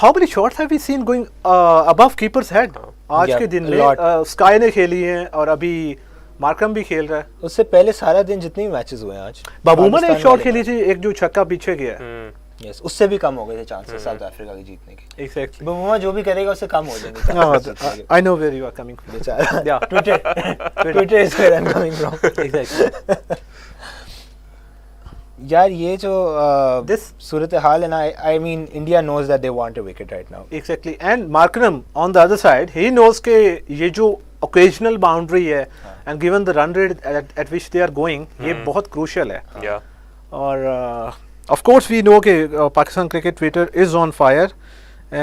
How many shots have we seen going above keeper's head? आज Yeah, के दिन a में lot. स्काई ने खेली है और अभी मार्करम भी खेल रहा है. उससे पहले सारा दिन जितने भी मैचेस हुए हैं आज बाबूमा ने एक पाकिस्तान शॉट वाले खेली थी, एक जो छक्का पीछे गया. यस उससे भी कम हो गए थे चांसेस साउथ अफ्रीका के जीतने के। Exactly. बाबूमा जो भी करेगा उससे कम हो जाएंगे No, chances जीतने के। I know where you are coming from. बेचारा Yeah. Twitter is where I am coming from. Exactly. यार ये जो This- सूरत हाल है ना, I mean India knows that they want a wicket right now. Exactly. And Markram on the other side, he knows कि ये जो occasional boundary है and given the run rate at which they are going, ये बहुत crucial है. Yeah. और of course we know कि Pakistan cricket Twitter is on fire,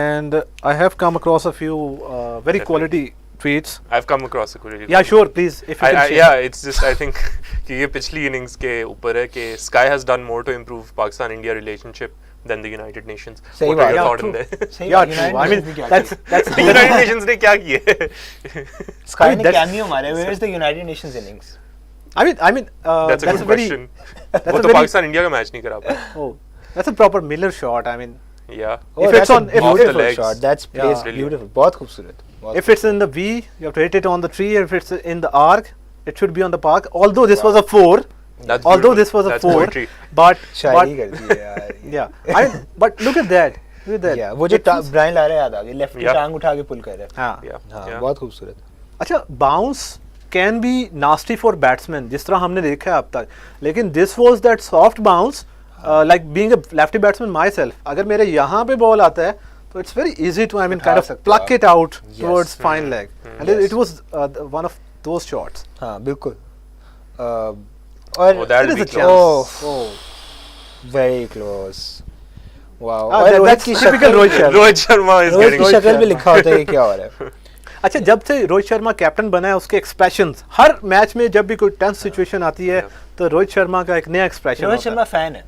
and I have come across a few very Definitely. quality tweets. I've come across a really Yeah, sure, please. If you can share. yeah, it's just I think कि ये पिछली innings के ऊपर है कि Sky has done more to improve Pakistan-India relationship than the United Nations. सही What बात are your है। thoughts on Yeah, that? सही Yeah, बात, true. I United mean, Nations ने क्या that's The United Nations ने क्या किए? स्काई ने that's- कैमियो मारे। Where is the United Nations innings? I mean, That's a good very, question. that's वो a तो very, पाकिस्तान-India का मैच नहीं करा पाया. oh, that's a proper Miller shot. I mean, Yeah. Oh, If that's it's a on- if- off the beautiful legs. shot. That's Yeah. placed Brilliant. beautiful. बहुत खूबसूरत। बहुत if it's in the V, you have to hit it on the tree. If it's in the arc, it should be on the park. Although this was a 4, That's although beautiful. this was a That's 4, poetry. but शायरी कर दी है यार। yeah, I mean, but look at that. Look at that. Yeah, वो जो It was- Brian Lara याद आ गया, left की Yeah. टांग उठा के पुल कर रहा है। हाँ. Yeah. हाँ Yeah. बहुत खूबसूरत। अच्छा, bounce can be nasty for batsman जिस तरह हमने देखा है अब तक, लेकिन this was that soft bounce like being a lefty batsman myself, अगर मेरे यहाँ पे बॉल आता है तो it's very easy to I mean kind of सकते हो प्लक आप। It out Yes. Towards fine leg, and Yes. It was one of those shots. हाँ बिल्कुल। और Oh, that'll There be is a close. chance. Very close. Wow. Ah, और Rohit that's की typical शक्ल, Rohit Sharma. Rohit Sharma is Rohit getting की शक्ल पे Sharma. लिखा होता है कि क्या हो रहा है। अच्छा, जब से रोहित शर्मा कैप्टन बना है उसके एक्सप्रेशंस हर मैच में, जब भी कोई टेंस सिचुएशन आती है तो रोहित शर्मा का एक नया एक्सप्रेशन रोहित होता शर्मा फैन है।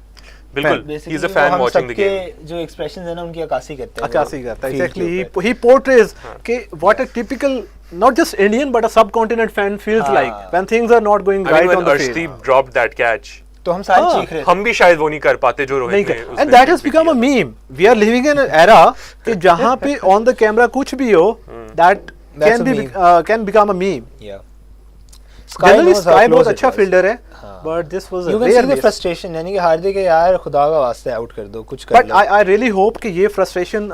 बिल्कुल. Basically He's a वो fan हम watching the सबके game. जो एक्सप्रेशंस है ना उनकी अक्कासी करते है. हैं। अक्कासी करता है. field के Exactly. ऊपर। He portrays कि what a typical not just Indian but a subcontinent fan feels हाँ. like when things are not going I mean, right when on the field. Arshdeep dropped that catch, तो हम सारे हाँ, चीख रहे थे। हम भी शायद वो नहीं कर पाते जो नहीं रोहित ने कर, उसमें and that has भी become a किया. meme. We are living in an era कि जहाँ पे on the camera कुछ भी हो, that That's can a be meme. can become a meme. Yeah. Generally, knows how Sky close बहुत it अच्छा was. fielder है, हाँ. but this was a You can see rare the miss. frustration, यानी कि हार्दिक है यार खुदा का वास्ते आउट कर दो, कुछ कर But low. I really hope कि ये frustration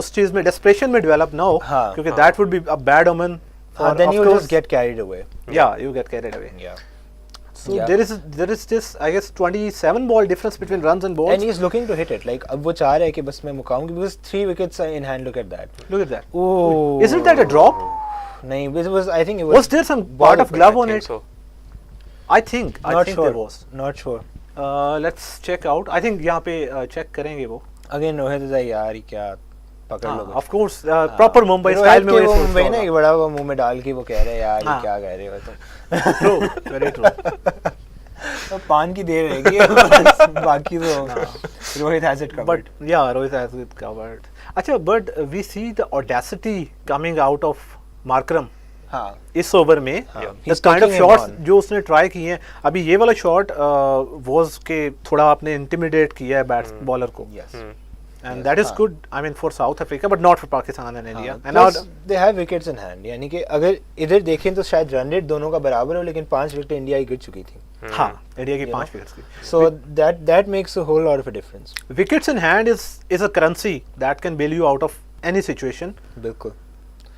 उस चीज में desperation में develop ना हो, हाँ. क्योंकि that would be a bad omen. हाँ, for, then of you course, just get carried away. yeah, you get carried away. Yeah. So Yeah. there is this I guess 27 ball difference between runs and balls. And he's looking to hit it. Like अब वो चाह रहा है कि बस मैं मुकाऊं, because 3 wickets are in hand. Look at that. Look at that. Oh. Isn't that a drop? नहीं, it was. I think it was. Was there some ball part of good, glove I on think it? so. I think Not sure. there was. Not sure. Let's check out. I think यहाँ पे check करेंगे वो. Again Rohit is like यार ये क्या पकड़ लो। Of course, proper Mumbai style में वो वो सोचता मुंबई ना एक होगा. बड़ा वो मुंह में डाल के वो कह रहे हैं यार ये हाँ. क्या कह रहे हो तुम। True, very true. तो पान की देर रहेगी बाकी तो Rohit has it covered. But yeah, Rohit has it covered. अच्छा, but we see the audacity coming out of Markram हाँ इस ओवर में. Yeah. The He's kind of taking him shots on. जो उसने ट्राई किए हैं, अभी ये वाला शॉट was के थोड़ा आपने इंटिमिडेट किया है बैट्स बॉलर को, yes and Yes, that is हाँ. good. I mean for South Africa, but not for Pakistan and India. And plus now, they have wickets in hand, यानी कि अगर इधर देखें तो शायद रन रेट दोनों का बराबर हो, लेकिन 5 विकेट इंडिया की गिर चुकी थी। हाँ, इंडिया की You 5 know? विकेट्स की. So that makes a whole lot of a difference. Wickets in hand is a currency that can bail you out of any situation. बिल्कुल।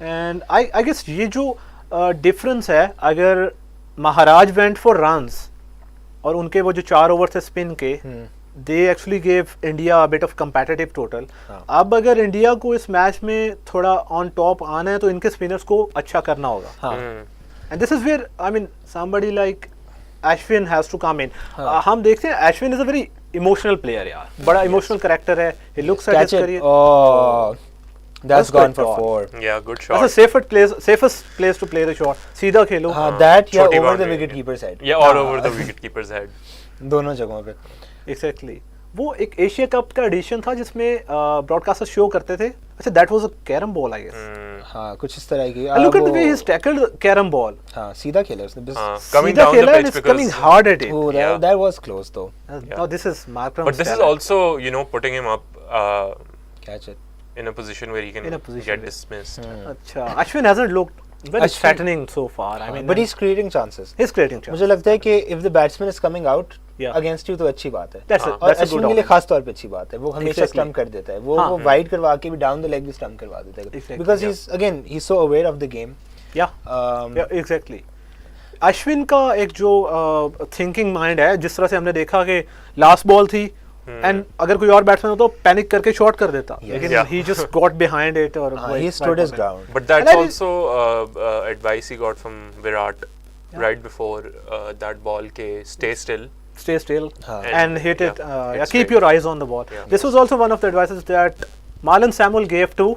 And I guess ये जो डिफरेंस है, अगर महाराज went for runs और उनके वो जो 4 ओवर थे स्पिन के, they actually gave India bit of competitive total. हाँ. अब अगर इंडिया को इस मैच में थोड़ा ऑन टॉप आना है तो इनके स्पिनर्स को अच्छा करना होगा. हाँ and this is where I mean somebody like Ashwin has to come in. हम देखते हैं Ashwin is a very emotional player यार, बड़ा emotional character है. He looks at his career. Oh, that's gone for 4. Yeah, good shot. That's the safest place to play the shot. सीधा खेलो. That या छोटी over the boundary. wicket keeper's head. Yeah, or over the wicket keeper's head. दोनों जगहों पे. Exactly. वो एक Asia cup का addition था जिसमें ब्रॉडकास्टर शो करते थे. अच्छा, that was a carom ball, I guess. हाँ, कुछ इस तरह की. And look at the way he's tackled carom ball. हाँ, सीधा खेला उसने. Coming सीधा down खेला the and pitch it's coming because hard at it. Oh, that was close though. Now this is Markram's but this is talent. also, you know, putting him up Catch it. in a position where he can In a position, get dismissed. अच्छा, Ashwin hasn't looked very threatening so far. I mean, But he's creating chances. he's creating chances. मुझे लगता है कि if the batsman is coming out Yeah. against you तो अच्छी बात है. That's और a good अश्विन के लिए option. खास तौर पे अच्छी बात है. वो हमेशा Exactly. स्टंप कर देता है. वो हाँ. वाइड करवा के भी डाउन द लेग भी स्टंप करवा देता है. Exactly, Because yeah. he's again he's so aware of the game. Yeah, yeah, exactly. Ashwin का एक जो थिंकिंग माइंड है, जिस तरह से हमने देखा कि लास्ट बॉल थी एंड अगर कोई और बैट्समैन हो तो पैनिक करके शॉट कर देता, लेकिन Yeah. he just got behind it और He stood his ground. But that's And I also advice he got from Virat right before that ball ke stay still. stay still and hit it. Yeah, Yeah, hit keep straight. your eyes on the ball. Yeah. This was also one of the advices that Marlon Samuel gave to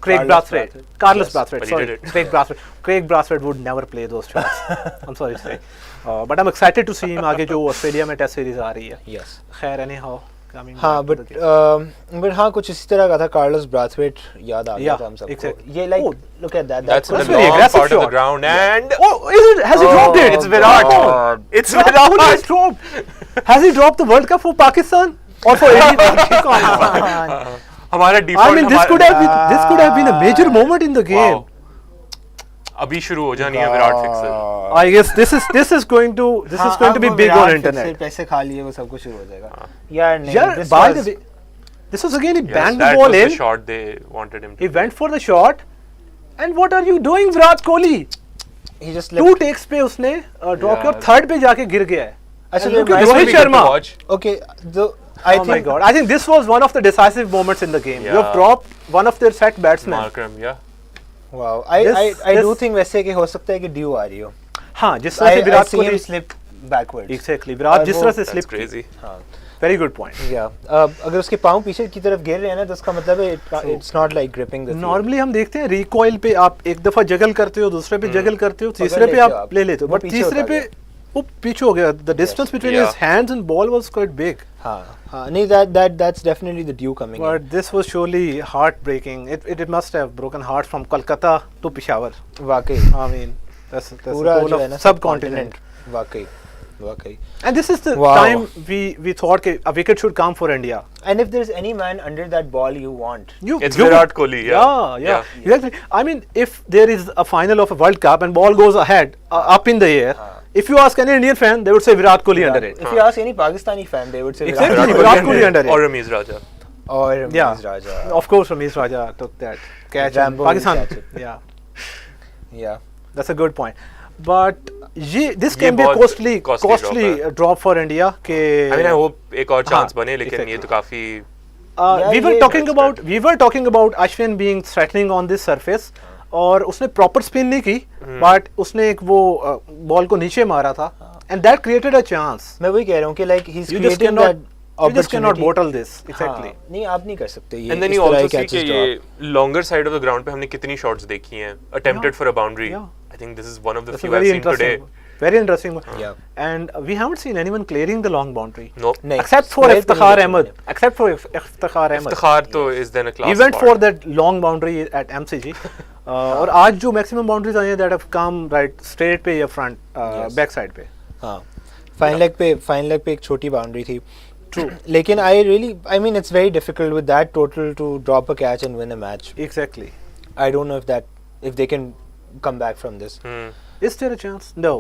Craig Carlos Brathwaite. Brathwaite. Carlos Yes, Brathwaite, but he sorry. did it. Craig Brathwaite. Craig Brathwaite would never play those shots. I'm sorry to say. But I'm excited to see him आगे जो Australia में test series आ रही है. Yes. खैर anyhow coming हाँ, back to but the game. but हाँ कुछ इसी तरह का था. कार्लोस ब्राथवेट याद आ गया Yeah, था हम सबको. exactly. ये like Oh, look at that. That's in That's the very long aggressive part of the shot. ground and Oh, has he dropped it? it's Virat. God. It's Virat Kohli has Virat. dropped. Has he dropped the World Cup for Pakistan or for any? हमारा I default mean, this could have been a major moment in the game. Wow. अभी शुरू हो जानी है Virat fixer. I guess this is going to be big on internet. पैसे खा लिए वो सब कुछ शुरू हो जाएगा. यार नहीं. Yeah, this by was- the way, this was again he Yes, banged the that ball was in. the shot they wanted him to. He went for the shot, and what are you doing, Virat Kohli? he just Two left. takes पे उसने drop किया और Yeah. third पे जाके गिर गया है. अच्छा, And look ये at This will Rohit be good to Sharma. watch. Okay, I Oh think my God! I think this was one of the decisive moments in the game. You have Yeah. dropped one of their set batsmen. Markram, yeah. wow. I do this- think वैसे कि हो सकता है कि due आ रही हो. हाँ, जिस तरह से I Virat see him Kohli slip backwards. exactly Virat जिस वो- तरह से That's slip crazy. हाँ. very good point. Yeah. अगर उसके पाँव पीछे की तरफ गिर रहे हैं ना तो उसका मतलब है it's not like gripping the field. Normally हम देखते हैं रिकॉइल पे आप एक दफा जगल करते हो, दूसरे पे जगल करते हो, तीसरे पे लेते हो आप आप। ले लेते हो, वो बट पीछे तीसरे होता पे गया। वो पीछे हो गया. The distance between Yeah. His hands and ball was quite big. हाँ नहीं that's definitely the due coming in. But this was surely heartbreaking. It must have broken hearts from Kolkata to Peshawar. वाकई I mean, that's the पूरा whole जो है of ना subcontinent. वाकई वाकई. And this is the Wow. time we thought कि a wicket should come for India. And if there's any man under that ball you want, It's Virat Kohli, yeah. Yeah. Exactly. I mean, if there is a final of a World Cup and ball goes ahead, up in the air, if you ask any Indian fan, they would say Virat Kohli under it. if you ask any Pakistani fan, they would say Exactly. Virat Virat Kohli under it. Or Ramiz Raja. or Yeah. Ramiz Raja. Of course, Ramiz Raja took that catch. and Rambo will Pakistan. catch it. Yeah. Yeah. That's a good point. But this ये can be a बहुत costly costly drop for India. के I mean, I hope एक और chance हाँ, बने, लेकिन ये तो काफी Yeah, we were ये talking about Ashwin being threatening on this surface, और उसने proper spin नहीं की, but उसने एक वो बॉल को नीचे मारा था, and that created a chance. मैं वही कह रहा हूँ कि like he's You just creating that cannot opportunity. bottle this. Exactly. हाँ, नहीं आप नहीं कर सकते ये And then इस you तरह also के see कि catches ये drop. longer side of the ground पे हमने कितनी shots देखी हैं attempted Yeah. for a boundary. Yeah. I think this is one of the That's a few I've very seen today. interesting. Very interesting one. Yeah. And we haven't seen anyone clearing the long boundary. Nope. नहीं, Except for square पे Iftikhar नहीं Ahmed. देखा Except for Iftikhar Ahmed. Iftikhar तो is then a class He went apart. for that long boundary at MCG. और आज जो maximum boundaries आई हैं that have come right straight पे या front Yes. back side पे. हाँ फाइन लेग पे एक छोटी बाउंड्री थी. True. लेकिन I mean it's very difficult with that total to drop a catch and win a match. Exactly. I don't know if they can come back from this. Is there a chance? No.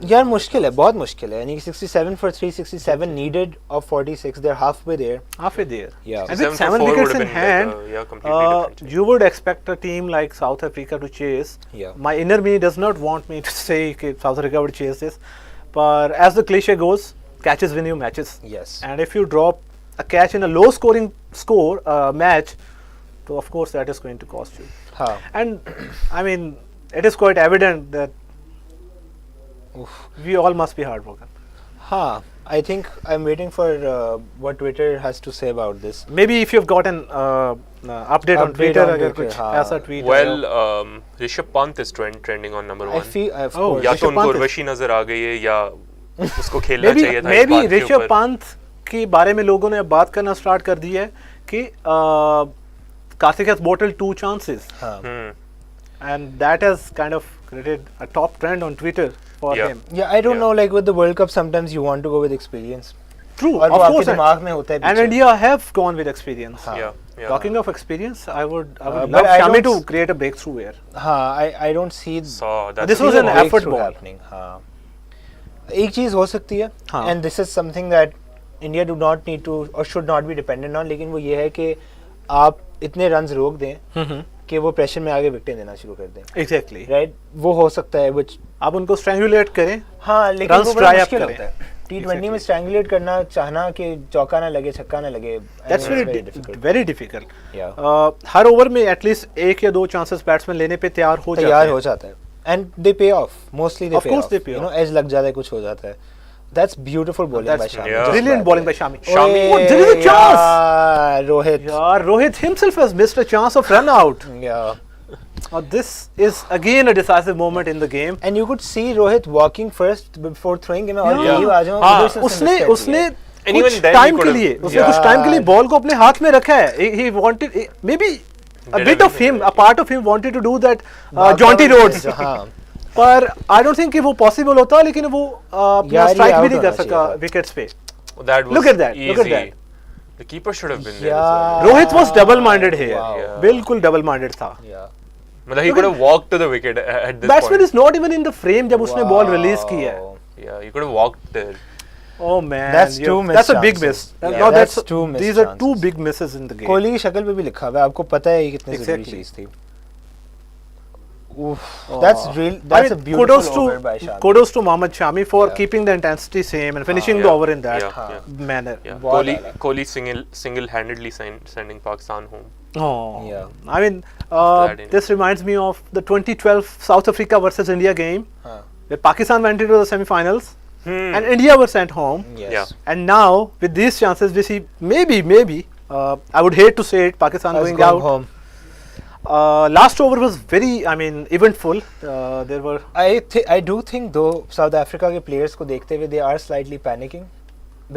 यार मुश्किल है, बहुत मुश्किल है. यानी 67 for 367 needed of 46. They're halfway there. Halfway there. Yeah. And with 7 for 7 4 wickets would in have been hand, like a, yeah, completely different change. you would expect a team like South Africa to chase. Yeah. My inner me does not want me to say that South Africa would chase this, but as the cliche goes, catches win you matches. Yes. And if you drop a catch in a low-scoring match, so of course that is going to cost you. हाँ. And I mean, it is quite evident that We all must be heartbroken. हाँ, I think I'm waiting for what Twitter has to say about this. Maybe if you've got an update on Twitter, अगर कुछ ऐसा tweet Well, Rishabh Pant is trending on number 1. I feel, of Oh, course. या तो Rishabh उनको Pant Urvashi नजर आ गई है या उसको खेलना चाहिए था इस maybe बात के ऋषभ ऊपर। पंत के बारे में लोगों ने अब बात करना स्टार्ट कर दी है कि Karthik has bottled 2 chances, हाँ. and that has kind of created a top trend on Twitter for Yeah. him. Yeah, I don't know, like with the World Cup, sometimes you want to go with experience. True, और वो of आपके course. दिमाग में होता है And पीछे. India have gone with experience. हाँ. Yeah. Talking of experience, I would but love I Shami don't to create a breakthrough here. हाँ, I don't see So that's This was an breakthrough effort ball. happening. हाँ. एक चीज हो सकती है, हाँ. and this is something that India do not need to or should not be dependent on, लेकिन वो ये है कि आप इतने रन्स रोक दें कि वो प्रेशर में आगे विकेटें देना शुरू कर दें. Exactly. राइट, वो हो सकता है, which आप उनको strangulate करें. हाँ, लेकिन Runs वो बड़ा try up मुश्किल करें. होता है. T20 में स्ट्रैंगुलेट करना, चाहना कि चौका ना लगे, छक्का ना लगे. That's I mean, very it's difficult. very difficult. Yeah. Her over में एटलीस्ट 1 या 2 चांसेस बैट्समैन लेने पे तैयार हो जाते तैयार हैं. हो जाता है. And they pay off. Mostly they Of pay course off. they pay You know, off. edge लग जाता है, कुछ हो जाता है. That's beautiful bowling by Shami. yeah. Just Brilliant that. bowling by Shami. Shami. Oh, there is a chance. Yeah, Rohit. Yeah, Rohit himself has missed a chance of run out. Yeah. This is again a decisive moment in the game. And you could see Rohit walking first before throwing him. और Yeah. यही आ जाओ, हाँ, उधर से उसने miss कर उसने दिया. And even कुछ then he टाइम could के have- लिए उसने Yeah. कुछ टाइम के लिए बॉल को अपने हाथ में रखा है. He wanted maybe a Did bit of everything, him, a part of him wanted to do that भागता jaunty हुआ roads. हाँ. पर I don't think कि वो possible होता, लेकिन वो अपना यार, ये स्ट्राइक भी out नहीं कर होना सका चाहिए था. विकेट्स पे. That was Look at that, easy. look at that. The keeper should have been there. Yeah. as well. Rohit was double minded here. Wow. Yeah. बिल्कुल double minded था. Yeah. मतलब he could have walked to the wicket at this Batsman point. is not even in the frame जब उसने ball release की है. Wow. Yeah, you could have walked there. Oh man, That's two missed that's a big chances. miss. Yeah, No, that's two missed these are two chances. big misses in the game. Kohli की शक्ल पे भी लिखा हुआ है, आपको पता है ये कितनी जरूरी Exactly. चीज थी. Oof, that's real. I That's mean, a beautiful kudos over by to Shami. kudos to Mohammad Shami for Yeah. keeping the intensity same and finishing Yeah. the over in that Yeah, yeah. manner. Yeah, बहुत डाला. Kohli single-handedly sending Pakistan home. Oh, Yeah. I mean, Glad in- this reminds me of the 2012 South Africa versus India game, हाँ. where Pakistan went into the semi-finals Hmm. and India were sent home. Yes. Yeah. And now with these chances, we see maybe I would hate to say it, Pakistan Us going going out. home. Last over was very, eventful. There were I do think though South Africa के players को देखते हुए they are slightly panicking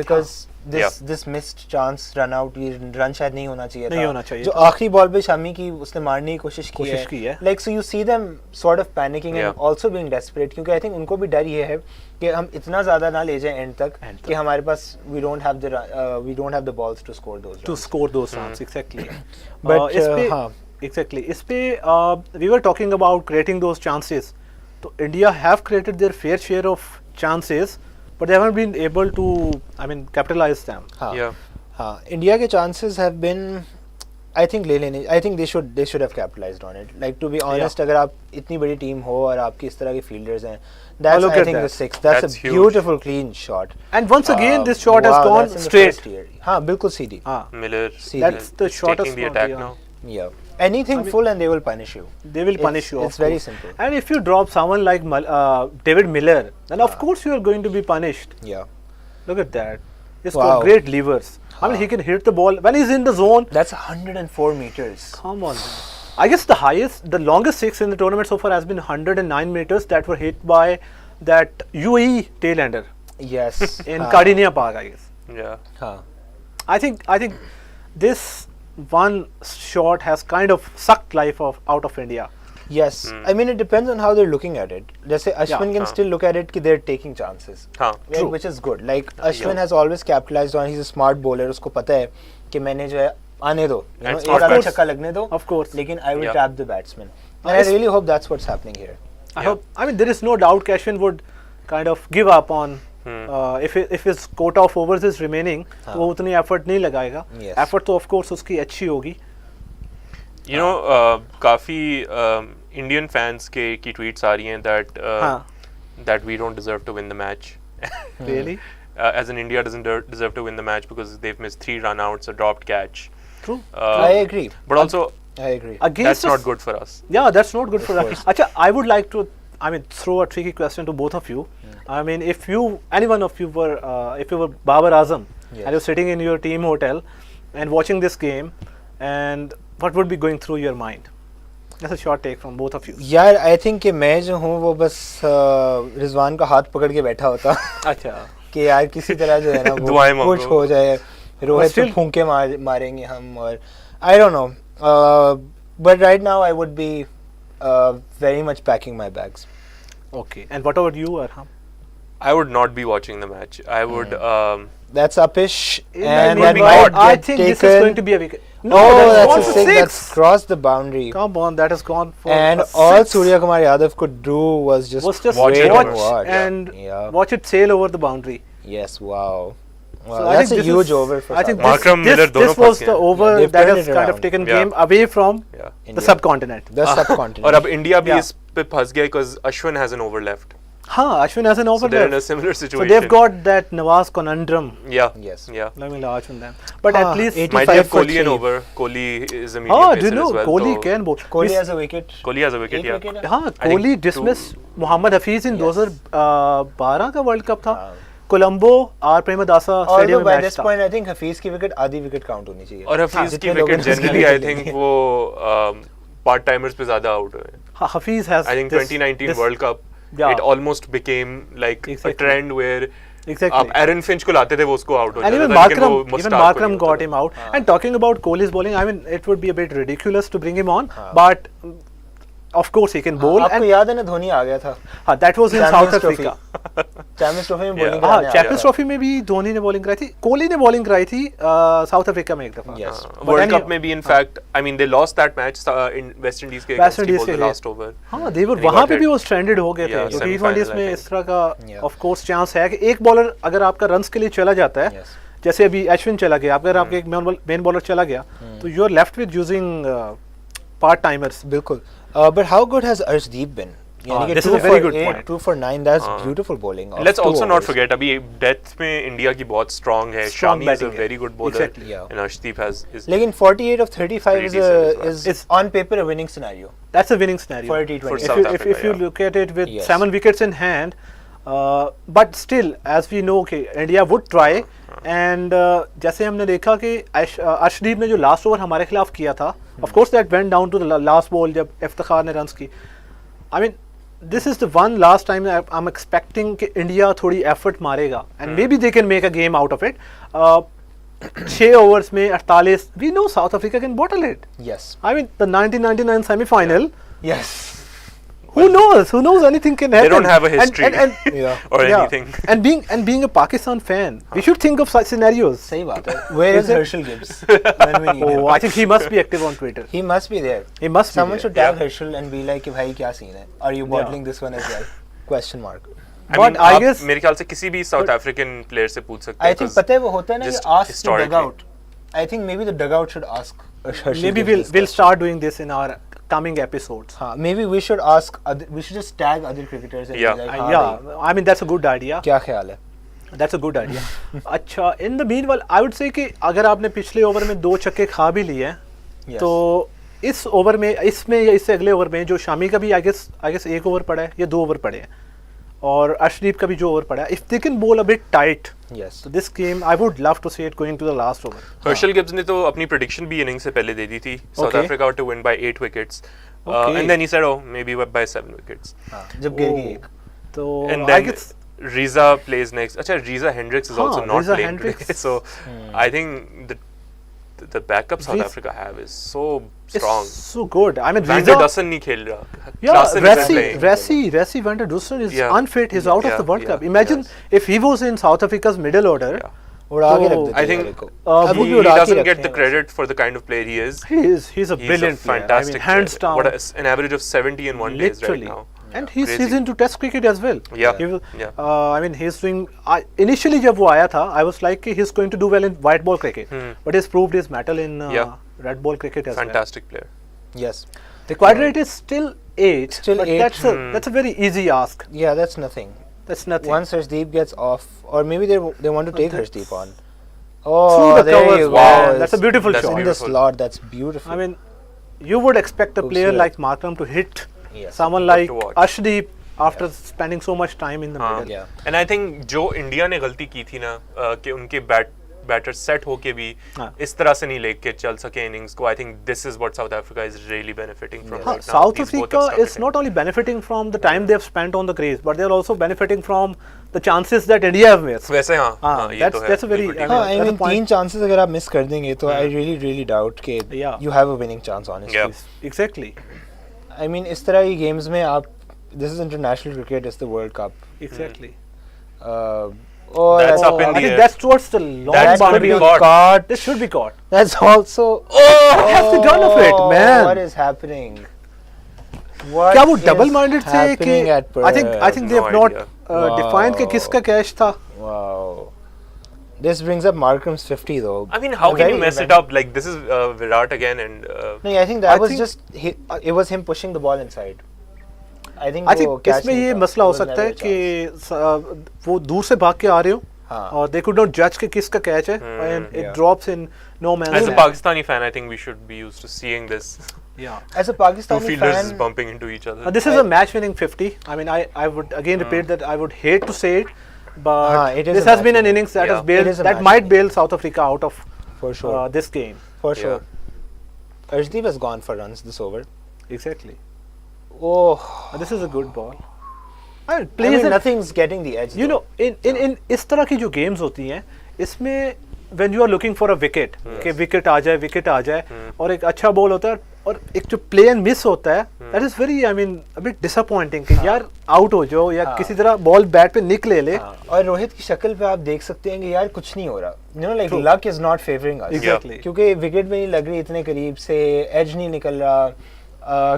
because this missed chance run out, ये run शायद नहीं होना चाहिए था. नहीं होना चाहिए जो था. आखिरी बॉल पे शामी की उसने मारने की कोशिश की है. Like so you see them sort of panicking Yeah. and also being desperate क्योंकि I think उनको भी डर ये है कि हम इतना ज़्यादा ना ले जाएं end तक कि हमारे पास we don't have the balls to score those runs. to score those runs exactly. But इस पे हाँ. exactly इस पे we were talking about creating those chances. तो India have created their fair share of chances, but they haven't been able to capitalize them. हाँ. Yeah. हाँ. India के chances have been I think ले लेने I think they should have capitalized on it. Like to be honest, अगर आप इतनी बड़ी team हो और आपकी इस तरह के fielders हैं, that's look I at think that. the six. That's That's a huge. beautiful clean shot. And once again, this shot has wow, gone that's in the straight. first year. हाँ, बिल्कुल सीधी. हाँ, Miller See, that's the is shortest taking the one, attack yeah. now. Yeah. Anything full and they will punish you. They will punish you. It's of very course. simple. And if you drop someone like David Miller, then of course you are going to be punished. Yeah. Look at that. He's Wow. got great levers. I mean, he can hit the ball when he's in the zone. That's 104 meters. Come on. Man. I guess the longest six in the tournament so far has been 109 meters that were hit by that UAE tail-ender Yes. in Kardinia Park, I guess. Yeah. हाँ. I think this one shot has kind of sucked life out of India. Yes. I mean, it depends on how they're looking at it. जैसे Ashwin can हाँ. still look at it कि they're taking chances. हाँ. Right, True. which is good. Like Ashwin has always capitalized on. He's a smart bowler. उसको पता है कि मैंने जो है आने दो. You know, And एक of आधा course. छक्का लगने दो. Of course. लेकिन I will Yeah. trap the batsman. And I Yes. really hope that's what's happening here. I mean, there is no doubt Ashwin would kind of give up on if his quota of overs is remaining, तो वो उतनी effort नहीं लगाएगा. Yes. Effort तो of course उसकी अच्छी होगी. You know, काफी Indian fans की tweets आ रही हैं that we don't deserve to win the match. Really? As in India doesn't deserve to win the match because they've missed 3 run-outs, a dropped catch. True. I agree. But also, I agree. Against that's us- not good for us. Yeah, that's not good for us. course. Acha, I would like to I mean, throw a tricky question to both of you. I mean, if any one of you were, if you were Babar Azam, Yes. and you're sitting in your team hotel and watching this game, and what would be going through your mind? That's a short take from both of you. यार I think कि मैं जो हूँ वो बस रिजवान का हाथ पकड़ के बैठा होता अच्छा. कि यार किसी तरह जो है ना दुआएं वो मांगो. कुछ हो जाए, रोहित को still- फूंके मारेंगे हम, और I don't know, but right now I would be very much packing my bags. Okay. And what about you, Arham? I would not be watching the match. I would. That's uppish, And and would that be might odd. I get think taken. this is going to be a wicket. No, Oh, that's that's gone a for six. six. That's crossed the boundary. Come on, that has gone for And a all six. Surya Kumar Yadav could do was just Was just Watch watch, it over. watch. and Yeah. watch it sail over the boundary. Yes, wow. Wow, So I that's think a this huge is- over for I think South Markram this, Miller this, दोनों this was फंस the गए. over Yeah, they've that turned has it kind of around. taken Yeah. game away from Yeah. the India. subcontinent. The subcontinent. और अब India भी Yeah. इस पे फंस गया because Ashwin has an over left. Huh, Ashwin has an over So they're in a left. similar So situation. they've got that Nawaz conundrum. Yeah. Yes. Yeah. Let me large on them. But at least 85 Might have for Kohli an three. over. Kohli is a medium हाँ, do pacer you know as well. Kohli so can bowl. Kohli We- has a wicket. Kohli has a wicket. एक Yeah. wicket है? हाँ, I think Kohli two- dismiss Mohammad Hafeez in Yes. 2012 का world cup था. हाँ. Colombo R Premadasa Although stadium में by match this था. point I think Hafeez की wicket आधी विकेट काउंट होनी चाहिए. और हफीज की जितने लोगों विकेट ने उसके जनरली आई लिए थिंक लिए. वो पार्ट टाइमर्स पे ज्यादा आउट हुए. हाँ, Hafeez has I think this- 2019 this- World Cup, Yeah. it almost became like Exactly. a trend where Exactly. आप एरन फिंच को लाते थे वो उसको आउट हो And जाता even था, लेकिन वो Markram, मुस्ताक को नहीं got होता him था. out. And talking about Kohli's bowling, I mean, it would be a bit ridiculous to bring him on, हाँ. but of course he can bowl. आपको And याद है ना धोनी आ गया था that was in Champions South Trophy. Africa. Champions trophy में bowling Yeah. हाँ, कराने चैंपियंस ट्रॉफी में भी धोनी ने बॉलिंग कराई थी, कोहली ने बॉलिंग कराई थी साउथ अफ्रीका में एक दफा. Yes. But world anyway, cup में भी in fact I mean they lost that match in West Indies के West against Indies he bowled के the लिए. last over. हाँ, they were And he वहाँ got पे भी hit. वो स्ट्रैंडेड हो गए थे. Yeah, तो semi-final, T20s में I इस तरह का Yeah. ऑफ कोर्स चांस है कि एक बॉलर अगर आपका रन्स के लिए चला जाता है, Yes. जैसे अभी अश्विन चला गया, अगर आपके एक मेन बॉलर चला गया, तो you are left with using part timers. बिल्कुल. But how good has Arshdeep been? यानी कि this is 2 a very for good 8, point. 2 for 9, that's beautiful bowling. of Let's 2 also not overs. forget अभी death में India की बहुत strong है. Strong Shami is a batting है. very good bowler Exactly. Yeah. and Arshdeep is लेकिन 48 of 35 Pretty decent as well. is on paper a winning scenario That's a winning scenario. for a T20. For If South you, Africa, if you yeah. look at it with Yes. 7 wickets in hand, but still, as we know, okay, India would try. And जैसे हमने देखा कि अर्शदीप ने जो last over हमारे खिलाफ किया था, of course that went down to the last ball जब इफ्तिखार ने रन्स की. I mean, this is the one last time that I'm expecting कि इंडिया थोड़ी एफर्ट मारेगा and maybe they can make a game out of it. 6 overs में 48, we know South Africa can bottle it. Yes. I mean, the 1999 semi-final. Yes. Who knows anything can happen. They don't have a history and Yeah. or yeah. anything. And being a Pakistan fan, we should think of such scenarios. सही बात है. Where is it? Herschel Gibbs when we need Oh, him? I think he must be active on Twitter. He must be there. He must be Someone there. should tag Yeah. Herschel and be like कि भाई क्या scene है? Are you bottling this one as well? Question mark. I But mean, I आप guess मेरे ख्याल से किसी भी साउथ अफ्रीकन प्लेयर से पूछ सकते I हैं. think 'cause पता है वो होता है ना कि just ask the historically. dugout. I think maybe the dugout should ask Herschel maybe Gibbs we'll this we'll question. start doing this in our coming episodes. हाँ, maybe we should ask we should just tag other cricketers and Yeah. be like हाँ Yeah, भाई, I mean that's a good idea. क्या ख्याल है? That's a good idea. अच्छा, in the meanwhile, I would say कि अगर आपने पिछले ओवर में 2 छक्के खा भी लिए हैं, Yes. तो इस ओवर में, इसमें या इससे अगले ओवर में जो शामी का भी आई गेस 1 ओवर पड़ा है या 2 ओवर पड़े हैं, और अर्शदीप का भी जो ओवर पड़ा है, if they can bowl a bit tight, Yes. so this game I would love to see it going to the last over. Herschelle Gibbs ने तो अपनी प्रेडिक्शन भी इनिंग से पहले दे दी थी. South Okay. Africa to win by 8 wickets. Okay. And then he said, oh, maybe by 7 wickets. हाँ, जब गिर गई एक. तो And I then guess Riza plays next. Acha, Riza Hendricks is also हाँ, not Riza playing Hendricks. today. So I think the backup South Riz- Africa have is so it's strong. so good. I mean, Van der Riza, Dussen नहीं खेल रहा. yeah, Klaassen isn't playing. Rassi Van der Dussen is Yeah. unfit. He's out of Yeah, the World yeah, Cup. Imagine yes. if he was in South Africa's middle order. Yeah. उड़ा के तो रख देते I हैं think वाले को. अब वो he भी उड़ा के doesn't रखते get the हैं credit for the kind of player he is. He's a He's brilliant a player. I fantastic mean, hands player. down. What an average of 70 in one days right Literally. now. And he's Crazy. into Test cricket as well. Yeah, He will, yeah. I mean, he's doing. Initially, जब वो आया था, I was like, he's going to do well in white ball cricket, but he's proved his mettle in Yeah. red ball cricket as Fantastic player. Yes. well. The quad rate is still 8. Still but 8. That's a very easy ask. Yeah, that's nothing. That's nothing. Once Harshdeep gets off, or maybe they want to take that's- Harshdeep on. Through Oh, the there covers, you go. wow, that's a beautiful That's shot. In the beautiful. slot, that's beautiful. I mean, you would expect a player Khoobsurat. like Markram to hit Yes. someone Good like to watch. Arshdeep after spending so much time in the हाँ, middle. Yeah. and I think जो India ने गलती की थी ना कि उनके batter set होके भी इस तरह से नहीं लेके चल सके इनिंग्स को, I think this is what South Africa is really benefiting from right now. South These both Africa have stuck is it. not only benefiting from the time they've spent on the crease, but they're also benefiting from the chances that India have missed. वैसे हाँ ये तो है that's a very- बिल्कुल ठीक I है। हाँ, I that's mean the point. 3 chances अगर आप मिस कर देंगे तो I really doubt कि Yeah. you have a winning chance honestly. Yeah. Exactly. I mean इस तरह की games में आप, this is international cricket, it's the World Cup. Exactly. Or That's up in I the think air. that's towards the long That should boundary. be caught. This should be caught. That's also. That's the done of it, man. What is happening? What क्या वो is double minded से कि happening at I think they No have not idea. defined कि किसका catch था. Wow. This brings up Markram's 50 though. I mean, how A can you very mess it event- up? Like, this is Virat again, and No, I think that I was think- just it was him pushing the ball inside. I think I वो think catch इसमें नहीं ये था. मसला हो It was सकता है never a chance. कि वो दूर से भाग के आ रहे हो हाँ. और they could not judge कि किसका कैच है and it Yeah. drops in no man's as a land. Pakistani fan, I think we should be used to seeing this. Yeah. As a Two Pakistani fielders fan, bumping into each other. This is a match-winning 50. I mean, I would again repeat that I would hate to say it, but it is this a has been an match-winning. innings that Yeah. has bailed, It is a that might match-winning. bail South Africa out of for sure, this game. for sure. Yeah. Arshdeep has gone for runs this over. Exactly. Oh, This is a good ball. I mean, I plays mean, it- nothing's getting the edge. you though. know in इस तरह की जो games होती हैं इसमें when you are looking for a wicket कि wicket आ जाए और एक अच्छा ball होता है और एक जो play and miss होता है that is very I mean a bit disappointing कि यार out हो जाओ या किसी तरह ball bat पे निक ले ले. हाँ, और रोहित की शक्ल पे आप देख सकते हैं कि यार कुछ नहीं हो रहा. You know, like luck is not favoring us. Exactly. क्योंकि विकेट में नहीं लग रही इतने करीब से, एज नहीं निकल रहा,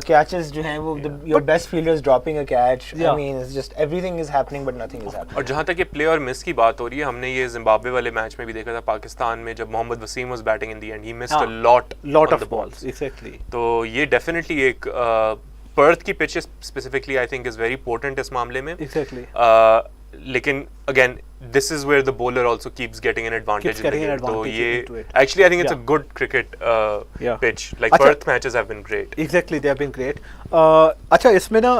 कैचेस जो हैं वो your best fielders dropping a catch. I Yeah. mean, it's just everything is happening but nothing is happening. और जहाँ तक ये प्ले और मिस की बात हो रही है, हमने ये जिम्बाब्वे वाले मैच में भी देखा था, पाकिस्तान में जब Mohammad Wasim was batting in the end, he missed a lot on of the balls. Exactly. तो ये डेफिनेटली एक पर्थ की pitch specifically I think is very important इस मामले में. Exactly. लेकिन again this is where the bowler also keeps getting an advantage getting an तो advantage ये into it. Actually I think it's a Yeah. Good cricket Yeah. Pitch. Like अच्छा. Perth matches have been great. Exactly, they have been great. अच्छा इसमें ना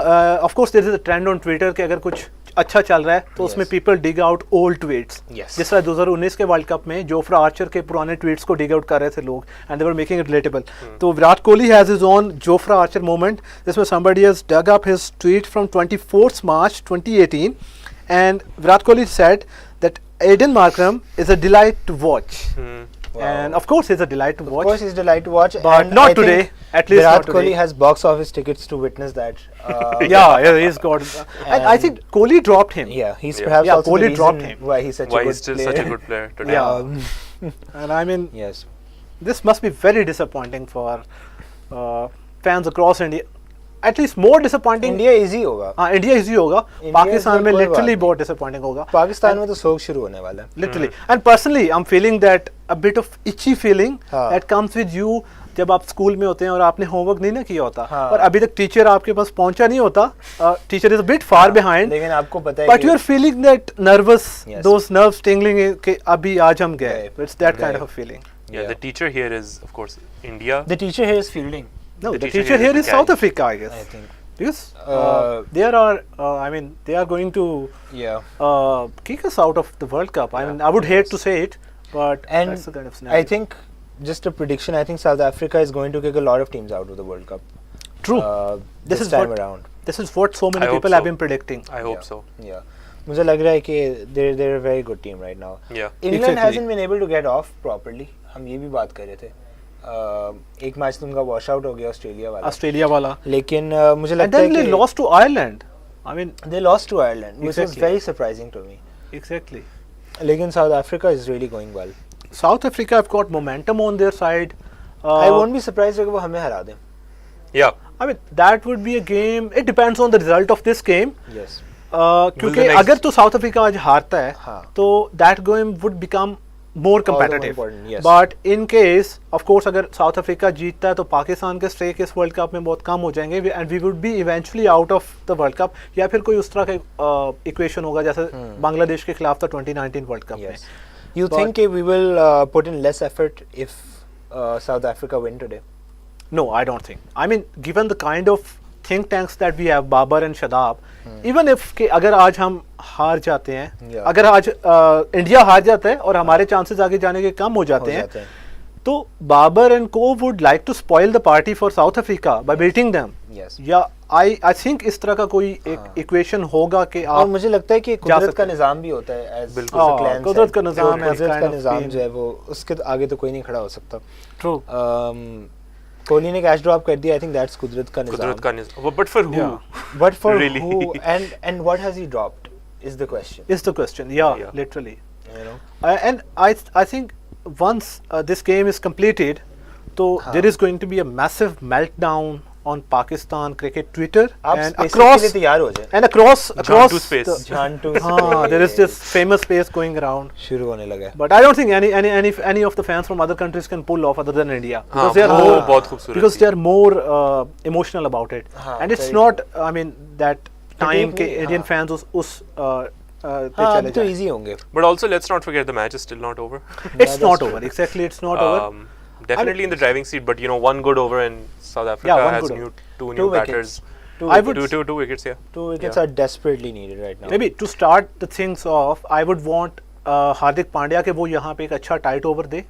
of course there is a trend on Twitter कि अगर कुछ अच्छा चल रहा है तो उसमें Yes. people dig out old tweets. Yes. जिस तरह 2019 के वर्ल्ड कप में जोफ्रा आर्चर के पुराने ट्वीट्स को dig out कर रहे थे लोग and they were making it relatable. तो Virat Kohli has his own Jofra Archer moment जिसमें somebody has dug up his tweet from 24th March 2018 and Virat Kohli said that Aiden Markram is a delight to watch. And of course he's a delight to Of watch. course, he's delight to watch. But and not I today, think at least Virat not today. Kohli has box office tickets to witness that. yeah, he's got. And I think Kohli dropped him. Yeah, he's Yeah. perhaps Yeah, also Kohli the dropped reason him. why he's such Why a good he's still player. such a good player today. Yeah. And I mean, Yes. this must be very disappointing for fans across India. At least more disappointing. India easy होगा. हाँ, India easy होगा. India Pakistan से में कोई बात literally नहीं. बहुत disappointing होगा. पाकिस्तान में तो शोक शुरू होने वाला है. Literally and personally I am feeling that a bit of itchy feeling हाँ. दैट कम्स विद यू जब आप स्कूल में होते हैं और आपने होमवर्क नहीं ना किया होता हाँ. और अभी तक टीचर आपके पास पहुंचा नहीं होता. Teacher is a bit far behind. लेकिन आपको पता है But you are feeling that nervous, Yes. those nerves tingling कि अभी आज हम गए. गए. It's that kind गए. of a feeling. Yeah, Yeah. the teacher here is of course India. The teacher here is fielding. No, The the teacher teacher here here is is the South guy. Africa, I guess. I think. Because Uh, there are, I mean, they are going to Yeah. kick us out of the World Cup. I mean, I would hate to say it, but And that's the kind of scenario. I think, just a prediction, I think South Africa is going to kick a lot of teams out of the World Cup. True. This This is time what- around. This is what so many I hope people have so. been predicting. I hope Yeah. so. Yeah. मुझे लग रहा है कि they're a very good team right now. Yeah. England Exactly. hasn't been able to get off properly. हम ये भी बात कर रहे थे. एक मैच तो उनका वॉश आउट हो गया ऑस्ट्रेलिया वाला. Australia वाला. लेकिन मुझे And लगता है then they कि lost to Ireland. I mean, they lost to Ireland, which was Exactly. very surprising to me. exactly. लेकिन South Africa is really going well. South Africa have got momentum on their side. I won't be surprised अगर वो हमें हरा दें. Yeah. I mean, that would be a game. It depends on the result of this game. Yes. क्योंकि next- अगर तो south Africa आज हारता है हाँ. तो that game would become more competitive. important, yes. But in case of course अगर South Africa जीतता है तो पाकिस्तान के स्टेक इस वर्ल्ड कप में बहुत कम हो जाएंगे and we would be eventually out of the world cup. या फिर कोई उस तरह का इक्वेशन होगा जैसे बांग्लादेश के खिलाफ था 2019 वर्ल्ड कप में. Yes. You But- think we will put in less effort if South Africa win today? No, I don't think. I mean, given the kind of think tanks that we have, Babar and Shadab, even if कि अगर आज हम हार जाते हैं, अगर आज India हार जाता है और हमारे चांसेस आगे जाने के कम हो जाते हैं, तो बाबर एंड को would like to spoil the party for south Africa by beating them. या आई थिंक इस तरह का कोई एक इक्वेशन होगा कि आप, और मुझे लगता है कि कुदरत का निज़ाम भी होता है, बिल्कुल कुदरत का निज़ाम है, कुदरत का निज़ाम जो है वो उसके आगे तो कोई नहीं खड़ा हो सकता। ट्रू। कोहली ने कैच ड्रॉप कर दिया, आई थिंक दैट्स कुदरत का निज़ाम, but for who, but for Really? Who, and what has he dropped is the question, yeah, literally, you know, and I think once this game is completed, so there is going to be a massive meltdown on Pakistan cricket Twitter आप and space across, के लिए तैयार हो जाए, and across to space. the- जान to there is this famous space going around, शुरू होने लगा है। but I don't think any of the fans from other countries can pull off other than India, because they are वो more, बहुत खूबसूरत because थी। they are more emotional about it, and it's very not, I mean, that time के नहीं, Indian हाँ। fans उस पे हाँ, चले अब तो जाएं। इजी होंगे। But also, let's not forget the match is still not over. It's not over, exactly, it's not over. Definitely in the driving seat, but you know, one good over and South Africa Yeah, one has good two Two new wickets. batters. I would Two wickets, yeah. 2 wickets are desperately needed right now. maybe to start the things off, I would want Hardik Pandya के वो यहाँ पे एक अच्छा tight over दे,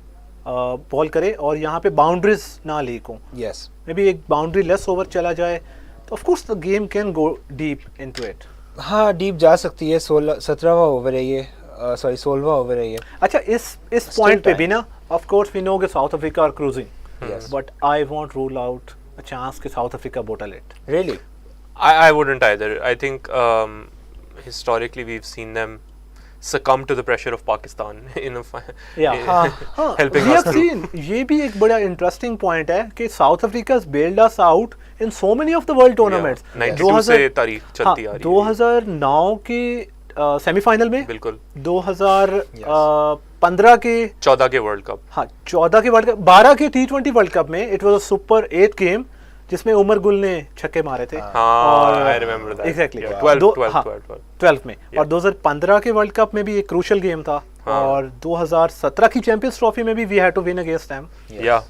ball करे और यहाँ पे बाउंड्रीज ना लीक हो, Yes. मे बी एक बाउंड्री लेस ओवर चला जाए तो of course the game can go deep into it. हाँ, डीप जा सकती है। 17वां ओवर है ये, सॉरी 16वां ओवर है ये। अच्छा, इस पॉइंट पे भी ना, ऑफ कोर्स वी नो कि South Africa are cruising, Yes. But I won't rule out a chance कि South Africa bottle it. Really? I wouldn't either. I think historically we've seen them succumb to the pressure of Pakistan in a helping we us have through. seen, ये भी एक बड़ा interesting point है कि South Africa has bailed us out in so many of the world tournaments. 92 से तारीख चलती आ रही है। 2009 के सेमीफाइनल में, बिल्कुल। 2015 के 14 के वर्ल्ड कप। हाँ 14 के वर्ल्ड कप, 12 के T20 वर्ल्ड कप में it was a super 8 game जिसमें उमर गुल ने छक्के मारे थे। हाँ, I remember that. Exactly. Yeah, 12 में, और 2015 के वर्ल्ड कप में भी एक क्रूशियल गेम था, और 2017 की चैंपियंस ट्रॉफी में भी we had to win against them. Yeah.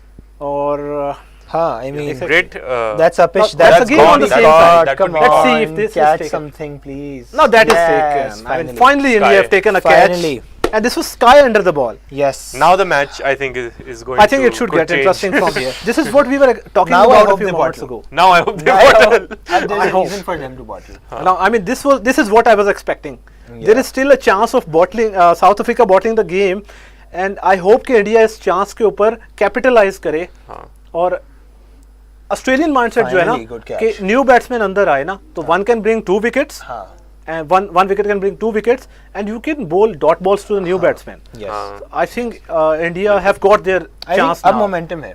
और हाँ, I mean, Great. that's a pitch. That's That's a game on the same side. That Come could be- on, Let's see if this is catch taken. something, please. now that is Yes, taken. I mean, finally India Sky. have taken a Finally. catch, and this was Sky under the ball. Yes. Now the match, I think, is going. I think it should could get change. interesting from here. This is what we were talking Now I about a hope few they months bottle. ago. Now I hope they I hope- bottle. and there's I a hope. reason for them to bottle. Now, I mean, this is what I was expecting. There is still a chance of bottling, South Africa bottling the game, and I hope कि India इस chance के ऊपर capitalize करे, और Australian mindset जो है ना Finally, good catch. कि न्यू बैट्समैन अंदर आए ना तो वन कैन ब्रिंग 2 विकेट्स, हाँ. and one wicket can bring 2 wickets, and you can bowl dot balls to the new batsman. Yes. I think India have got their I chance think अब now. momentum है.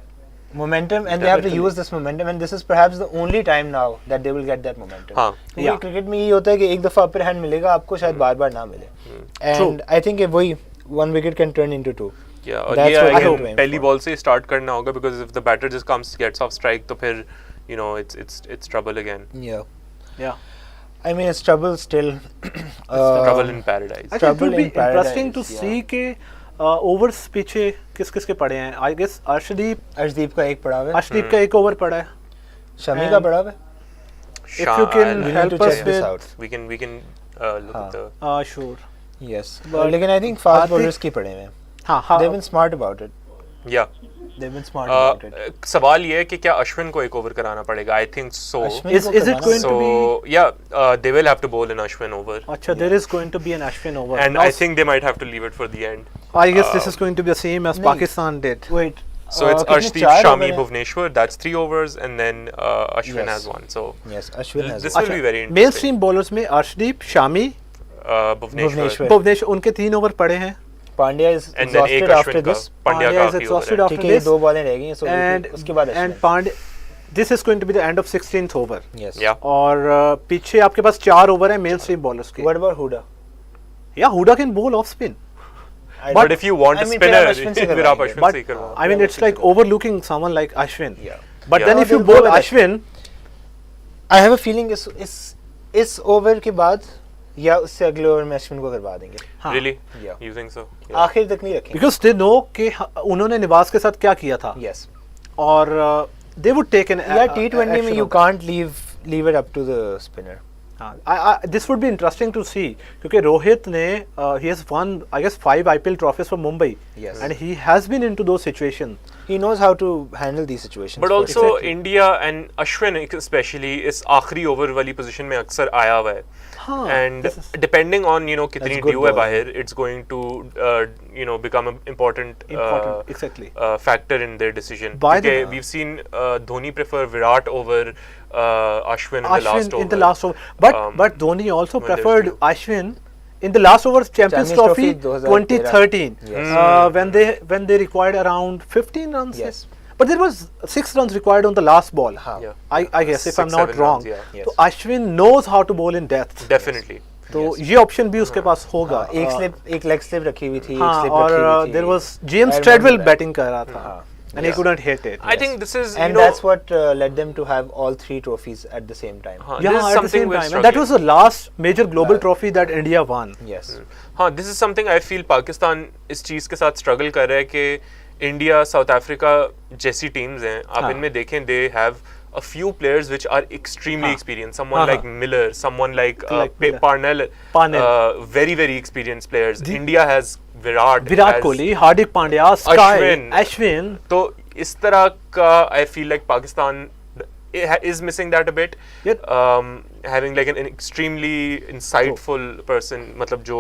Momentum, and they have to use this momentum, and this is perhaps the only time now that they will get that momentum. हाँ. क्योंकि cricket में ये होता है कि एक दफा अपर हैंड मिलेगा आपको, शायद बार-बार ना मिले. And I think वही 1 wicket can turn into 2. Yeah, और That's ये what I again hope aim पहली for. बॉल से start करना होगा, because if the batter just comes gets off strike तो फिर you know it's trouble again. Yeah. Yeah. I mean, it's trouble still. Trouble in paradise. I think it Trouble will be in paradise, interesting to see के overs पीछे किस किस के पड़े हैं. I guess Arshdeep का एक पड़ा हुआ है, अर्शदीप का एक ओवर पड़ा है. शमी का पड़ा हुआ है. If you can We need help to us check this with, out. we can look at the sure. Yes. But लेकिन I think fast Hardik- bowlers की पड़े हुए हैं. हाँ They've been smart about it. yeah. They've been smart about it. सवाल ये है कि क्या अश्विन को एक ओवर कराना पड़ेगा. I think so. Ashwin Is को it करवाना going है. to So yeah, they will have to bowl an Ashwin over, अच्छा, there is going to be an Ashwin over. and Now, I think they might have to leave it for the end. I guess this is going to be the same as नहीं. Pakistan did. Wait. So it's कितने Arshdeep, चार Shami, over हैं? Bhuvneshwar. That's 3 overs, and then Ashwin Yes. has 1. So Yes, Ashwin has this one. will be very main interesting. Stream bowlers में Arshdeep, Shami, Bhuvneshwar. Bhuvneshwar. Bhubaneswar, उनके 3 over पड़े हैं. Pandya is And then एक exhausted after Ashwin का. this. Pandya Pandya का is काफी exhausted over है. after ठीक है, ये this. 2 बॉलें रह गई हैं, so And उसके बाद and Ashwin. Pandya, this is going to be the end of 16th over. Yes. Yeah. और पीछे आपके पास 4 ओवर है मेन स्ट्रीम बॉलर्स के. What about Huda? Yeah, Huda can bowl off spin. But if you want I a mean, spinner, फिर आप अश्विन से फिर आप करवाएंगे. अश्विन But से ही करवाओ. I mean, it's like overlooking someone like Ashwin. Yeah. But Yeah. then No, if you they'll go bowl with Ashwin, I have a feeling इस over के बाद या उससे अगले ओवर में अश्विन को करवा देंगे. हाँ. Really? Yeah. You think so? Yeah. आखिर तक नहीं रखेंगे. because they know कि उन्होंने निवास के साथ क्या किया था. Yes. और they would take an Yeah, T20 में you can't leave leave it up to the spinner. This would be interesting to see क्योंकि रोहित ने he has won I guess 5 IPL trophies for Mumbai. Yes. And he has been into those situations. He knows how to handle these situations. But for also sure. India and Ashwin especially इस आखिरी over वाली position में अक्सर आया हुआ है. हाँ, And depending on कितनी That's good due है ball. बाहर, it's going to become an important exactly. factor in their decision. By the- Okay, we've seen Dhoni prefer Virat over Ashwin in the last over. in the last over. But Dhoni also when there's preferred due. Ashwin in the last over Champions Trophy 2013. 2013 Yes. when they required around 15 runs. Yes. But there was 6 runs required on the last ball. Yeah. I guess if I'm 6, not 7 wrong. runs, yeah. Yes. So Ashwin knows how to bowl in depth. Definitely. तो ये option भी उसके पास होगा. एक leg slip रखी हुई थी, एक हाँ, स्लिप और रखी हुई थी. there was James I remember Treadwell that. Batting कर रहा था. हाँ. And he couldn't hit it. I think this is And that's what led them to have all 3 trophies at the same time. हाँ, Yeah, this is at the something same we're time. And that was struggling. the last major global trophy that India won. Yes. हाँ, this is something I feel Pakistan इस चीज़ के साथ struggle कर रहा है कि India, south Africa जैसी teams हैं, आप इनमें देखें they have a few players which are extremely experienced. Someone like Miller, someone like Miller. Parnell, very very experienced players. India has Virat has Kohli, Hardik Pandya, Sky, Ashwin. तो इस तरह का I feel like Pakistan is missing that a bit. Having like an extremely insightful person, मतलब जो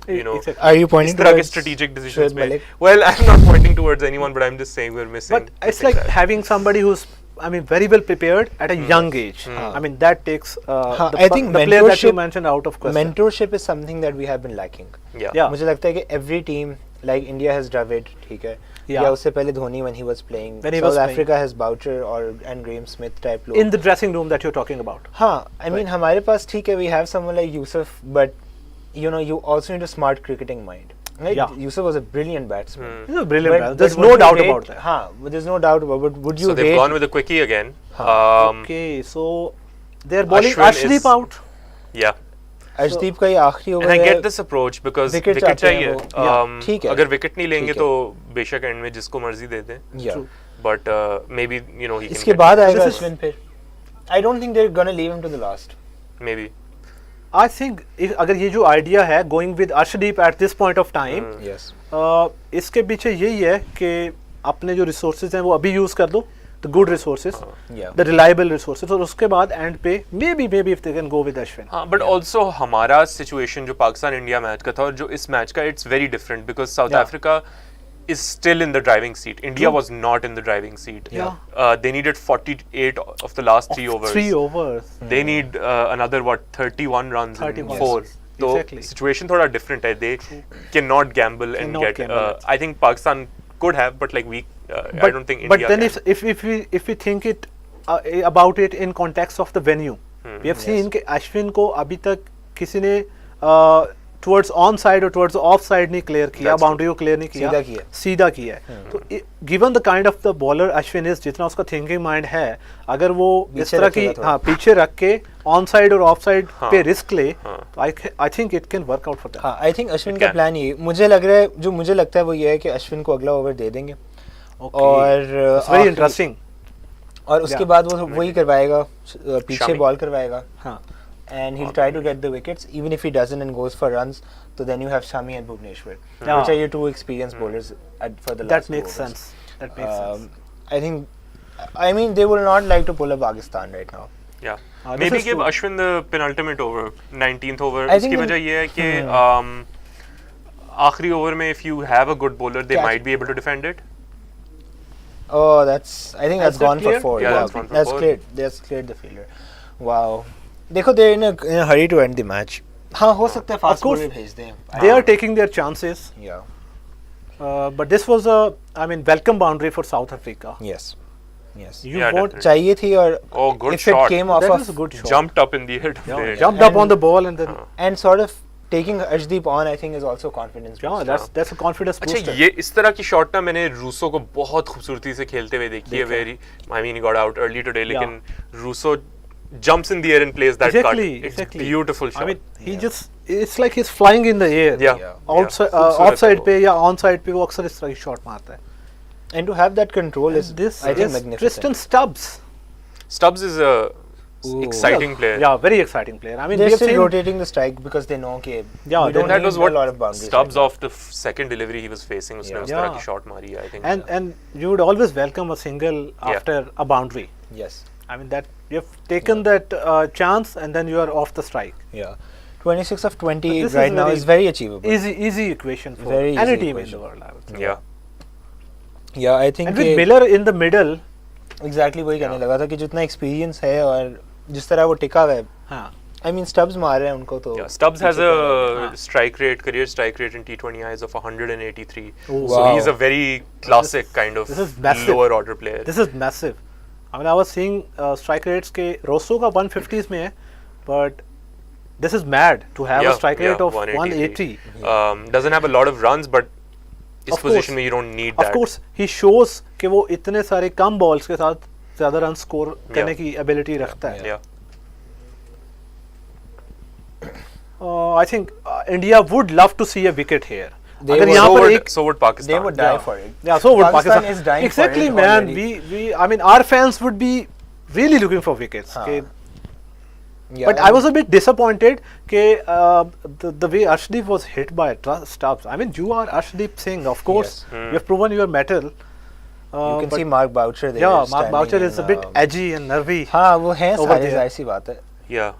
Exactly. Are you pointing इस तरह के towards strategic decisions Shoaib में. Malik? Well, I'm not pointing towards anyone, but I'm just saying we're missing. But it's like having somebody who's, I mean, very well prepared at a young age. I mean, that takes I think the player that you mentorship- mentioned out of question. Mentorship is something that we have been lacking. Yeah. मुझे लगता है कि every team like India has Dravid, ठीक है, Yeah. या उससे पहले Dhoni when he was playing. When he South was playing. Africa has Boucher and Graham Smith type लोग. In the dressing room that you're talking about. हाँ, I mean हमारे पास ठीक है, we have someone like Yusuf, but you know you also need a smart cricketing mind. Right? Yeah. Yusuf was a brilliant batsman. He's a brilliant But- player. but There's would no you doubt rate- about that. हाँ, but there's no doubt about. But would you So they've rate? gone with the quickie again. Okay, so they're bowling Ashwin Arshdeep is- out. Yeah. Arshdeep का ये आखिरी And over I है. get this approach because Wicket wicket चाहते हैं चाहिए. वो. Yeah, ठीक है. अगर wicket नहीं लेंगे ठीक है. तो बेशक एंड में जिसको मर्जी दे दें. Yeah. True. But maybe he can इसके get बाद आएगा This is- अश्विन फिर. I don't think they're gonna leave him to the last. maybe. I think अगर ये जो idea है going with Arshdeep at this point of time, Yes. इसके पीछे यही है कि अपने जो resources हैं वो अभी use कर दो, the good resources, Yeah. the reliable resources, और उसके बाद end पे maybe if they can go with Ashwin. हाँ, but also हमारा situation जो पाकिस्तान इंडिया मैच का था और जो इस मैच का it's very different because South Yeah. Africa is still in the driving seat. India True. was not in the driving seat. Yeah. They needed 48 of the last 3 overs. 3 overs. They need another 31 runs 31. in 4. Yes. So Exactly. situation थोड़ा different है. They cannot gamble and Cannot get. gamble it. I think Pakistan could have, but like we. I don't think India. But then can. if we think it about it in context of the venue, we have seen कि अश्विन को अभी तक किसी ने towards on side और towards off side नहीं clear किया, That's boundary को clear नहीं किया, सीधा किया। सीधा किया है. तो given the kind of the bowler Ashwin is, जितना उसका thinking mind है, अगर वो इस पीछे तरह की रखेगा थोड़ा। हाँ पीछे रख के on side और off side हाँ। पे risk ले, हाँ। तो I think it can work out for them. हाँ, I think अश्विन It का can. प्लान ये मुझे लग रहा है, जो मुझे लगता है वो ये है कि अश्विन को अगला ओवर दे देंगे. Okay. और It's very आखिरी- interesting. और उसके Yeah. बाद वो वही करवाएगा, पीछे शामी। बॉल करवाएगा. हाँ. And he'll try to get the wickets. Even if he doesn't and goes for runs, so then you have Shami and Bhuvneshwar, Yeah. which are your 2 experienced bowlers for the last That 2 makes overs. sense. That makes sense. I think, I mean, they will not like to pull a Pakistan right now. Yeah. this Maybe is give true. Ashwin the penultimate over, 19th over. I think उसकी in- वजह ये है कि आखिरी over में if you have a good bowler, they Catch. might be able to defend it. Oh, that's. I think Has that's that gone for cleared? 4. Yeah, that's gone for that's 4. cleared. That's cleared the fielder. Wow. देखो, they're in a hurry to end the match. हाँ, हो सकता है fast course. bowler भेज दें. They are taking their chances. Yeah. But this was a, I mean, welcome boundary for South Africa. Yes. Yes. You Yeah, want definitely. चाहिए थी और Oh, good if shot. it came off that of was a good shot. Jumped up in the air to play it. Jumped up on the ball and then and sort of taking Arshdeep on, I think, is also confidence. yeah, booster. that's a confidence अच्छा booster. ये इस तरह की shot ना मैंने Rousseau को बहुत खूबसूरती से खेलते हुए देखी है. Very I mean he got out early today लेकिन Rousseau jumps in the air and plays that Exactly, cut. It's exactly. beautiful shot. I mean, he just it's like he's flying in the air. yeah. Yeah. Outside, खूबसूरत है offside वो. पे या onside पे वो अक्सर इस तरह की शॉट मारता है. And to have that control is, This I think, is magnificent. Tristan Stubbs. Stubbs is a exciting player. Yeah, very exciting player. I mean, we They're have still seen rotating the strike because they know कि Yeah, we don't That need was a what lot of boundaries. Stubbs right off the second delivery he was facing. उसने Yeah. उस तरह Yeah. की shot मारी, I think. and you would always welcome a single after a boundary. now. Yes. I mean that you have taken that chance and then you are off the strike. Yeah. 26 of 20 But this right is now very is very achievable. Easy equation for Very any easy team in equation. the world, I would say. Yeah. Yeah, I think And with कि Miller in the middle, exactly वही कहने लगा था कि जितना experience है और जिस तरह वो टिका हुआ है. हाँ, I mean Stubbs मार रहे हैं उनको तो. Yeah, Stubbs has पीछे a कर रहे strike rate, career strike rate in T20Is of 183. Oh, So wow. he's a very classic kind of this is massive. lower order player. this is massive. I mean, I was seeing strike rates के Roseau का 150s में है, but this is mad to have a strike rate of 180. Doesn't have a lot of runs, but इस Of course. position में you don't need Of that. course, he shows कि वो इतने सारे कम balls के साथ ज़्यादा रन स्कोर करने Yeah. की ability रखता है. Yeah. I think India would love to see a wicket here. They अगर would- यहाँ So पर would, एक so would Pakistan. They would die Yeah. for it. Yeah, so would Pakistan Pakistan. is dying for Exactly, it man. already. I mean, our fans would be really looking for wickets. हाँ. Okay? Yeah, But I was a bit disappointed that the way Arshdeep was hit by Stubbs. I mean, you are Arshdeep Singh, of course. Yes. You have proven your mettle. you can but see Mark Boucher there. yeah, Mark standing Boucher is in, a bit edgy and nervy. हाँ वो है over सारी there. जाहिर सी बात है. Yeah.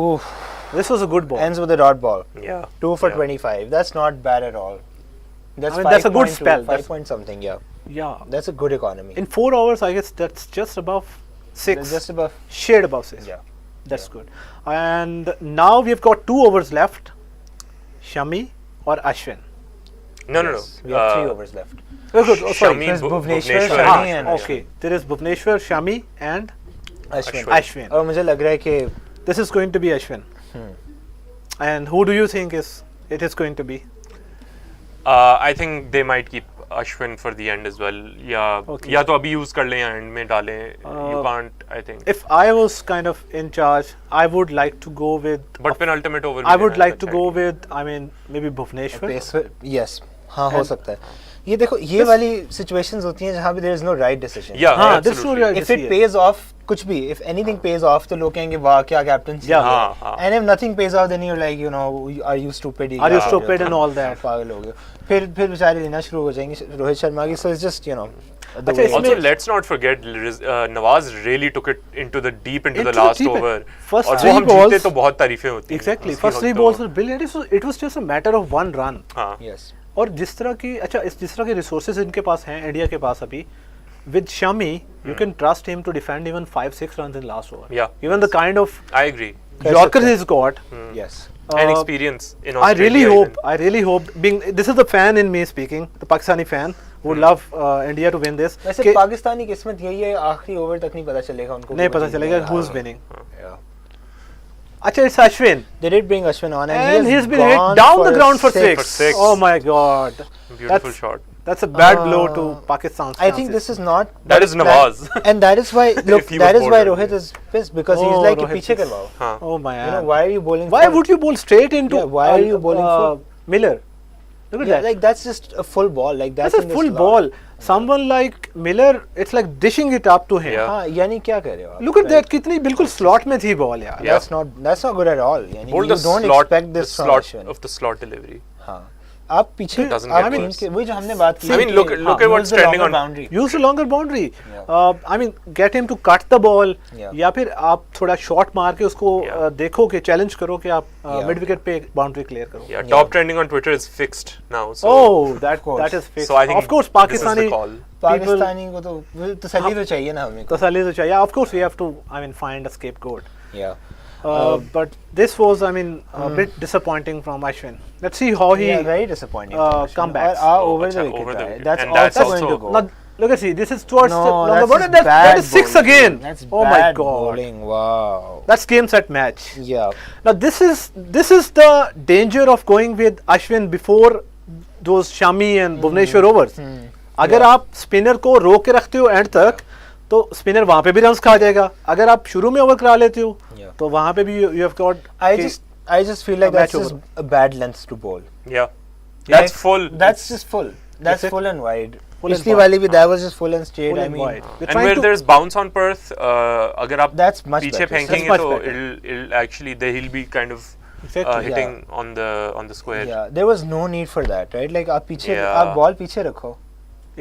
Oof. This was a good ball. Ends with a dot ball. Yeah. 2 for Yeah. 25. That's not bad at all. That's, I mean, that's a good 5.2, spell. 5 point something, yeah. Yeah. That's a good economy. In 4 hours, I guess that's just above 6. That's just above. Shade above 6. Yeah. That's good. And now we've got 2 overs left. Shami or Ashwin? No. Yes, we have 3 overs left. Oh, good. Oh, sorry. Shami, There's Bhuvneshwar, Bhuvneshwar, Shami and and Okay. There is Bhuvneshwar, Shami and Ashwin. Ashwin. और मुझे लग रहा है कि This is going to be Ashwin. And who do you think it is going to be? I think they might keep Ashwin for the end as well. Yeah. Okay. या तो अभी use कर लें या end में डालें. You can't, I think. If I was kind of in charge, I would like to go with. But penultimate over. I भी would देना like है to अच्छा go है. with. I mean, maybe Bhuvneshwar. Pacer yes हाँ हो And- सकता है. ये देखो ये वाली situations होती हैं जहाँ पे there is no right decision. Yeah. हाँ, this is absolutely. right. If it pays off कुछ भी if anything pays off तो लोग कहेंगे वाह क्या captaincy Yeah. है. हाँ, हाँ. And if nothing pays off then you're like you know are you stupid? Are you Yeah. stupid and all that? पागल हो गए. फिर बेचारे लेना शुरू हो जाएंगे रोहित शर्मा की. So it's just you know. the अच्छा, way- इसमें- Also, let's not forget, Nawaz really took it into the Into the the last deep end. over. First और three वो हम balls- जीते तो बहुत तारीफें होती हैं. Exactly. उसकी First 3 तो- balls were brilliant. It was just a matter of 1 run. हाँ. Yes. और जिस तरह की जिस तरह के रिसोर्सेज इनके पास हैं इंडिया के पास अभी with Shami you can trust him to defend even 5-6 runs in last over Yeah. Even the kind of I agree. Yorker he's got Yes. And experience in I really Australia hope being this is the fan in me speaking the Pakistani fan would love India to win this वैसे कि पाकिस्तानी किस्मत यही है आखिरी over तक नहीं पता चलेगा उनको नहीं कि वो पता जीत चलेगा गए. who's winning Yeah. अच्छा it's Ashwin They did bring Ashwin on and he he's has been hit gone down the ground for 6 For six. oh my god Beautiful that's, shot. that's a bad blow to Pakistan's I think chances. this is not That is Nawaz. and that is why look If he that was is why bowled Rohit is pissed because Oh, he's like Rohit पीछे is- करवाओ. हाँ. oh my You know god. why are you bowling Why for would you bowl straight into Yeah, why are you bowling for- Miller? Look at yeah, that. like that's just a full ball like that's That's a in the full slot. ball. Someone like Miller, it's like dishing it up to him. Yeah. हाँ यानी क्या कर रहे हो आप? Look at that, कितनी बिल्कुल slot में थी ball यार. Yeah. That's not good at all यानी Bowled you the don't slot, expect the this from slot Ashwin. of the slot delivery. हाँ आप पीछे Doesn't आप get टीम worse. के वही जो हमने बात की I mean, कि look at use what's the trending longer on- boundary. Use the longer boundary. Yeah. I mean, get him to cut the ball. Yeah. या फिर आप थोड़ा shot मार के उसको Yeah. देखो कि challenge करो कि आप Yeah. mid wicket पे boundary clear करो. Yeah, top trending on Twitter is fixed now. So, Oh, that course. is fixed. so I think of course, this is Pakistani the call. people. Pakistani को तो तसल्ली तो चाहिए ना हमें. तसल्ली तो चाहिए. Of course, we have to. I mean, find a scapegoat. Yeah. But this was, I mean, a bit disappointing from Ashwin. Let's see how he. Yeah, very disappointing. comebacks. Over अच्छा, the wicket. over the guy. wicket. That's And also that's going to also- go. Now, look at see. This is towards No, the longer that's ball. just And that bad is 6 bowling. again. That's Oh my bad god. bowling. Wow. That's game set match. Yeah. Now this is the danger of going with Ashwin before those Shami and Bhuvneshwar overs. अगर आप spinner को रोक के रखते हो and तक तो spinner वहां पे भी रन्स खा जाएगा. अगर आप शुरू में ओवर करा लेते हो Yeah. तो वहां पे भी you have got I just feel like a that's match just a bad length to bowl. Yeah, that's Like, full. That's just full. That's it. full and wide. Full and पिछली wide. वाली भी that was just full and straight. Full I and mean, wide. We're And trying where to- there's bounce on Perth, अगर आप That's much पीछे better. फेंकेंगे That's much तो better. it'll actually he'll be kind of Exactly. hitting on the square. yeah, there was no need for that, right? Like आप पीछे Yeah. आप ball पीछे रखो.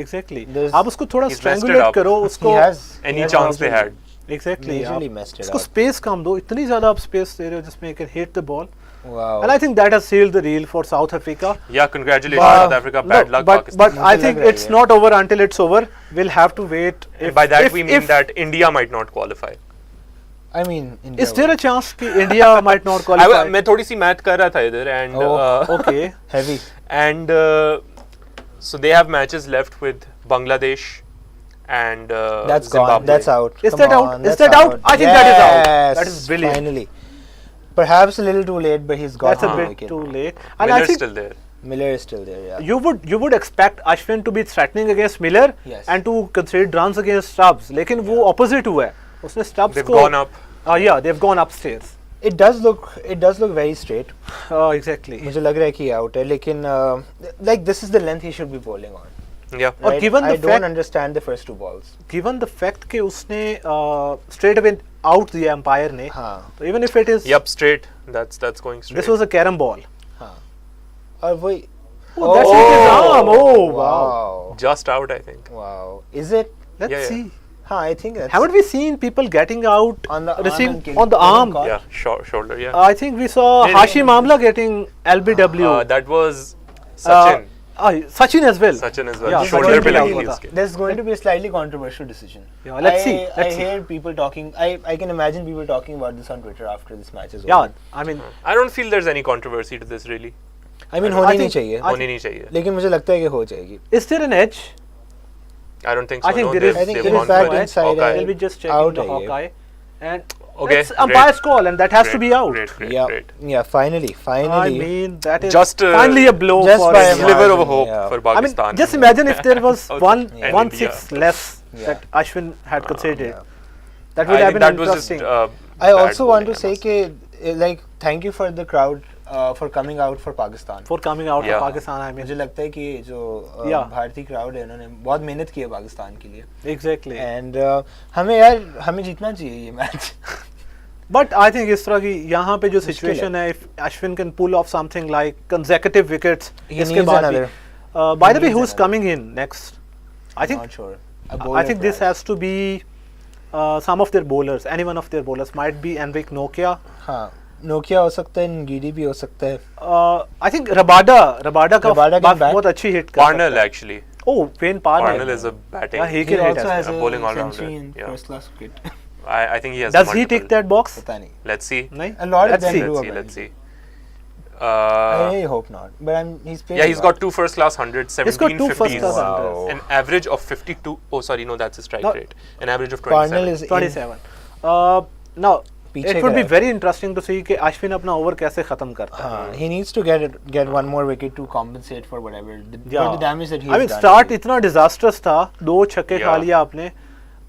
Exactly. There's- आप उसको थोड़ा He's messed it strangulate up. करो He उसको has Any he has chance they majorly- had. exactly majorly आप messed it उसको up. स्पेस कम दो इतनी ज़्यादा आप स्पेस दे रहे हो जिसमें it can hit the ball Wow. and I think that has sealed the deal for South Africa. Yeah, congratulations But- South Africa. Bad No, luck but Pakistan. I मुझे think लग रहा it's है। not over until it's over. We'll have to wait. And by that we mean if- that India might not qualify. I mean, India Is there a chance कि India might not qualify? मैं थोड़ी सी math कर रहा था इधर and Okay. heavy. and so they have matches left with Bangladesh and That's Zimbabwe. gone. That's out. Is Come that out? on, Is that's that out? I think that is out. Yes, That is brilliant. Finally. Perhaps a little too late, but he's got That's a to bit make it. too late. And I Miller's think still there. Miller is still there, yeah. you would expect Ashwin to be threatening against Miller Yes. and to concede runs against Stubbs. लेकिन वो opposite हुआ है. उसने Stubbs They've को gone up. Yeah, they've gone upstairs. It does look very straight. Exactly. मुझे लग रहा है कि out है, लेकिन like this is the length he should be bowling on. Yeah. और Right? given the I don't fact- understand the first two balls. Given the fact कि उसने straight away out दिया umpire ने, हाँ. तो even if it is Yep, straight. That's going straight. this was a carom ball. हाँ. और वही. Oh, that's hit his arm. Oh wow. Wow. Just out, I think. Wow. Is it? Let's Yeah, yeah. see. हाँ, I think that's Haven't we seen people getting out on the receive arm and on the getting arm? caught? Yeah, shoulder. Yeah. I think we saw Yeah, Hashim Amla getting LBW. That was Sachin. Sachin as well. Sachin as well. Yeah, Shoulder Sachin पे भी लगी out थी हुआ उसके. There's going to be a slightly controversial decision. Yeah, let's see, I let's see. hear people talking. I can imagine people talking about this on Twitter after this match is Yeah, over. I mean, I don't feel there's any controversy to this really. I mean I होनी नहीं think- चाहिए. I होनी नहीं चाहिए. लेकिन मुझे लगता है कि हो जाएगी. is there an edge? I don't think so. I think no, there they've- is- I think they've there is gone back for it. inside, Hawkeye. We'll be just checking Out the है ये. Hawkeye, and Okay, that's umpire's call, and that has to Great, be out. Great. Yeah. Finally. I mean, that is Just, finally a blow just for by a India. Sliver of margin, hope yeah. for I mean, Pakistan. just imagine if there was Okay. one And one India. six less Yeah. that Ashwin had conceded. yeah. That would I have think been that was just. interesting. I bad also want to bowling, I say must कि like thank you for the crowd for coming out for Pakistan. for coming out Yeah. of Pakistan, I mean, मुझे लगता है कि जो Yeah. भारतीय crowd है उन्होंने बहुत मेहनत की है पाकिस्तान के लिए. exactly. And हमें जीतना चाहिए ये मैच. But I think इस तरह की यहाँ पे जो मुश्किल situation है, if Ashwin can pull off something like consecutive wickets, He इसके needs बाद भी. another. By He the way, needs who's another. coming in next? I think Not sure. I think this has to be some of their bowlers. Any one of their bowlers might be Enric Nokia. हाँ Nokia हो सकता है, giddy भी हो सकता है. I think Rabada का Rabada can bat. बहुत अच्छी hit कर Parnell सकता है. actually. Oh, Wayne Parnell. Parnell is a batting. Yeah, he He can hit also as has well. a bowling all-rounder, century in yeah. first class cricket. I think he has. Does he multiple. tick that box? पता नहीं. Let's see. नहीं? A lot of Let's them see. do. Let's see. I hope not. But he's played. Yeah, a he's lot. got 2 first class hundreds, He's got 17 2 first 50s, class Wow. hundreds. an average of 52. Oh, sorry, no, that's his strike No. rate. An average of 27. Parnell is 27. Now, पीछे it would be का है. very interesting to see कि अश्विन अपना over कैसे खत्म करता है. हाँ, he needs to get one more wicket to compensate for whatever for Yeah. the damage that he I mean, has done. start इतना disastrous था, 2 छक्के खा Yeah. लिया आपने,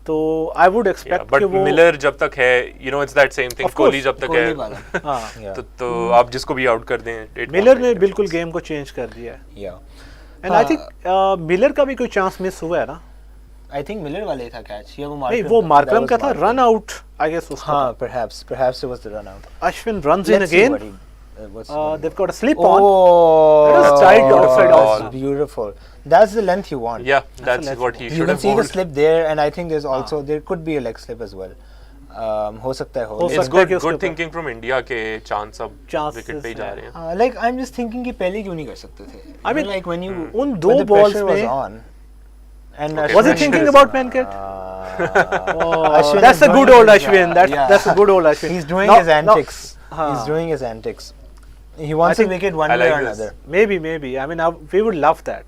तो I would Yeah, expect but कि वो Miller जब तक है, you know, it's that same thing. Of course, Kohli जब तक कोहली है, वाला. हाँ, Yeah. तो आप जिसको भी आउट कर दें. it मिलर won't ने make बिल्कुल difference. गेम को चेंज कर दिया है. Yeah. And I think Miller का भी कोई चांस मिस हुआ है ना. I think Miller वाले था catch. या वो नहीं, Markram वो था. मार्करम That का was था, Markram. Run out I guess उसका. हाँ, perhaps it was the run out. Ashwin runs in Let's see again. what he- They've got a slip on. Oh, That was tight outside that's also. beautiful. That's the length you want. Yeah, that's left what he You should can have see the bowled. slip there, and I think there's also there could be a leg slip as well. हो सकता है हो. हो It's सकता है good, कि उसके good ऊपर- thinking from India के chance अब Chances wicket पे ही जा हैं. रहे हैं. Like I'm just thinking कि पहले क्यों नहीं कर सकते थे. I mean, like when you उन when दो the balls pressure was में- on. And Okay, Was he pressure thinking is about on. Mankit? Oh, That's a good old Ashwin. That's a good old Ashwin. He's doing Now- his antics. Huh. He's doing his antics. He wants I a think wicket one I way like or this. another. Maybe. I mean, we would love that.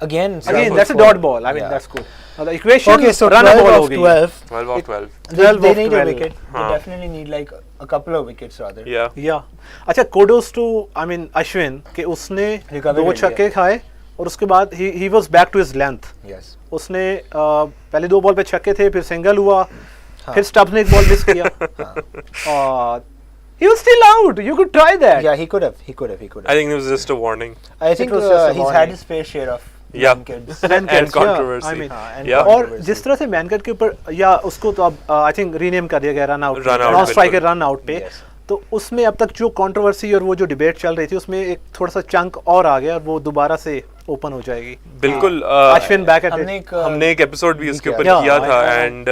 Again, That's a dot ball. I mean, Yeah. that's good. Now the equation Okay, so run 12 ball of हो गई. 12. 12 of 12. They 12 of need a 12. wicket. They Huh. definitely need like a couple of wickets rather. Yeah. Yeah. अच्छा, kudos to Ashwin कि उसने Recover 2 कर लिया. छक्के खाए और उसके बाद he was back to his length. Yes. उसने पहले 2 बॉल पे छक्के थे, फिर सिंगल हुआ, हाँ. फिर स्टब्स ने एक बॉल मिस किया. He was still out. You could try that. Yeah, he could have. I think it was just a warning. I think was just a he's had warning. his fair share of Yeah. Mankids. Mankits, And controversy. I mean, हाँ, and Yeah. और controversy. जिस तरह से मैनकट के ऊपर या उसको तो अब आई थिंक रीनेम कर दिया गया run out Run out, non striker बिल्कुल। रन आउट पे, Yes. तो उसमें अब तक जो कंट्रोवर्सी और वो जो डिबेट चल रही थी उसमें एक थोड़ा सा चंक और आ गया और वो दोबारा से ओपन हो जाएगी. बिल्कुल अश्विन बैक एट हमने इट. एक हमने एक एपिसोड भी इसके ऊपर Yeah, किया था I- and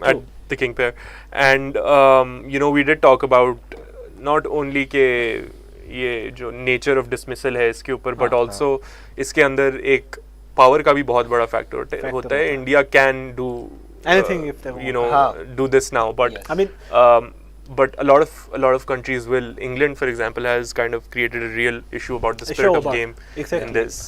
at the king pair and you know we did talk about not only के ये जो नेचर ऑफ डिसमिसल है इसके ऊपर बट आल्सो इसके अंदर एक पावर का भी बहुत बड़ा फैक्टर होता है. होता है. India can do Anything if they want. you know हाँ. do this now but Yes. I mean, but a lot of countries will. England, for example, has kind of created a real issue about the Issue spirit of about- game exactly. in this.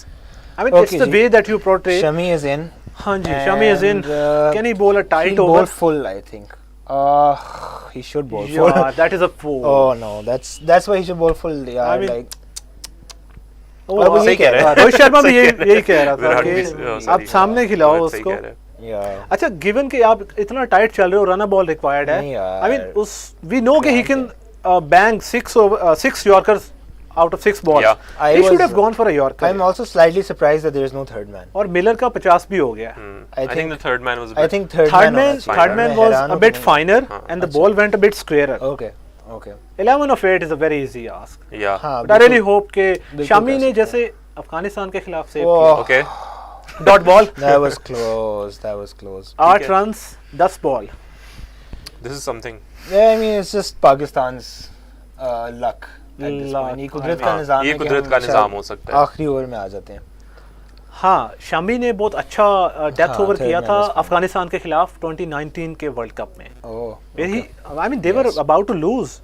I mean, it's Okay, the जी. way that you portray. Shami is in. हाँ जी, Shami is in. And, Can he bowl a tight he'll over? bowl full, I think. He should bowl full. Yeah, that is a fool. Oh no, that's why he should bowl full. Yeah, I mean, like Oh, अब सही कह रहे हैं. रोहित शर्मा भी सही यही कह यही कह रहा था विराट कि भी, आप sorry. सामने खिलाओ रोहित सही उसको. कह रहे हैं. yeah. अच्छा, गिवन कि आप इतना टाइट चल रहे हो, रन बॉल रिक्वायर्ड है. नहीं यार. आई मीन उस वी नो कि he can bang 6 yorkers out of 6 balls. Yeah. I he should was- have gone for a yorker. I'm also slightly surprised that there is no third man. और Miller का 50 भी हो गया. I think the third man was. I think third Third man. man, होना third चाहिए. man मैं was हैरान a हूँ bit कि finer हाँ, and the ball went a bit squarer. नहीं- Okay, okay. 11 of 8 is a very easy ask. Yeah. हाँ, But I really बिल्कुल. hope कि बिल्कुल शामी कर ने सकते जैसे अफगानिस्तान के खिलाफ सेव Oh. किया. Okay. Dot ball That was close. That was close. 8 runs 10 ball. This is something. Yeah, I mean it's just Pakistan's luck at this Luck. point. ये कुदरत का हाँ, निजाम ये है कि कुदरत हम का शायद निजाम हो सकता है. आखिरी ओवर में आ जाते हैं. हाँ, शामी ने बहुत अच्छा डेथ हाँ, ओवर third किया man था was fine. अफगानिस्तान के खिलाफ 2019 के वर्ल्ड कप में. Oh. Where he, I mean, they were Yes. about to lose.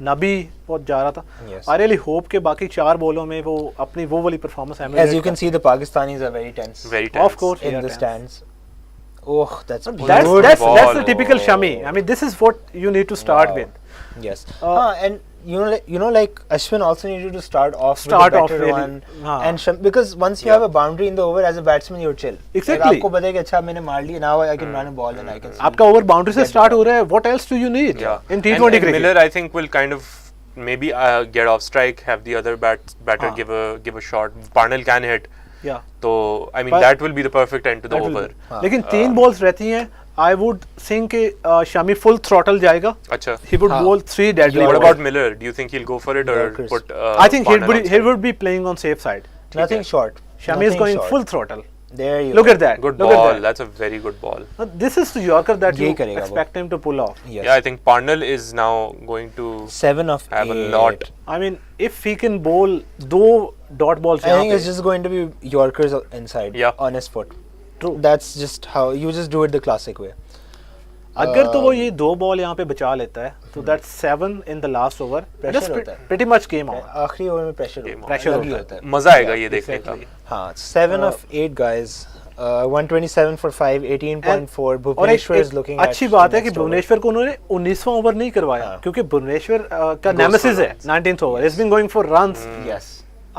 नबी बहुत जा रहा था. Yes. I really hope कि बाकी 4 बॉलों में वो अपनी वो वाली performance As you can see, the Pakistanis are very tense Very tense. Of course. in Yeah, the tense. stands. Oh, that's That's good that's ball. the typical Shami. I mean, this is what you need to start Wow. with. Yes. And you know, like Ashwin also needed to start off Start with a off better really. one. हाँ. And because once you have a boundary in the over as a batsman, you're chill. Exactly. Like, आपको पता है कि अच्छा मैंने मार लिया, now I can run a ball and I can. आपका ओवर बाउंड्री से स्टार्ट हो रहा है. What else do you need Yeah. in T20 and cricket? Miller, I think, will kind of maybe get off strike, have the other batter हाँ. give a shot. Parnell can hit. Yeah. So I mean But- that will be the perfect end to the That will over. be. हाँ. लेकिन 3 balls रहती हैं. I would think कि Shami full throttle जाएगा. Acha. He would हाँ. bowl 3 deadly What balls. about Miller? Do you think he'll go for it or Yorkers. put? I think Parnell outside? he would be playing on safe side. Nothing short. Shami is Nothing going short. full throttle. There you Look go. at that. Good Look at ball. that. That's a very good ball. Now, this is the Yorker that यही you करेगा वो. expect him to pull off. Yes. Yeah, I think Parnell is now going to 7 of have 8. a lot. I mean, if he can bowl 2 dot balls, I यहाँ think पे, it's just going to be Yorkers inside. Yeah. On his foot. True. That's just how you just do it the classic way. अगर तो वो ये 2 ball यहाँ पे बचा लेता है, तो that's 7 in the last over. Pressure That's होता है. pretty much game on. आखिरी ओवर में प्रेशर Game on. Pressure अलग ही होता होता है. मजा आएगा ये देखने का. Exactly. हाँ, 7 of 8 guys. 127 for 5, 18.4. और एक, Bhubaneswar is looking at अच्छी बात है कि next over. भुवनेश्वर को उन्होंने 19वां ओवर नहीं करवाया, हाँ. क्योंकि भुवनेश्वर का for नेमेसिस है runs. 19th over. He's been going for runs Yes.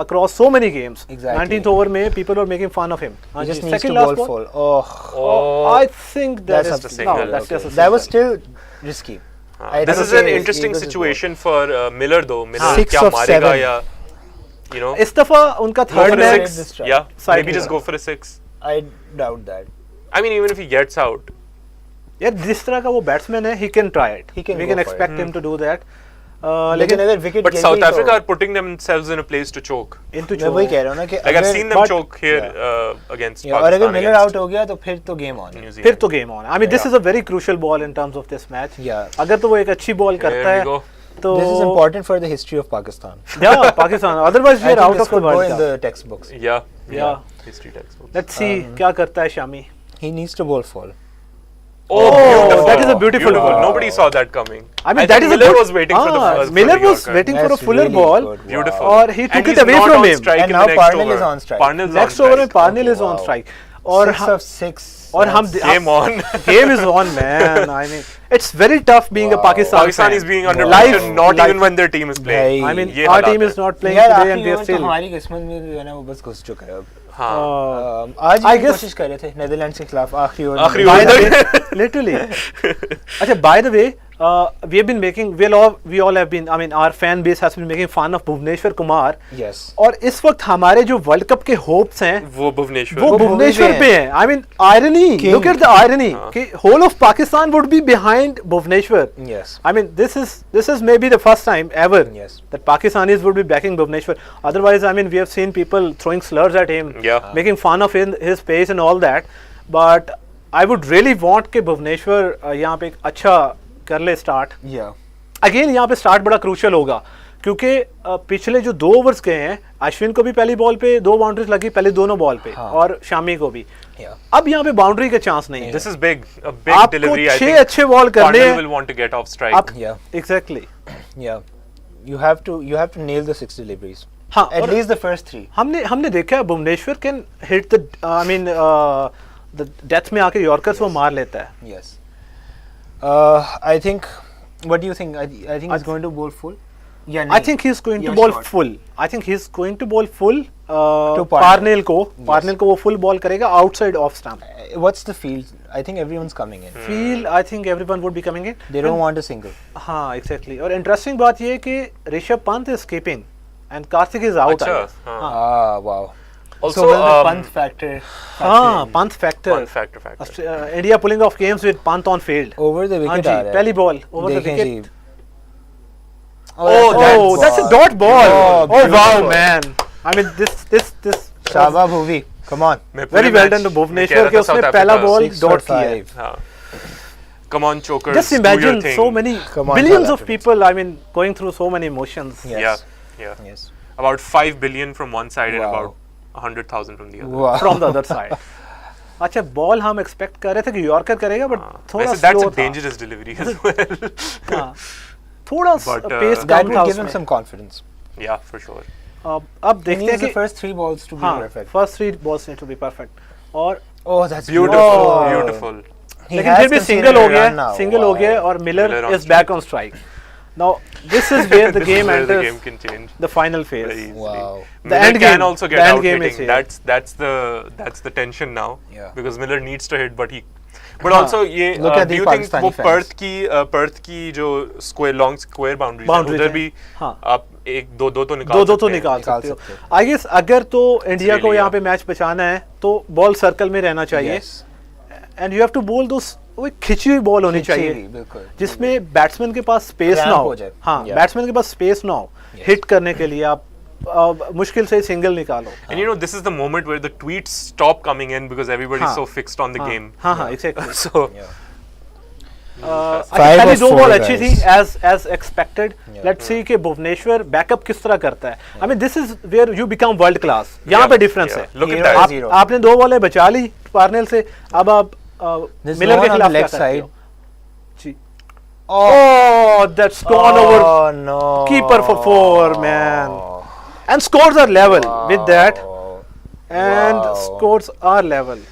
across so many games. Exactly. 19th over में people were making fun of him. He just needs Second to last bowl ball. full. Oh. Oh, I think that That's is a single. no, that's just a That was single. still risky. हाँ. This think is an he interesting was his situation for Miller though. Miller 6 क्या of मारेगा 7. या you know इस दफा उनका go third for a man- match 6. this try. Yeah, Side maybe just mirror. go for a 6. I doubt that. I mean even if he gets out. यार जिस तरह का वो बैट्समैन है, he can try it. He can We go can for expect him to do that. लेकिन लेकिन अगर wicket But South Africa are putting themselves in a place to choke. into मैं वही कह रहा हूँ ना कि Like I've अगर- seen them but- choke here Yeah. against Yeah, और Pakistan. अगर मिलर against आउट हो गया तो फिर तो गेम ऑन है. New फिर Zealand. तो game on. I mean this is a very crucial ball in terms of this match. Yeah. अगर तो वो एक अच्छी बॉल करता Here we है go. तो This is important for the history of Pakistan. yeah, Pakistan, otherwise we I are think out this of the could go world in cup. the textbooks. Yeah. Yeah. History textbooks. Let's see क्या करता है Shami. He needs to bowl full. Oh, beautiful. that is a beautiful ball. Nobody saw that coming. I mean think that is Miller a good, was waiting for the first. Miller was waiting for a That's fuller really ball. good. Wow. Beautiful. और he took And it he's away not from on him. strike And in now the next Parnell over. is on strike. Parnell's Next on over में strike. Parnell is on Wow. strike. और 6 of 6. और हम Game on. game is on, man. I mean, it's very tough being a Wow. Pakistan Pakistan fan. is being under Live- pressure, not live- even when their team is playing. भाई, I mean, ये our हालात team है. is not playing यार today and आखिरी they are over तो still. हमारी किस्मत में जो है ना वो बस घुस चुका है अब. हाँ. आज I ही guess- कोशिश कर रहे थे नेदरलैंड्स के खिलाफ आखिरी ओवर. आखिरी By over the तक. way, literally. अच्छा, by the way, we have been making, we all have been, I mean, our fan base has been making fun of Bhuvneshwar Kumar. Yes. और इस वक्त हमारे जो वर्ल्ड कप के hopes हैं वो भुवनेश्वर वो भुवनेश्वर पे हैं. I mean, irony. Look at the irony. कि whole of Pakistan would be behind Bhuvneshwar. Yes. I mean, this is maybe the first time ever Yes. that Pakistanis would be backing Bhuvneshwar. Otherwise, I mean, we have seen people throwing slurs at him, Yeah. making fun of his pace and all that. But I would really want कि भुवनेश्वर यहाँ पे एक अच्छा कर ले start. Yeah. Again यहाँ पे start बड़ा क्रूशियल होगा क्योंकि पिछले जो 2 ओवर्स गए हैं अश्विन को भी पहली बॉल पे 2 बाउंड्रीज लगी पहले दोनों बॉल पे और शामी को भी. Yeah. अब यहाँ पे बाउंड्री का चांस नहीं है. This is big, a big आपको delivery. I 6 think अच्छे बॉल करने Cardinal हैं. will want to get off strike. आप Yeah. Exactly Yeah. You have to nail the 6 deliveries. हाँ, At और least the first 3. हमने देखा है Bhuvneshwar can hit the I mean the death में आके यॉर्कर्स वो मार लेता है. Yes. I think. What do you think? I think he's going to bowl full. Yeah. I think he's going to Yeah, bowl short. full. I think he's going to bowl full. To Parnell को वो full ball करेगा outside off stump. What's the field? I think everyone's coming in. Feel I think everyone would be coming in. They don't want a single. हाँ exactly. और interesting बात ये है कि Rishabh Pant is keeping and Kartik is out. अच्छा, Ah, wow. Also, so will the punt factor. हाँ Pant factor. One factor. India pulling off games with Pant on field. Over the हाँ wicket. जी आ रहा है. पहली बॉल ओवर द देखें विकेट. जी. Oh, that's a dot ball. Oh, Oh wow, beautiful. man. I mean, this. Shaba Bhuvi. Come on. मैं पूरे Very well match done to में Bhuvneshwar कह रहा कि था उसने South पहला Africa, बॉल 6 डॉट for किया है. 5. हाँ. Come on, chokers. Just do your imagine thing. so many Come on, billions South of Africans. people. I mean, going through so many emotions. Yes. Yeah. Yes. About 5 billion from one side and Wow. about 100,000 from the other. Wow. From the other side. अच्छा ball हम expect कर रहे थे कि yorker करेगा but थोड़ा वैसे that's slow a था. dangerous delivery as well. हाँ, थोड़ा But, पेस That कम था would give him उसमें. some confidence. Yeah, for sure. अब He देखते needs हैं the कि first 3 balls to be हाँ perfect. First 3 balls need to be perfect. और Oh, that's Beautiful, Oh. beautiful. He लेकिन has फिर भी conceded सिंगल हो a गया run now. सिंगल हो Wow. गया और Miller Miller on is back on strike. Now this is where the This is game where the enters game can change the final very phase. easily. Wow. The Miller end can game- also the get end out game is hitting. here. That's the tension now. Yeah. Because Miller needs to hit, but also ये Look at do the you think Pakistani वो fans. Perth की जो long square boundaries Boundaries उधर हैं. भी हाँ. आप एक दो तो निकाल दो तो सकते हैं. निकाल निकाल सकते हो. सकते आई गेस अगर तो इंडिया को really यहाँ up. पे मैच बचाना है तो बॉल सर्कल में रहना चाहिए Yes. And you have to बोल दो वो खिंची हुई बॉल होनी चाहिए बिल्कुल. जिसमें बैट्समैन के पास स्पेस Cramp ना हो. हो जाए. हाँ Yeah. बैट्समैन के पास स्पेस ना हो हिट करने के लिए. आप मुश्किल से सिंगल निकालो. And you know this is the moment where the tweets stop coming in because everybody's हाँ. so fixed on the game. हाँ हाँ एग्जैक्टली. So Yeah. पहली of 2 बॉल 4 अच्छी थी guys. As expected. Let's see कि Bhuvneshwar backup किस तरह करता है. I mean this is where you become world class. यहाँ पे डिफरेंस है. Look at Hero that. is hero. आपने 2 बॉलें बचा ली पार्नेल से. अब आप There's मिलर no के one on खिलाफ the क्या left करते side. हो? जी. Oh, that's gone over. Oh no. Keeper for 4, man. And scores are level with that. And Wow. scores are level.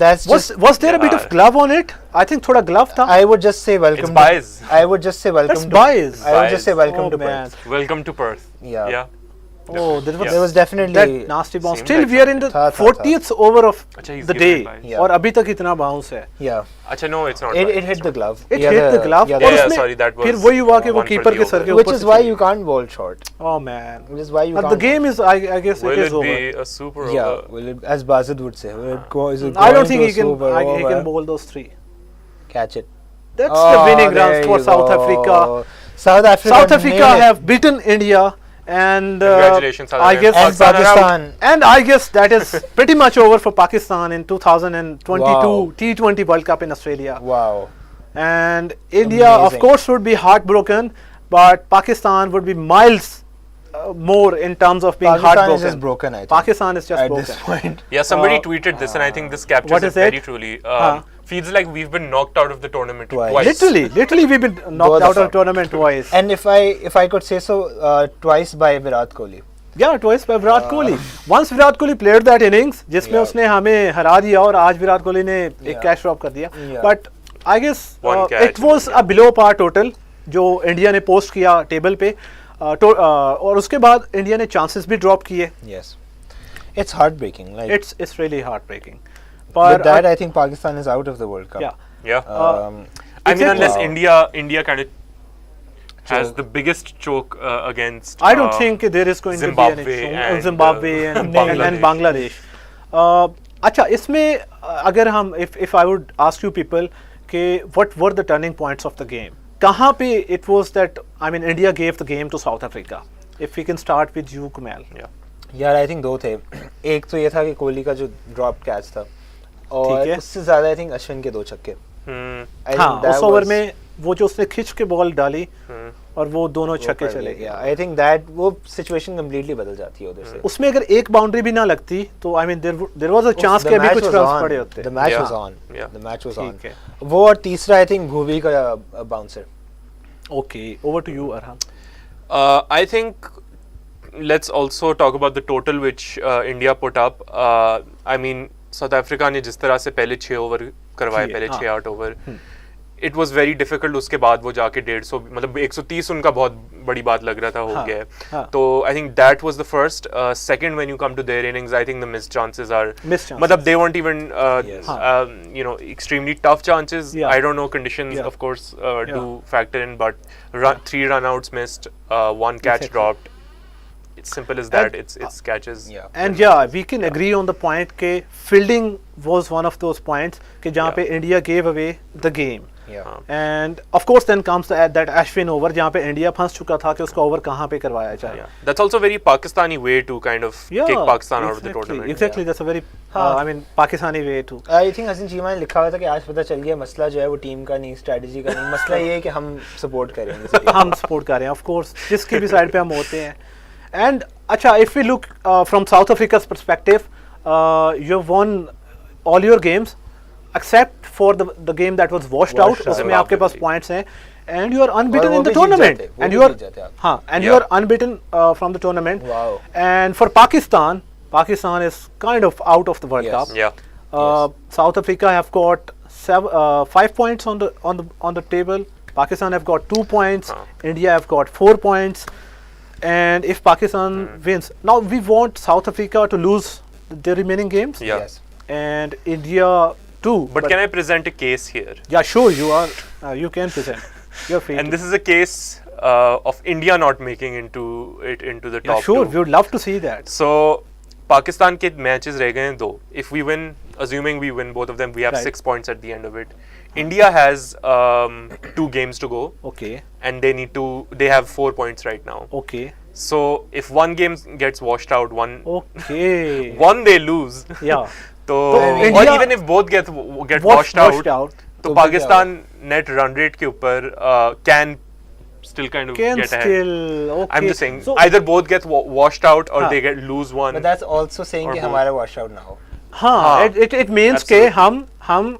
That's just. Was there a bit of glove on it? I think थोड़ा glove था. I would just say welcome. It's bias. I would just say welcome. That's to, bias. I would just say Bias. welcome Oh, to man. Perth. welcome to Perth. Yeah. Yeah. Oh, there There was definitely that nasty bounce. Seemed Still, like we are in the था. 40th over of अच्छा, he's the given day. it by. Yeah. और अभी तक इतना bounce है. Yeah. अच्छा no, it's not. It biased, hit it's the not. glove. It hit the glove. Yeah, और yeah, उसमें sorry, that was फिर वही हुआ कि वो one for कीपर the के सर के over. Which ऊपर is से why चली. you can't bowl short. Oh man. Which is why you But can't. the game is, I guess, Will it it is over. be a super Yeah. over? Will it, as Bazid would say, will it go? Is it I don't going think to he a can. super He over? can bowl those 3. Catch it. That's the winning there runs for you South go. Africa. South Africa. South Africa nailed it. have beaten India, and Congratulations, South I guess Africa. And Pakistan. and I guess that is pretty much over for Pakistan in 2022 Wow. T20 World Cup in Australia. Wow. And India, of Amazing. course, would be heartbroken, but Pakistan would be miles more in terms of being Pakistan heartbroken. is just broken, I think. Pakistan is just at broken. this point. Yeah, somebody tweeted this, and I think this captures what it is it? very truly. Feels like we've been knocked out of the tournament Twice. twice. Literally, we've been knocked out of the tournament twice. And if I could say so, twice by Virat Kohli. Yeah, twice by Virat Kohli. Once Virat Kohli played that innings, जिसमें Yeah. उसने हमें हरा दिया और आज विराट कोहली ने एक Yeah. Catch drop कर दिया. Yeah. But I guess One catch, it was a below par total जो इंडिया ने पोस्ट किया टेबल पे. और उसके बाद इंडिया ने चांसेस भी ड्रॉप किए. Yes. It's heartbreaking. Like It's really heartbreaking. with that, I think Pakistan is out of the World Cup. Yeah. Yeah. I mean, unless Wow. India kind of has the biggest choke against. I don't think there is going Zimbabwe to be any and, Zimbabwe and Bangladesh. अच्छा इसमें अगर हम if I would ask you people कि what were the turning points of the game? कहाँ पे it was that I mean India gave the game to South Africa? If we can start with you, Kumail. Yeah. यार I think दो थे. एक तो ये था कि कोहली का जो ड्रॉप कैच था और ठीक है. उससे ज्यादा आई थिंक अश्विन के 2 छक्के. हाँ उस ओवर में वो जो उसने खिंच के बॉल डाली और वो दोनों छक्के चले गए. आई थिंक दैट वो सिचुएशन कंप्लीटली बदल जाती है उधर से. उसमें अगर एक बाउंड्री भी ना लगती तो I mean there was a chance कि अभी कुछ रन्स पड़े होते. The match was on. Yeah. The match was on. ठीक है. वो और तीसरा आई थिंक भुवी का bouncer. Okay over to you Arham. I think let's also talk about the total which India put up. I mean, South Africa ने जिस तरह से पहले 6 ओवर करवाए, पहले 6-8 over, it was very difficult. उसके बाद वो जाके 150 मतलब 130 उनका बहुत बड़ी बात लग रहा था हो गया है. तो I think that was the first. Second, when you come to their innings, I think the missed chances are मतलब they weren't even you know extremely tough chances. Yeah. I don't know conditions of course do factor in, but 3 run outs missed, 1 catch dropped. It's simple as that. It's catches. Yeah. And yeah, we can agree on the point कि fielding was one of those points कि जहाँ पे India gave away the game. Yeah. And of course then comes that Ashwin over जहाँ पे India फंस चुका था कि उसका ओवर कहाँ पे करवाया जाए. Yeah. That's also very Pakistani way to kind of kick Pakistan out of the tournament. Exactly, that's a very I mean Pakistani way to. I think Hasan Cheema ने लिखा हुआ था कि आज पता चल गया मसला जो है वो टीम का नहीं, स्ट्रेटजी का नहीं, मसला ये है कि हम सपोर्ट करेंगे. हम सपोर्ट कर रहे हैं of course जिसकी भी साइड पे हम होते हैं. And अच्छा if we look from South Africa's perspective, you have won all your games except for the game that was washed out. उसमें आपके पास points हैं and you are unbeaten in the tournament. And you are हाँ and you are unbeaten from the tournament. Wow. And for Pakistan is kind of out of the World Cup. Yeah. South Africa have got 5 points on the table. Pakistan have got 2 points. India have got 4 points. And if Pakistan wins, now we want South Africa to lose their remaining games. Yeah. Yes. And India too. But can I present a case here? Yeah, sure. You can present. You're free. And this is a case of India not making into the yeah, top sure. 2. We would love to see that. So Pakistan के matches रह गए हैं 2. If we win, assuming we win both of them, we have 6 points at the end of it. India has 2 games to go. Okay. And they have 4 points right now. Okay. So if one game gets washed out, Okay. one they lose. Yeah. तो India- or even if both get washed out, तो Pakistan net run rate के ऊपर can still kind of Can get ahead. still. Okay. I'm just saying So, either both get washed out or हाँ. they get lose one. But that's also saying Or कि both. हमारा wash out ना हो. हाँ. It means के Absolutely. हम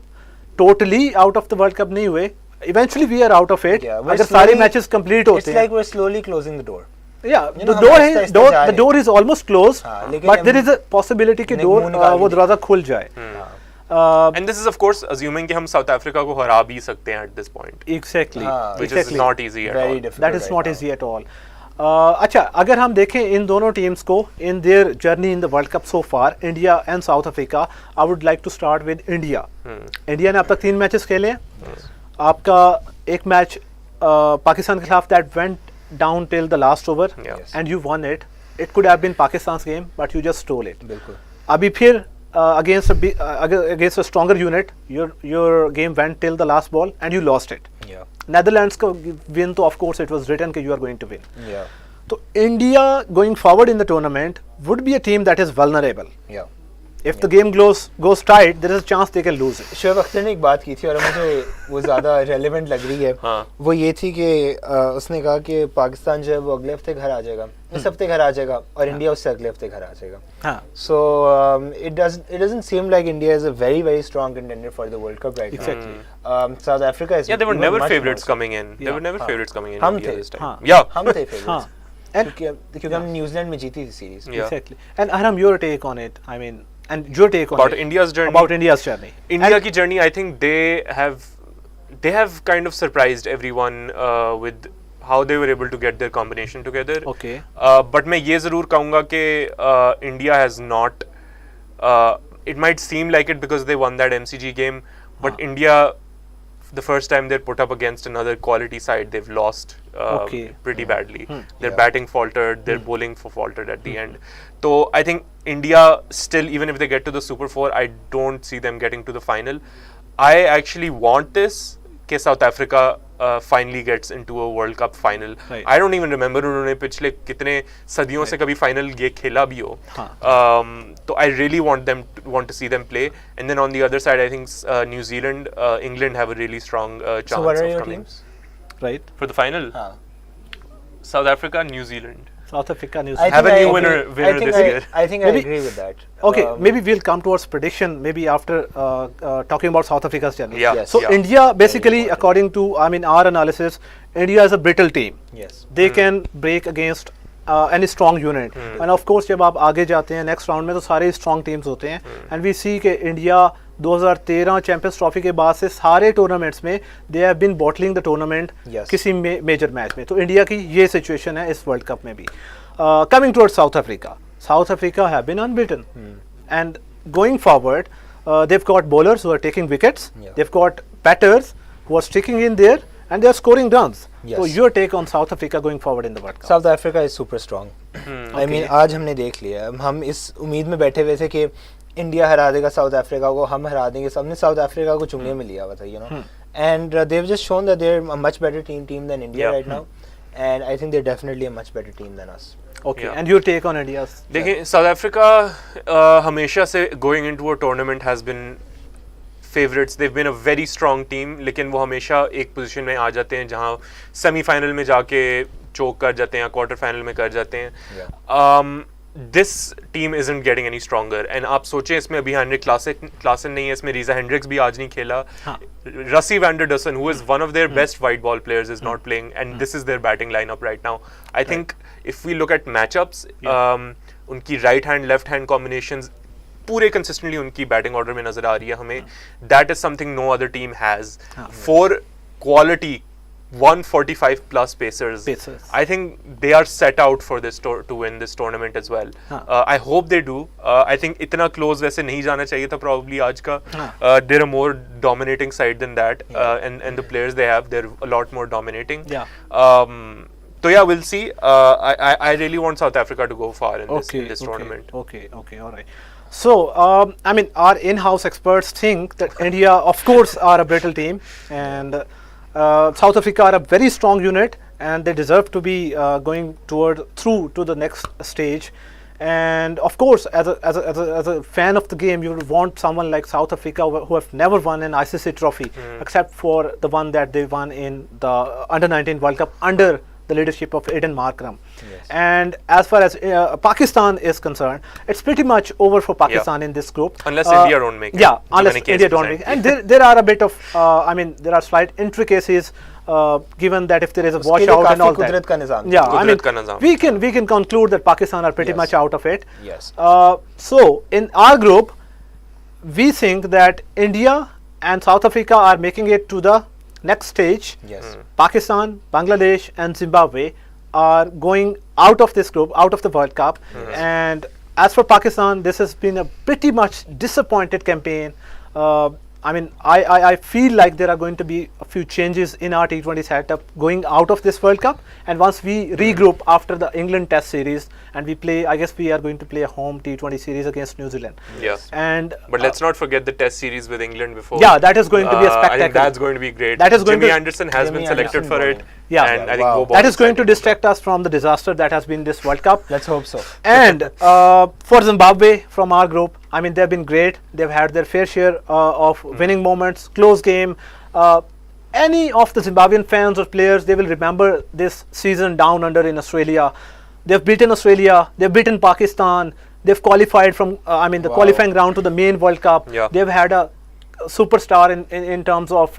totally out of the World Cup नहीं हुए. Eventually we are out of it. Yeah, we're अगर सारे slowly- matches complete होते It's हैं. like we're slowly closing the door. Yeah, You the know, door हम है आहिस्ता-आहिस्ता door जा the रहे door is almost closed, हाँ, लेकिन but हम- there is a possibility कि ने door मुंह निकाल वो दी। दरवाजा खुल जाए. And this is of course assuming कि हम South Africa को हरा भी सकते हैं at this point, Exactly. हाँ, which exactly. is not easy at Very all. difficult. That is right not now. easy at all. अच्छा अगर हम देखें इन दोनों टीम्स को in their journey in the World Cup so far, India and South Africa, I would like to start with India. India ने अब तक 3 matches खेले हैं. आपका एक मैच पाकिस्तान के खिलाफ that went down till the last over Yeah. and you won it. It could have been Pakistan's game, but you just stole it. बिल्कुल. अभी फिर against a stronger unit, your game went till the last ball and you lost it. Yeah. Netherlands का win तो of course it was written कि you are going to win. Yeah. So India going forward in the tournament would be a team that is vulnerable. Yeah. If the game goes tight, there is a chance they can lose it. Shoaib Akhtar ने एक बात की थी और मुझे वो ज़्यादा relevant लग रही है. हाँ. वो ये थी कि उसने कहा कि पाकिस्तान जो है वो अगले हफ्ते घर आ जाएगा, इस हफ्ते घर आ जाएगा और इंडिया उससे अगले हफ्ते घर आ जाएगा. हाँ. So it doesn't seem like India is a very strong contender for the World Cup right Exactly. now. South Africa is Yeah, they were even never much favorites more so. coming in. They were never favorites coming in हम India थे. this time. हाँ. Yeah. हम थे favorites. हाँ. And क्योंकि हमने New Zealand में जीती थी series. Yeah. exactly. And Aram, your take on it. I mean, and your take on About it. India's journey. About India's journey. India की journey, I think they have kind of surprised everyone with how they were able to get their combination together. Okay. But मैं ये ज़रूर कहूँगा कि India has not. It might seem like it because they won that MCG game, but India the first time they're put up against another quality side, they've lost pretty badly. Their batting faltered, their bowling faltered at the end. So I think India still, even if they get to the Super 4, I don't see them getting to the final. I actually want this, that South Africa finally gets into a World Cup final. Right. I don't even remember उन्होंने पिछले कितने सदियों से कभी final ये खेला भी हो. So I really want to see them play. And then on the other side, I think New Zealand, England have a really strong chance So what are of your coming teams? Right. for the final. South Africa, New Zealand. South Africa, New I Zealand. Have a think new I winner agree. I think this year. I think I Maybe- agree with that. Okay, maybe we'll come towards prediction maybe after talking about South Africa's journey. Yeah. Yes. So yeah. India, basically, important. according to our analysis, India is a brittle team. Yes. They can break against any strong unit. And of course, जब आप आगे जाते हैं next round में तो सारे strong teams होते हैं. And we see कि India 2013 चैंपियंस ट्रॉफी के बाद से सारे टूर्नामेंट्स में they have been bottling the tournament Yes. किसी मेजर मैच में. तो इंडिया की ये सिचुएशन है इस वर्ल्ड कप में भी. Coming towards south Africa have been unbeaten and going forward they've got bowlers who are taking wickets. Yeah. They've got batters who are sticking in there and they are scoring runs. Yes. So your take on South Africa going forward in the World Cup? South Africa is super strong. I mean, आज हमने देख लिया. हम इस उम्मीद में बैठे हुए थे कि इंडिया हरा देगा साउथ अफ्रीका को, हम हरा देंगे. सबने साउथ अफ्रीका को चुंगली में लिया हुआ था, you know. And they've just shown that they're a much better team than India Yeah. right now. And I think they're definitely a much better team than us. Okay. Yeah. And your take on India's? देखिए south Africa हमेशा से going into a tournament has been favourites. They've been a very strong team, लेकिन वो हमेशा एक position में आ जाते हैं जहां सेमीफाइनल में जाके चोक कर जाते हैं या क्वार्टर फाइनल में कर जाते हैं. This team isn't getting any stronger. And आप सोचें इसमें अभी हेनरिक क्लासन नहीं है, इसमें रीजा हेंड्रिक्स भी आज नहीं खेला. Rassie van der Dussen, who is one of their best white ball players, is not playing and this is their batting lineup right now. I think if we look at matchups, उनकी right hand left hand combinations पूरे consistently उनकी batting order में नजर आ रही है हमें. That is something no other team has. 4 quality 145 plus pacers. I think they are set out for this to win this tournament as well. I hope they do. I think इतना close वैसे नहीं जाना चाहिए था probably आज का. They're a more dominating side than that, and the players they have, they're a lot more dominating. So yeah, we'll see. I really want South Africa to go far in this tournament. Okay, all right. So, I mean, our in-house experts think that India, of course, are a brittle team, and South Africa are a very strong unit, and they deserve to be going through to the next stage. And of course, as a fan of the game, you would want someone like South Africa who have never won an ICC trophy, except for the one that they won in the Under-19 World Cup under the leadership of Aiden Markram. Yes. And as far as Pakistan is concerned, it's pretty much over for Pakistan in this group. Unless India don't make it. Yeah, unless India don't make it. And there are a bit of, I mean, there are slight intricacies given that if there is a washout and all that. कुदरत का निज़ाम. Yeah, I mean, का निज़ाम. we can conclude that Pakistan are pretty Yes. much out of it. Yes. So in our group, we think that India and South Africa are making it to the next stage. Yes. Pakistan, Bangladesh and Zimbabwe are going out of this group, out of the World Cup. And as for Pakistan, this has been a pretty much disappointed campaign. I mean, I feel like there are going to be a few changes in our T20 setup going out of this World Cup. And once we regroup after the England Test series and we play, I guess we are going to play a home T20 series against New Zealand. Yeah. And But let's not forget the Test series with England before. yeah, that is going to be a I spectacle. think that's going to be great. That is going Jimmy to- Anderson has Jimmy been selected Anderson for it. bowling. Yeah. And I think Wow. Bo That Ball is going to excited. distract us from the disaster that has been this World Cup. Let's hope so. And for Zimbabwe, from our group, I mean, they've been great. They've had their fair share of winning moments, close game. Any of the Zimbabwean fans or players, they will remember this season down under in Australia. They've beaten Australia. They've beaten Pakistan. They've qualified from, the qualifying round to the main World Cup. Yeah. They've had a superstar in terms of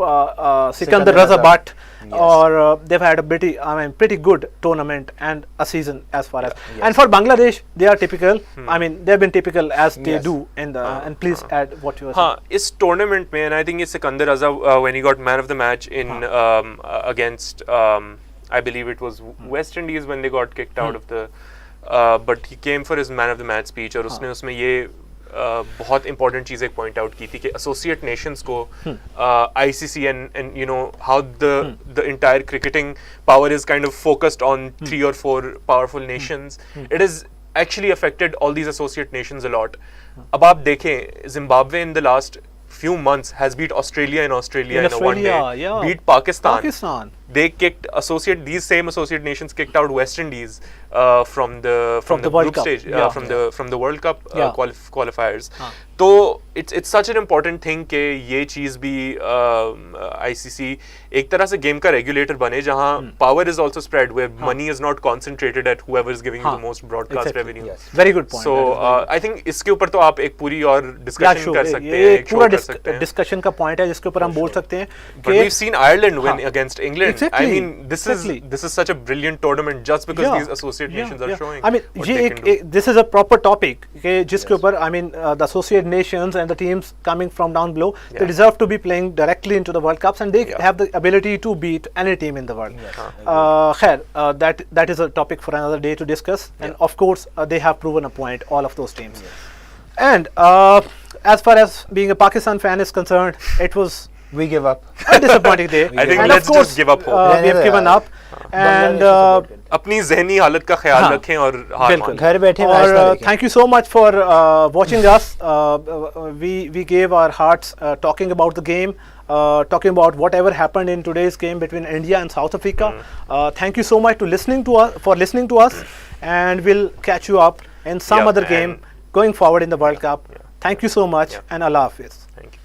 Sikandar Raza Raza. Butt. Yes. Or they've had a pretty good tournament and a season as far as. Yes. And for Bangladesh, they are typical. I mean, they've been typical as they Yes. do in the. And please add what you were हाँ, इस tournament में, and I think it's Sikandar Raza when he got man of the match in against I believe it was West Indies when they got kicked out of the but he came for his man of the match speech और उसने उसमें ये बहुत important चीज़ एक point out की थी कि associate Nations को ICC and you know how the entire cricketing power is kind of focused on 3 or 4 powerful nations. It has actually affected all these associate nations a lot. अब आप देखें Zimbabwe in the last few months has beat Australia in a one day, beat Pakistan. They kicked these same associate nations kicked out West Indies from the group stage, from the World Cup qualifiers. So it's such an important thing कि ये चीज़ भी ICC एक तरह से game का regulator बने जहाँ power is also spread, where money is not concentrated at whoever is giving you the most broadcast revenue. Very good point. So I think इसके ऊपर तो आप एक पूरी और discussion कर सकते हैं, एक पूरा discussion का point है जिसके ऊपर हम बोल सकते हैं. But we've seen Ireland win against England. I mean, this is such a brilliant tournament just because these associate nations are showing. I mean, this is a proper topic कि जिसके ऊपर I mean the associate nations and the teams coming from down below, they deserve to be playing directly into the World Cups, and they have the ability to beat any team in the world. That is a topic for another day to discuss, and of course they have proven a point, all of those teams. And as far as being a Pakistan fan is concerned, it was we give up. A disappointing day. I think let's just give up hope. We have given up. And अपनी ज़हनी हालत का ख्याल रखें और हार मानें. घर बैठे और thank you so much for watching us. We gave our hearts talking about the game, talking about whatever happened in today's game between India and South Africa. Thank you so much for listening to us, and we'll catch you up in some other game going forward in the World Cup. Thank you so much, and Allah Hafiz. Thank you.